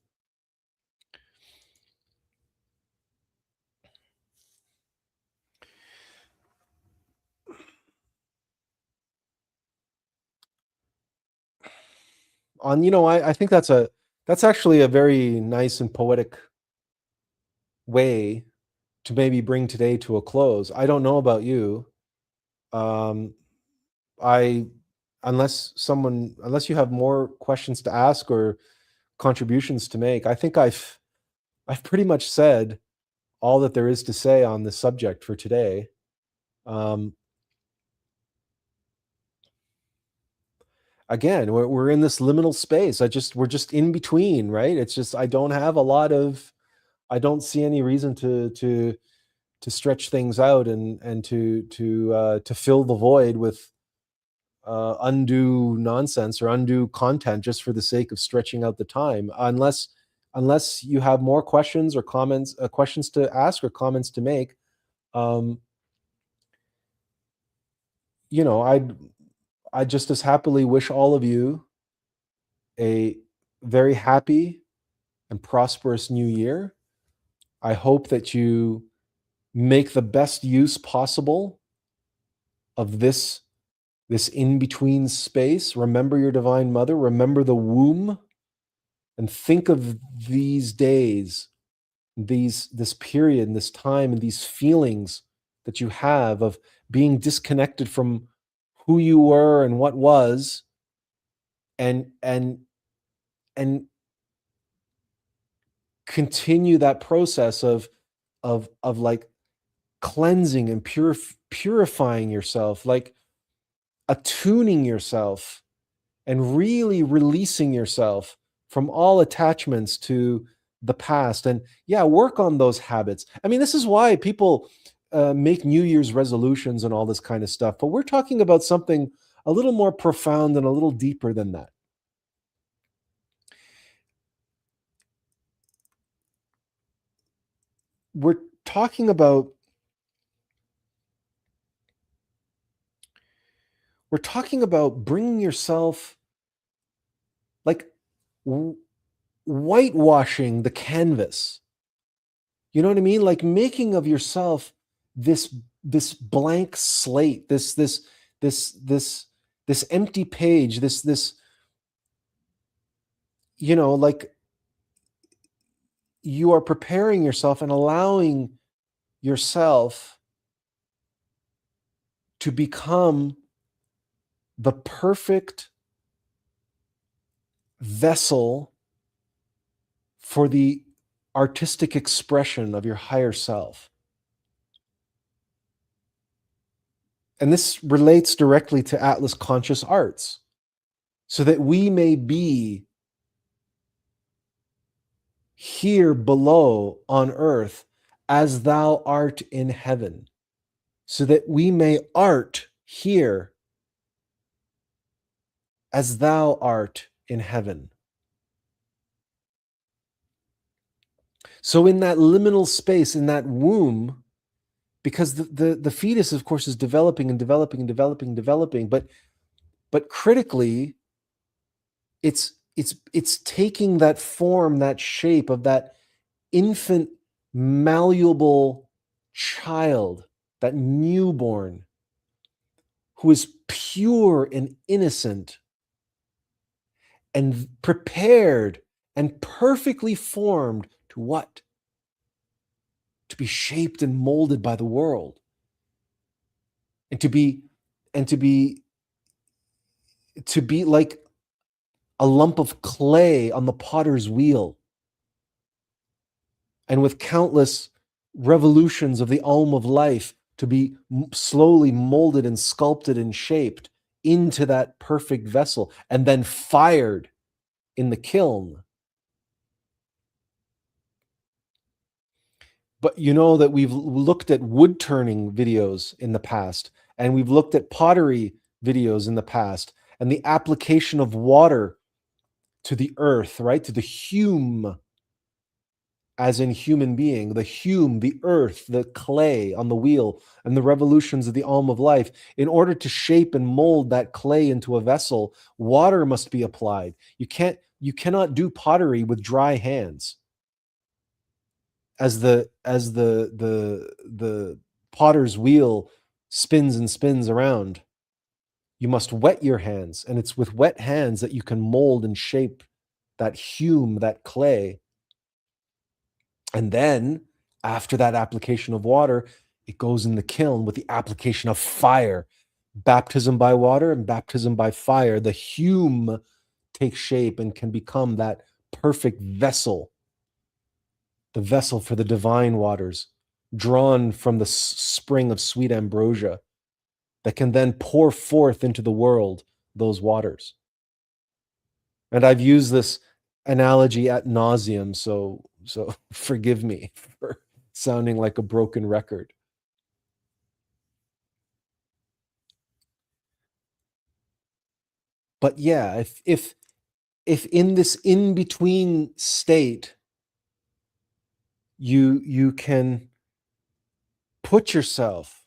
I think that's actually a very nice and poetic way to maybe bring today to a close. I don't know about you. I unless you have more questions to ask or contributions to make, I think I've pretty much said all that there is to say on this subject for today. Again, we're in this liminal space. We're just in between, right? It's just I don't see any reason to stretch things out and to fill the void with undue nonsense or undue content just for the sake of stretching out the time. Unless you have more questions or comments, questions to ask or comments to make, um, I just as happily wish all of you a very happy and prosperous new year. I hope that you make the best use possible of this in-between space. Remember your divine mother, remember the womb, and think of these days, this period and this time and these feelings that you have of being disconnected from who you were and what was, and continue that process of like cleansing and purifying yourself, like attuning yourself and really releasing yourself from all attachments to the past. And yeah, work on those habits. I mean, this is why people make New Year's resolutions and all this kind of stuff, but we're talking about something a little more profound and a little deeper than that. We're talking about bringing yourself, like, whitewashing the canvas. You know what I mean? Like making of yourself this blank slate, this empty page, like you are preparing yourself and allowing yourself to become the perfect vessel for the artistic expression of your higher self. And this relates directly to Atlas Conscious Arts, so that we may be here below on earth as thou art in heaven, so that we may art here as thou art in heaven. So in that liminal space, in that womb, because the fetus, of course, is developing and developing and developing and developing, but critically, it's taking that form, that shape of that infant, malleable child, that newborn, who is pure and innocent and prepared and perfectly formed to what? To be shaped and molded by the world, and to be like a lump of clay on the potter's wheel, and with countless revolutions of the alm of life to be slowly molded and sculpted and shaped into that perfect vessel, and then fired in the kiln. But you know that we've looked at wood turning videos in the past, and we've looked at pottery videos in the past, and the application of water to the earth, right? To the hume, as in human being, the hume, the earth, the clay on the wheel, and the revolutions of the alm of life. In order to shape and mold that clay into a vessel, water must be applied. You cannot do pottery with dry hands. As the potter's wheel spins and spins around, you must wet your hands, and it's with wet hands that you can mold and shape that hume, that clay. And then, after that application of water, it goes in the kiln with the application of fire. Baptism by water and baptism by fire. The hume takes shape and can become that perfect vessel, the vessel for the divine waters, drawn from the spring of sweet ambrosia, that can then pour forth into the world those waters. And I've used this analogy ad nauseum, so forgive me for sounding like a broken record. But yeah, if in this in between state you can put yourself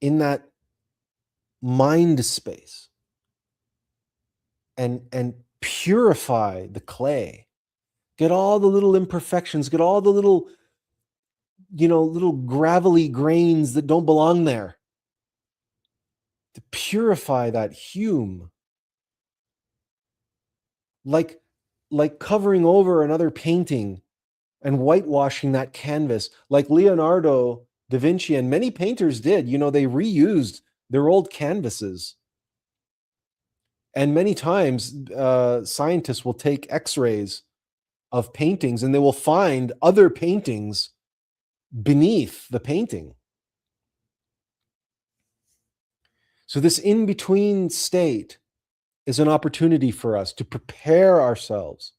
in that mind space and purify the clay, get all the little imperfections, get all the little, little gravelly grains that don't belong there, to purify that hume, like covering over another painting and whitewashing that canvas, like Leonardo da Vinci and many painters did. They reused their old canvases. And many times, scientists will take x-rays of paintings and they will find other paintings beneath the painting. So this in-between state is an opportunity for us to prepare ourselves.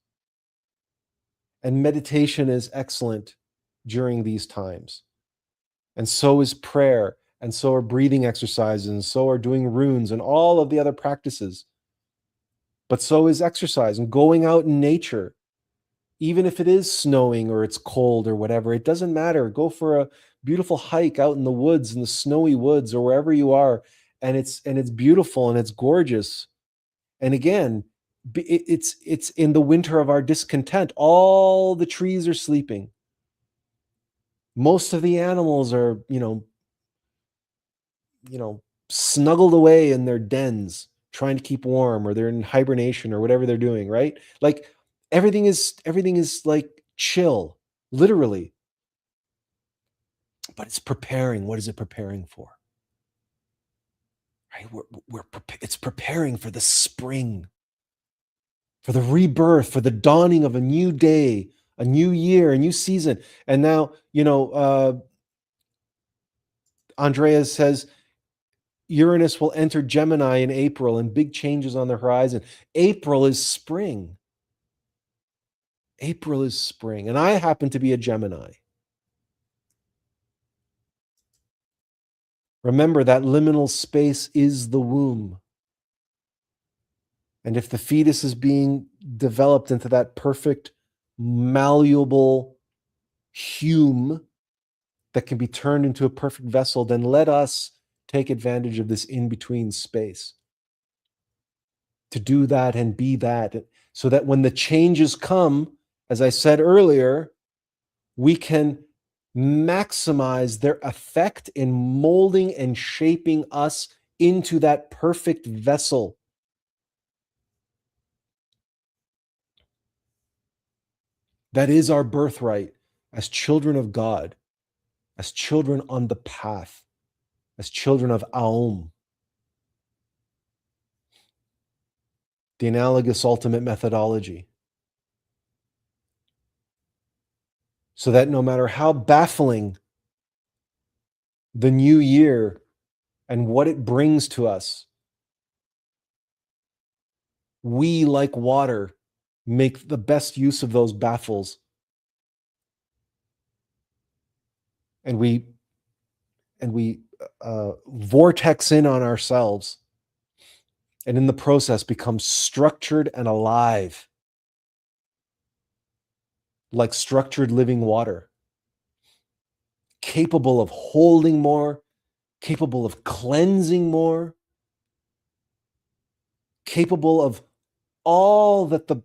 And meditation is excellent during these times. And so is prayer, and so are breathing exercises, and so are doing runes and all of the other practices. But so is exercise and going out in nature. Even if it is snowing or it's cold or whatever, it doesn't matter. Go for a beautiful hike out in the woods, in the snowy woods, or wherever you are, and it's beautiful and it's gorgeous. And again, it's in the winter of our discontent. All the trees are sleeping. Most of the animals are, snuggled away in their dens, trying to keep warm, or they're in hibernation or whatever they're doing, right? Like everything is like chill, literally. But it's preparing. What is it preparing for? Right? It's preparing for the spring, for the rebirth, for the dawning of a new day, a new year, a new season. And now, Andreas says Uranus will enter Gemini in April and big changes on the horizon. April is spring. April is spring. And I happen to be a Gemini. Remember that liminal space is the womb. And if the fetus is being developed into that perfect, malleable hume that can be turned into a perfect vessel, then let us take advantage of this in-between space to do that and be that, so that when the changes come, as I said earlier, we can maximize their effect in molding and shaping us into that perfect vessel. That is our birthright as children of God, as children on the path, as children of Aum, the analogous ultimate methodology. So that no matter how baffling the new year and what it brings to us, we, like water, make the best use of those baffles. And we vortex in on ourselves, and in the process become structured and alive, like structured living water, capable of holding more, capable of cleansing more, capable of all that the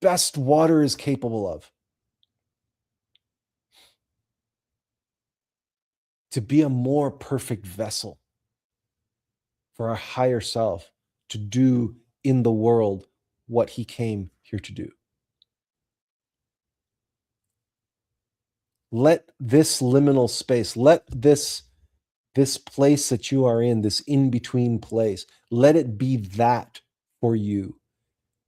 best water is capable of. To be a more perfect vessel for our higher self, to do in the world what he came here to do. Let this liminal space, let this place that you are in, this in-between place, let it be that for you.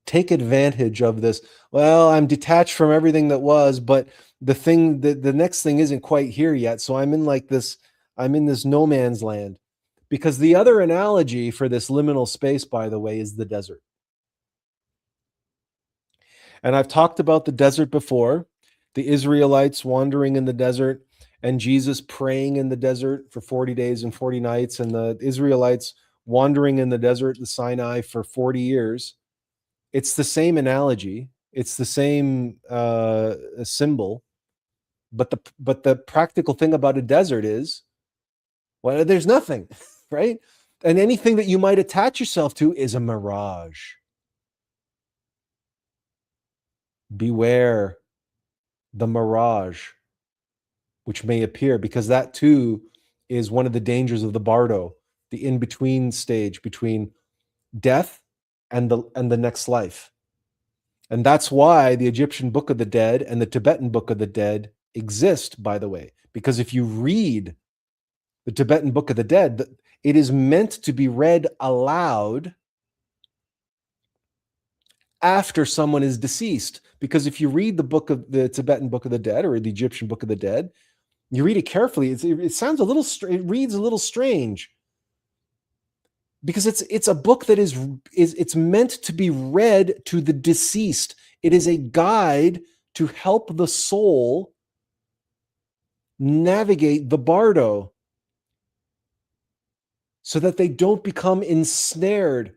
Take advantage of this. Well, I'm detached from everything that was, but the next thing isn't quite here yet. So I'm in this no man's land. Because the other analogy for this liminal space, by the way, is the desert. And I've talked about the desert before, the Israelites wandering in the desert and Jesus praying in the desert for 40 days and 40 nights, and the Israelites wandering in the desert, the Sinai, for 40 years. It's the same analogy. It's the same symbol. But the practical thing about a desert is, well, there's nothing, right? And anything that you might attach yourself to is a mirage. Beware the mirage which may appear, because that too is one of the dangers of the bardo, the in-between stage between death and the next life. And that's why the Egyptian Book of the Dead and the Tibetan Book of the Dead exist, by the way, because if you read the Tibetan Book of the Dead, it is meant to be read aloud after someone is deceased. Because if you read the Tibetan Book of the Dead or the Egyptian Book of the Dead, you read it carefully, it sounds a little, it reads a little strange, because it's a book that it's meant to be read to the deceased. It is a guide to help the soul navigate the bardo so that they don't become ensnared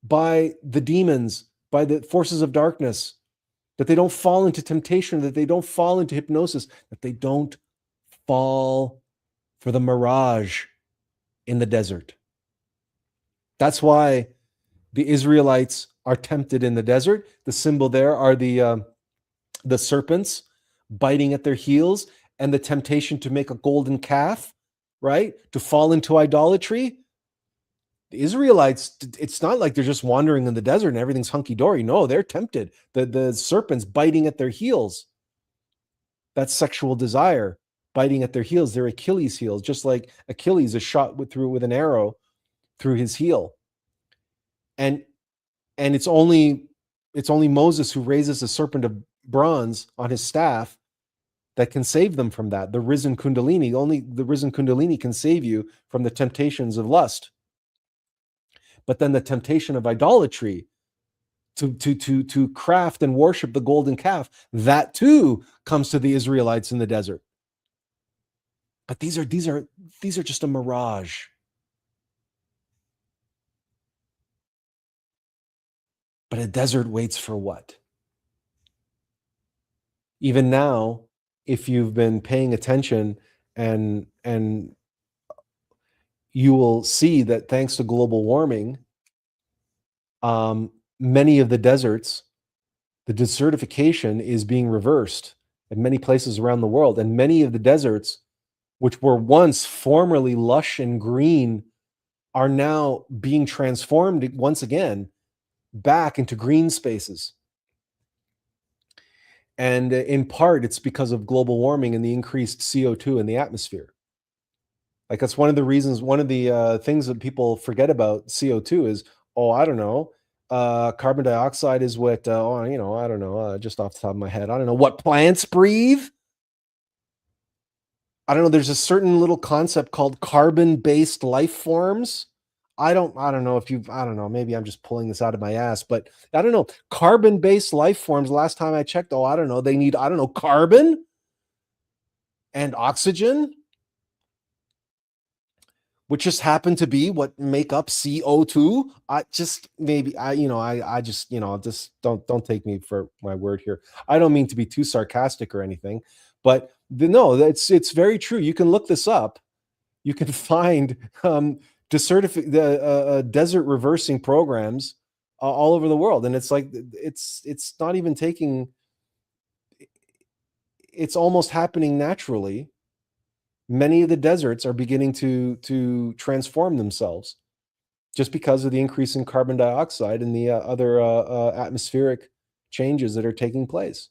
by the demons, by the forces of darkness, that they don't fall into temptation, that they don't fall into hypnosis, that they don't fall for the mirage in the desert. That's why the Israelites are tempted in the desert. The symbol there are the serpents biting at their heels, and the temptation to make a golden calf, right? To fall into idolatry. The Israelites, it's not like they're just wandering in the desert and everything's hunky dory. No, they're tempted. The serpent's biting at their heels. That's sexual desire biting at their heels. Their Achilles heels, just like Achilles is shot through with an arrow through his heel. And it's only Moses who raises a serpent of bronze on his staff that can save them from that. The risen Kundalini, only the risen Kundalini can save you from the temptations of lust. But then the temptation of idolatry, to craft and worship the golden calf, that too comes to the Israelites in the desert. But these are just a mirage. But a desert waits for what? Even now, if you've been paying attention, and you will see that thanks to global warming, many of the deserts, the desertification is being reversed in many places around the world. And many of the deserts, which were once formerly lush and green, are now being transformed once again back into green spaces. And in part, it's because of global warming and the increased CO2 in the atmosphere. Like, that's one of the reasons, one of the things that people forget about CO2 is, oh, I don't know, carbon dioxide is what, I don't know, just off the top of my head, I don't know what plants breathe. I don't know. There's a certain little concept called carbon-based life forms. I don't know if I don't know, maybe I'm just pulling this out of my ass, but I don't know. Carbon-based life forms, last time I checked, I don't know, they need, carbon and oxygen, which just happen to be what make up CO2. I just maybe I just, just don't take me for my word here. I don't mean to be too sarcastic or anything, but no, it's very true. You can look this up. You can find desert reversing programs all over the world, and it's like it's not even taking. It's almost happening naturally. Many of the deserts are beginning to transform themselves just because of the increase in carbon dioxide and the other atmospheric changes that are taking place.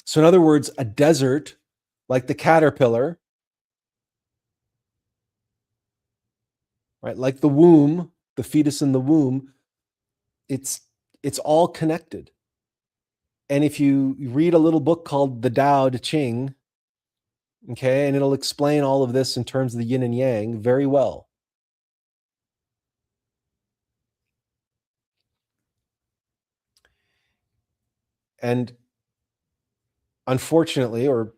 So, in other words, a desert, like the caterpillar, right, like the womb, the fetus in the womb, it's all connected. And if you read a little book called the Tao Te Ching, okay, and it'll explain all of this in terms of the yin and yang very well. And unfortunately, or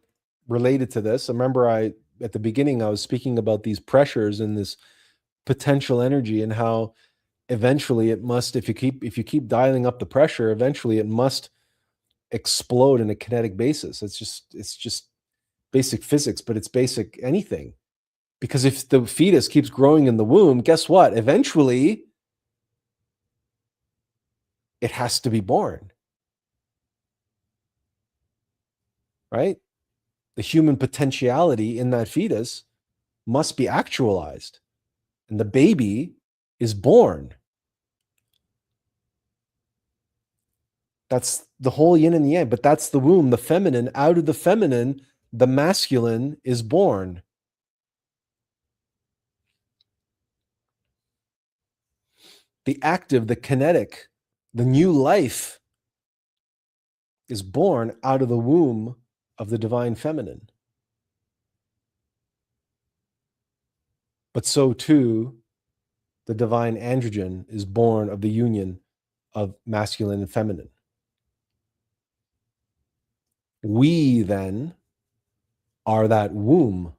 related to this, I remember at the beginning I was speaking about these pressures and this potential energy, and how eventually it must, if you keep dialing up the pressure, eventually it must explode in a kinetic basis. It's just basic physics, but it's basic anything. Because if the fetus keeps growing in the womb, guess what? Eventually it has to be born, right? The human potentiality in that fetus must be actualized, and the baby is born. That's the whole yin and yang, but that's the womb, the feminine. Out of the feminine, the masculine is born. The active, the kinetic, the new life is born out of the womb of the divine feminine. But so too, the divine androgen is born of the union of masculine and feminine. We then are that womb.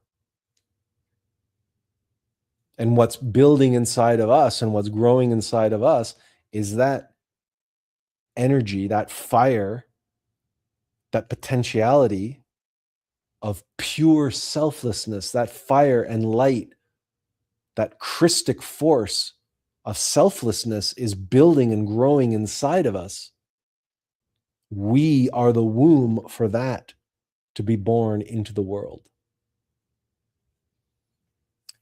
And what's building inside of us and what's growing inside of us is that energy, that fire, that potentiality of pure selflessness, that fire and light, that Christic force of selflessness is building and growing inside of us. We are the womb for that to be born into the world.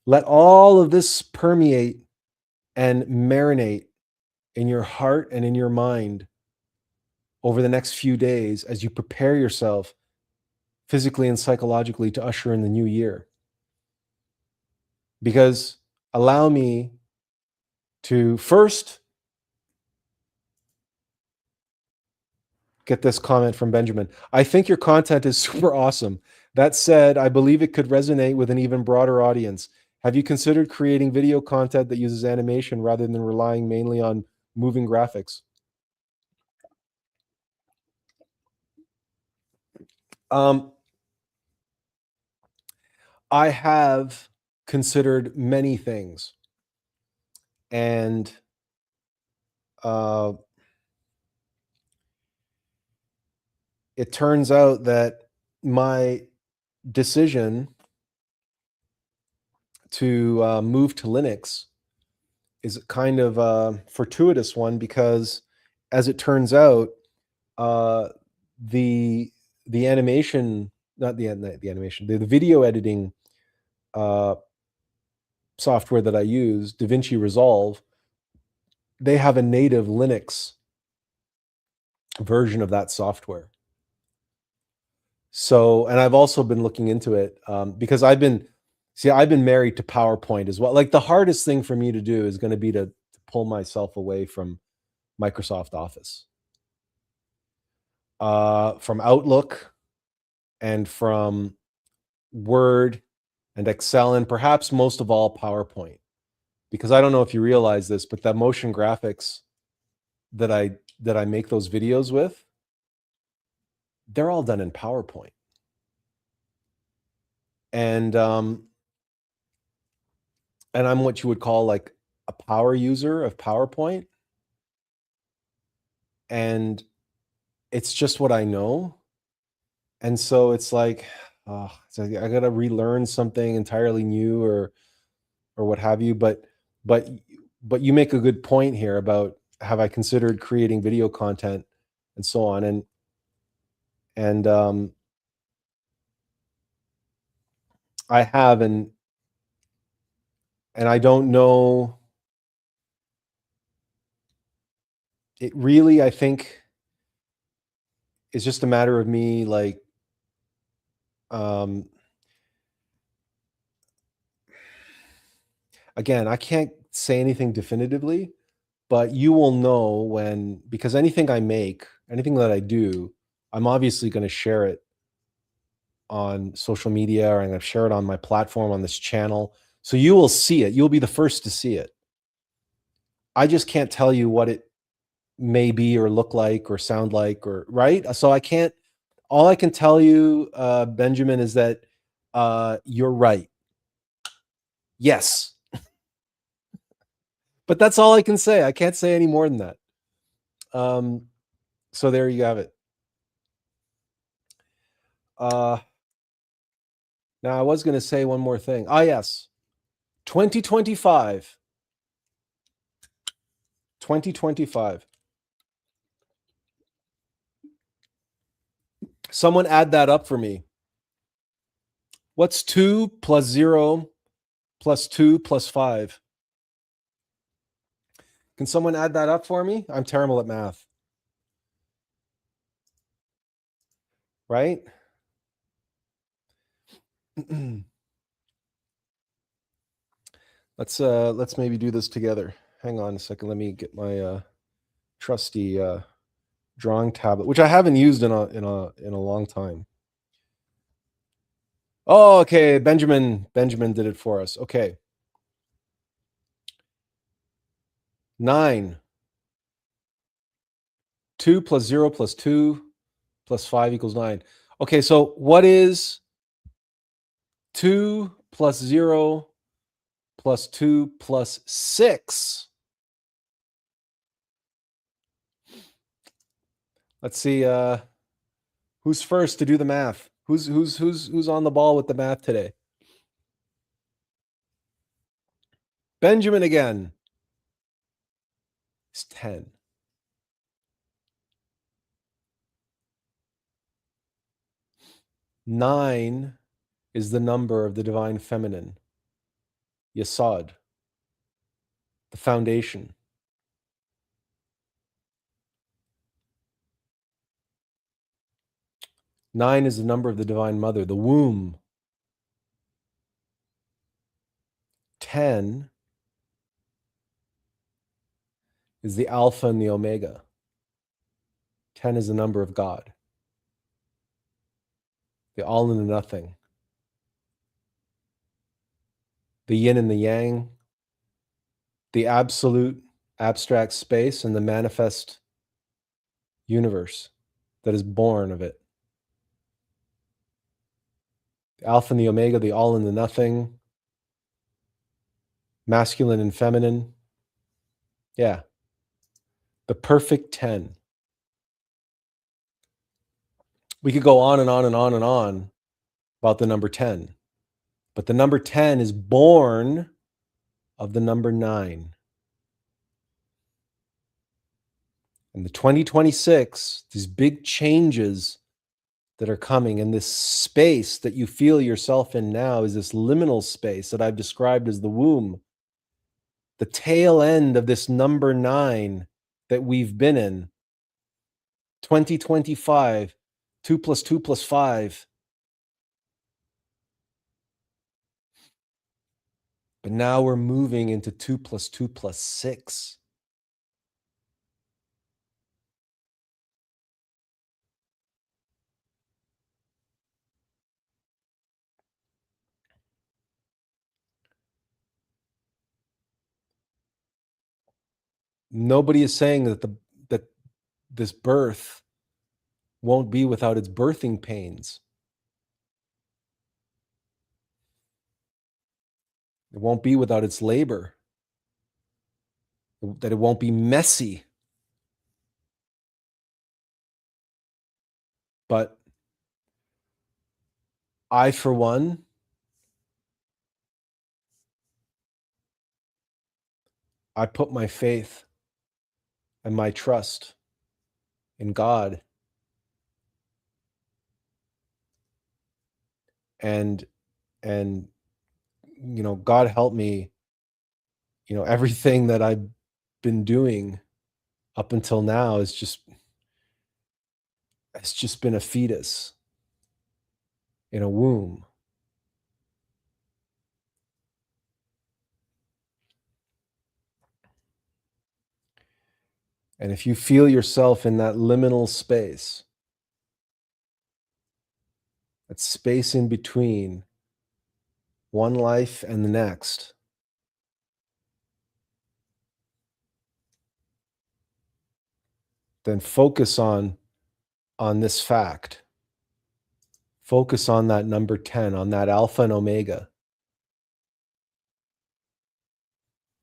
Let all of this permeate and marinate in your heart and in your mind over the next few days as you prepare yourself physically and psychologically to usher in the new year. Because allow me to first get this comment from Benjamin. I think your content is super awesome. That said, I believe it could resonate with an even broader audience. Have you considered creating video content that uses animation rather than relying mainly on moving graphics? Um, I have considered many things, and uh, it turns out that my decision to move to Linux is kind of a fortuitous one because, as it turns out, uh, the the animation, not the animation, the video editing uh, software that I use, DaVinci Resolve, they have a native Linux version of that software. So, and I've also been looking into it because I've been married to PowerPoint as well. Like the hardest thing for me to do is going to be to pull myself away from Microsoft Office, from Outlook, and from Word and Excel, and perhaps most of all PowerPoint. Because I don't know if you realize this, but that motion graphics that I make those videos with, they're all done in PowerPoint. And and I'm what you would call like a power user of PowerPoint, and it's just what I know. And so it's like, so I got to relearn something entirely new or what have you. But but you make a good point here about have I considered creating video content and so on, and I have, and I don't know. It really, I think, is just a matter of me like um again, I can't say anything definitively, but you will know when, because anything I make, anything that I do, I'm obviously going to share it on social media, or I'm going to share it on my platform on this channel. So you will see it. You'll be the first to see it. I just can't tell you what it may be or look like or sound like, or right. So I can't, all I can tell you, Benjamin, is that you're right. Yes. But that's all I can say. I can't say any more than that. Um, so there you have it. Uh, Now I was going to say one more thing. Ah, yes. 2025. 2025. Someone add that up for me. What's 2 plus 0 plus 2 plus 5? Can someone add that up for me? I'm terrible at math. Right? Let's maybe do this together. Hang on a second. Let me get my trusty drawing tablet, which I haven't used in a long time. Oh, okay. Benjamin did it for us. Okay. 9. 2 plus 0 plus 2 plus 5 equals 9. Okay, so what is 2 plus 0 plus 2 plus 6? Let's see. Who's first to do the math? Who's on the ball with the math today? Benjamin again. It's 10. 9 is the number of the divine feminine. Yesod, the foundation. 9 is the number of the Divine Mother, the womb. 10 is the Alpha and the Omega. 10 is the number of God, the all and the nothing, the yin and the yang, the absolute abstract space, and the manifest universe that is born of it. The Alpha and the Omega, the all and the nothing, masculine and feminine. Yeah. The perfect 10. We could go on and on and on and on about the number 10, but the number 10 is born of the number 9. And the 2026, these big changes that are coming, and this space that you feel yourself in now is this liminal space that I've described as the womb, the tail end of this number 9 that we've been in. 2025, 2 plus 2 plus 5. But now we're moving into 2 plus 2 plus 6. Nobody is saying that this birth won't be without its birthing pains. It won't be without its labor. That it won't be messy. But I, for one, I put my faith and my trust in God. And God help me, everything that I've been doing up until now is it's just been a fetus in a womb. And if you feel yourself in that liminal space, that space in between one life and the next, then focus on this fact. Focus on that number 10, on that Alpha and Omega,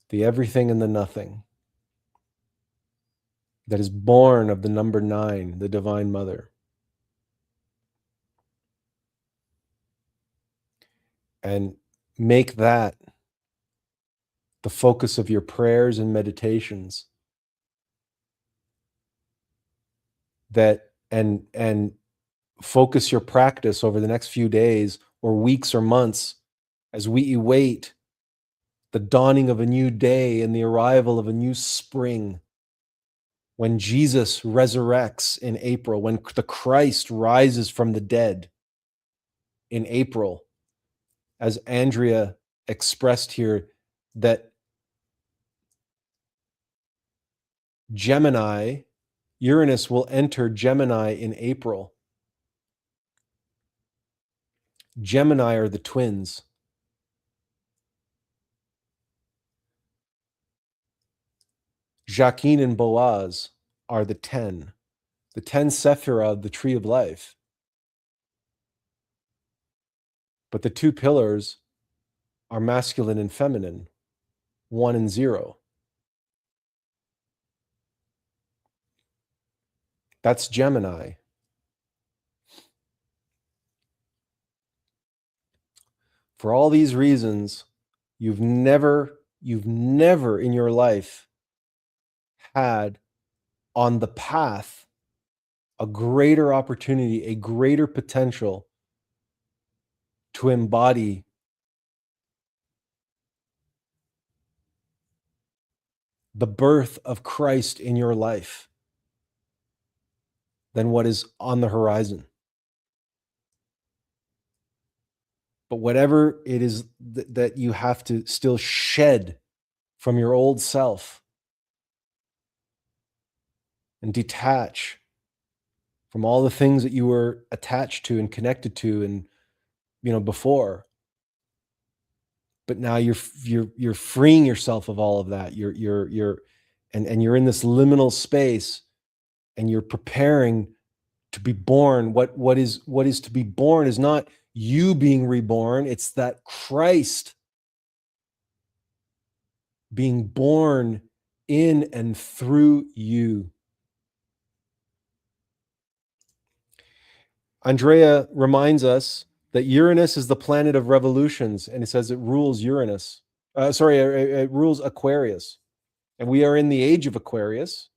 the everything and the nothing that is born of the number 9, the Divine Mother. And make that the focus of your prayers and meditations. And focus your practice over the next few days or weeks or months as we await the dawning of a new day and the arrival of a new spring, when Jesus resurrects in April, when the Christ rises from the dead in April, as Andrea expressed here, that Uranus will enter Gemini in April. Gemini are the twins. Jachin and Boaz are the 10 sephira of the tree of life. But the 2 pillars are masculine and feminine, 1 and 0. That's Gemini. For all these reasons, you've never in your life had on the path a greater opportunity, a greater potential to embody the birth of Christ in your life than what is on the horizon. But whatever it is that you have to still shed from your old self and detach from all the things that you were attached to and connected to and before, but now you're freeing yourself of all of that. And you're in this liminal space, and you're preparing to be born. What is to be born is not you being reborn, it's that Christ being born in and through you. Andrea reminds us that Uranus is the planet of revolutions, and it says it rules Uranus. It rules Aquarius. And we are in the age of Aquarius.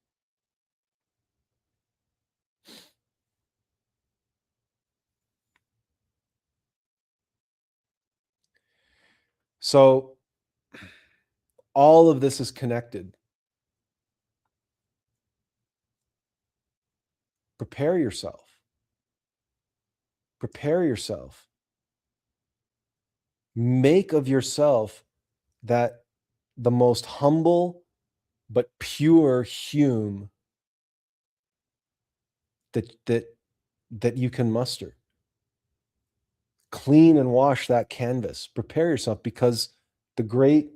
So all of this is connected. Prepare yourself. Prepare yourself. Make of yourself that the most humble but pure Hume that you can muster. Clean and wash that canvas. Prepare yourself, because the great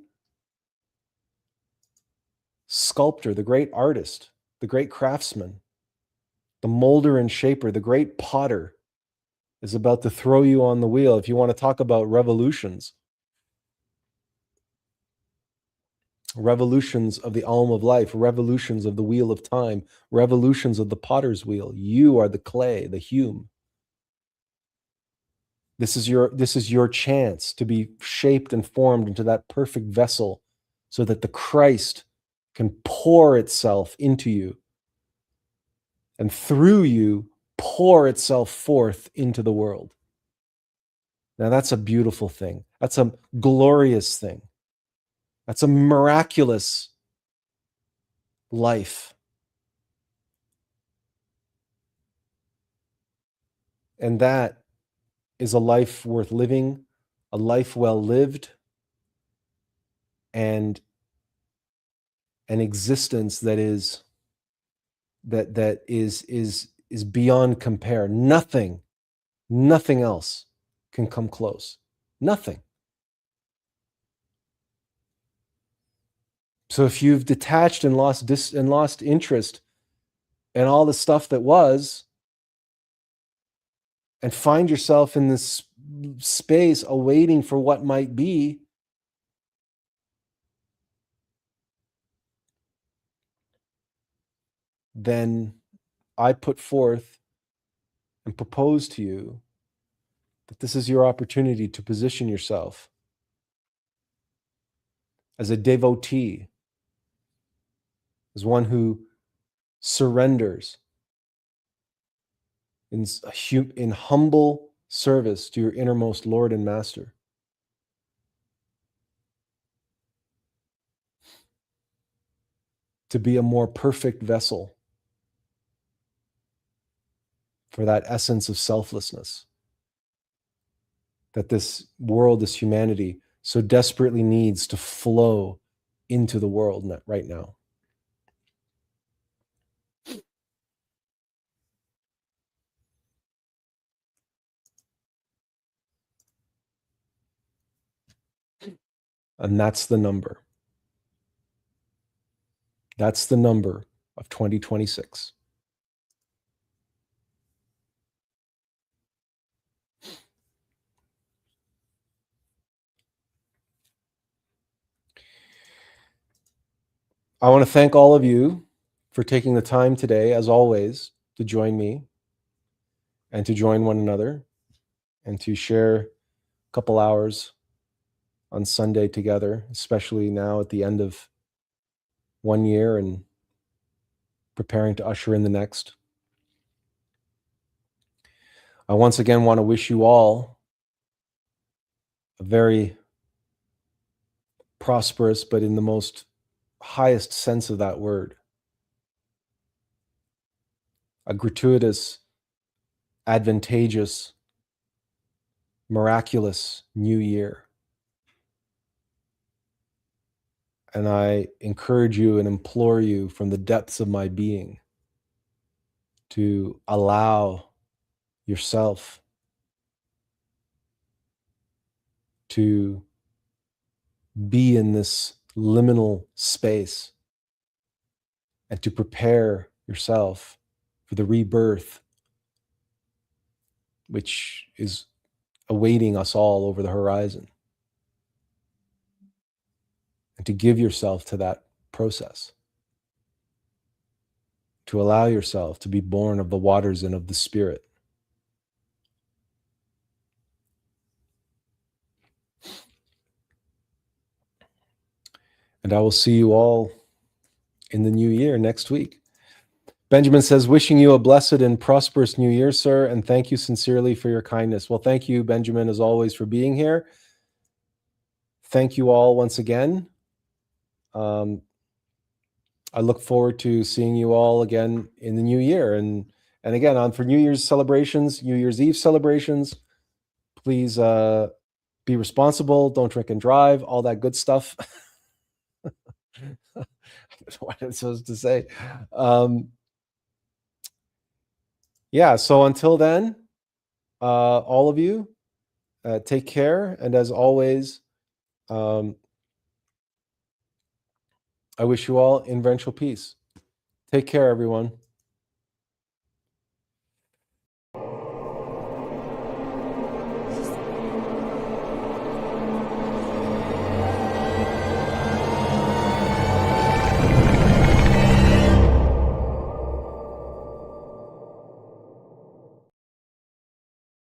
sculptor, the great artist, the great craftsman, the molder and shaper, the great potter is about to throw you on the wheel. If you want to talk about revolutions of the alm of life, revolutions of the wheel of time, revolutions of the potter's wheel, you are the clay, the Hume. This is your chance to be shaped and formed into that perfect vessel, so that the Christ can pour itself into you, and through you pour itself forth into the world. Now that's a beautiful thing. That's a glorious thing. That's a miraculous life. And that is a life worth living, a life well lived, and an existence that is beyond compare. Nothing else can come close. Nothing. So if you've detached and lost interest in all the stuff that was, and find yourself in this space awaiting for what might be, then I put forth and propose to you that this is your opportunity to position yourself as a devotee, as one who surrenders in humble service to your innermost Lord and Master. To be a more perfect vessel for that essence of selflessness that this world, this humanity, so desperately needs to flow into the world right now. And that's the number. That's the number of 2026. I want to thank all of you for taking the time today, as always, to join me and to join one another and to share a couple hours on Sunday together, especially now at the end of one year and preparing to usher in the next. I once again want to wish you all a very prosperous, but in the most highest sense of that word. A gratuitous, advantageous, miraculous new year. And I encourage you and implore you from the depths of my being to allow yourself to be in this liminal space and to prepare yourself for the rebirth which is awaiting us all over the horizon, and to give yourself to that process, to allow yourself to be born of the waters and of the Spirit. And I will see you all in the new year next week. Benjamin says, wishing you a blessed and prosperous new year, sir, and thank you sincerely for your kindness. Well, thank you, Benjamin, as always, for being here. Thank you all once again. I look forward to seeing you all again in the new year. And again, on for New Year's celebrations, New Year's Eve celebrations, please be responsible, don't drink and drive, all that good stuff. What I'm supposed to say. Yeah, so until then, all of you, take care. And as always, I wish you all in ventral peace. Take care, everyone.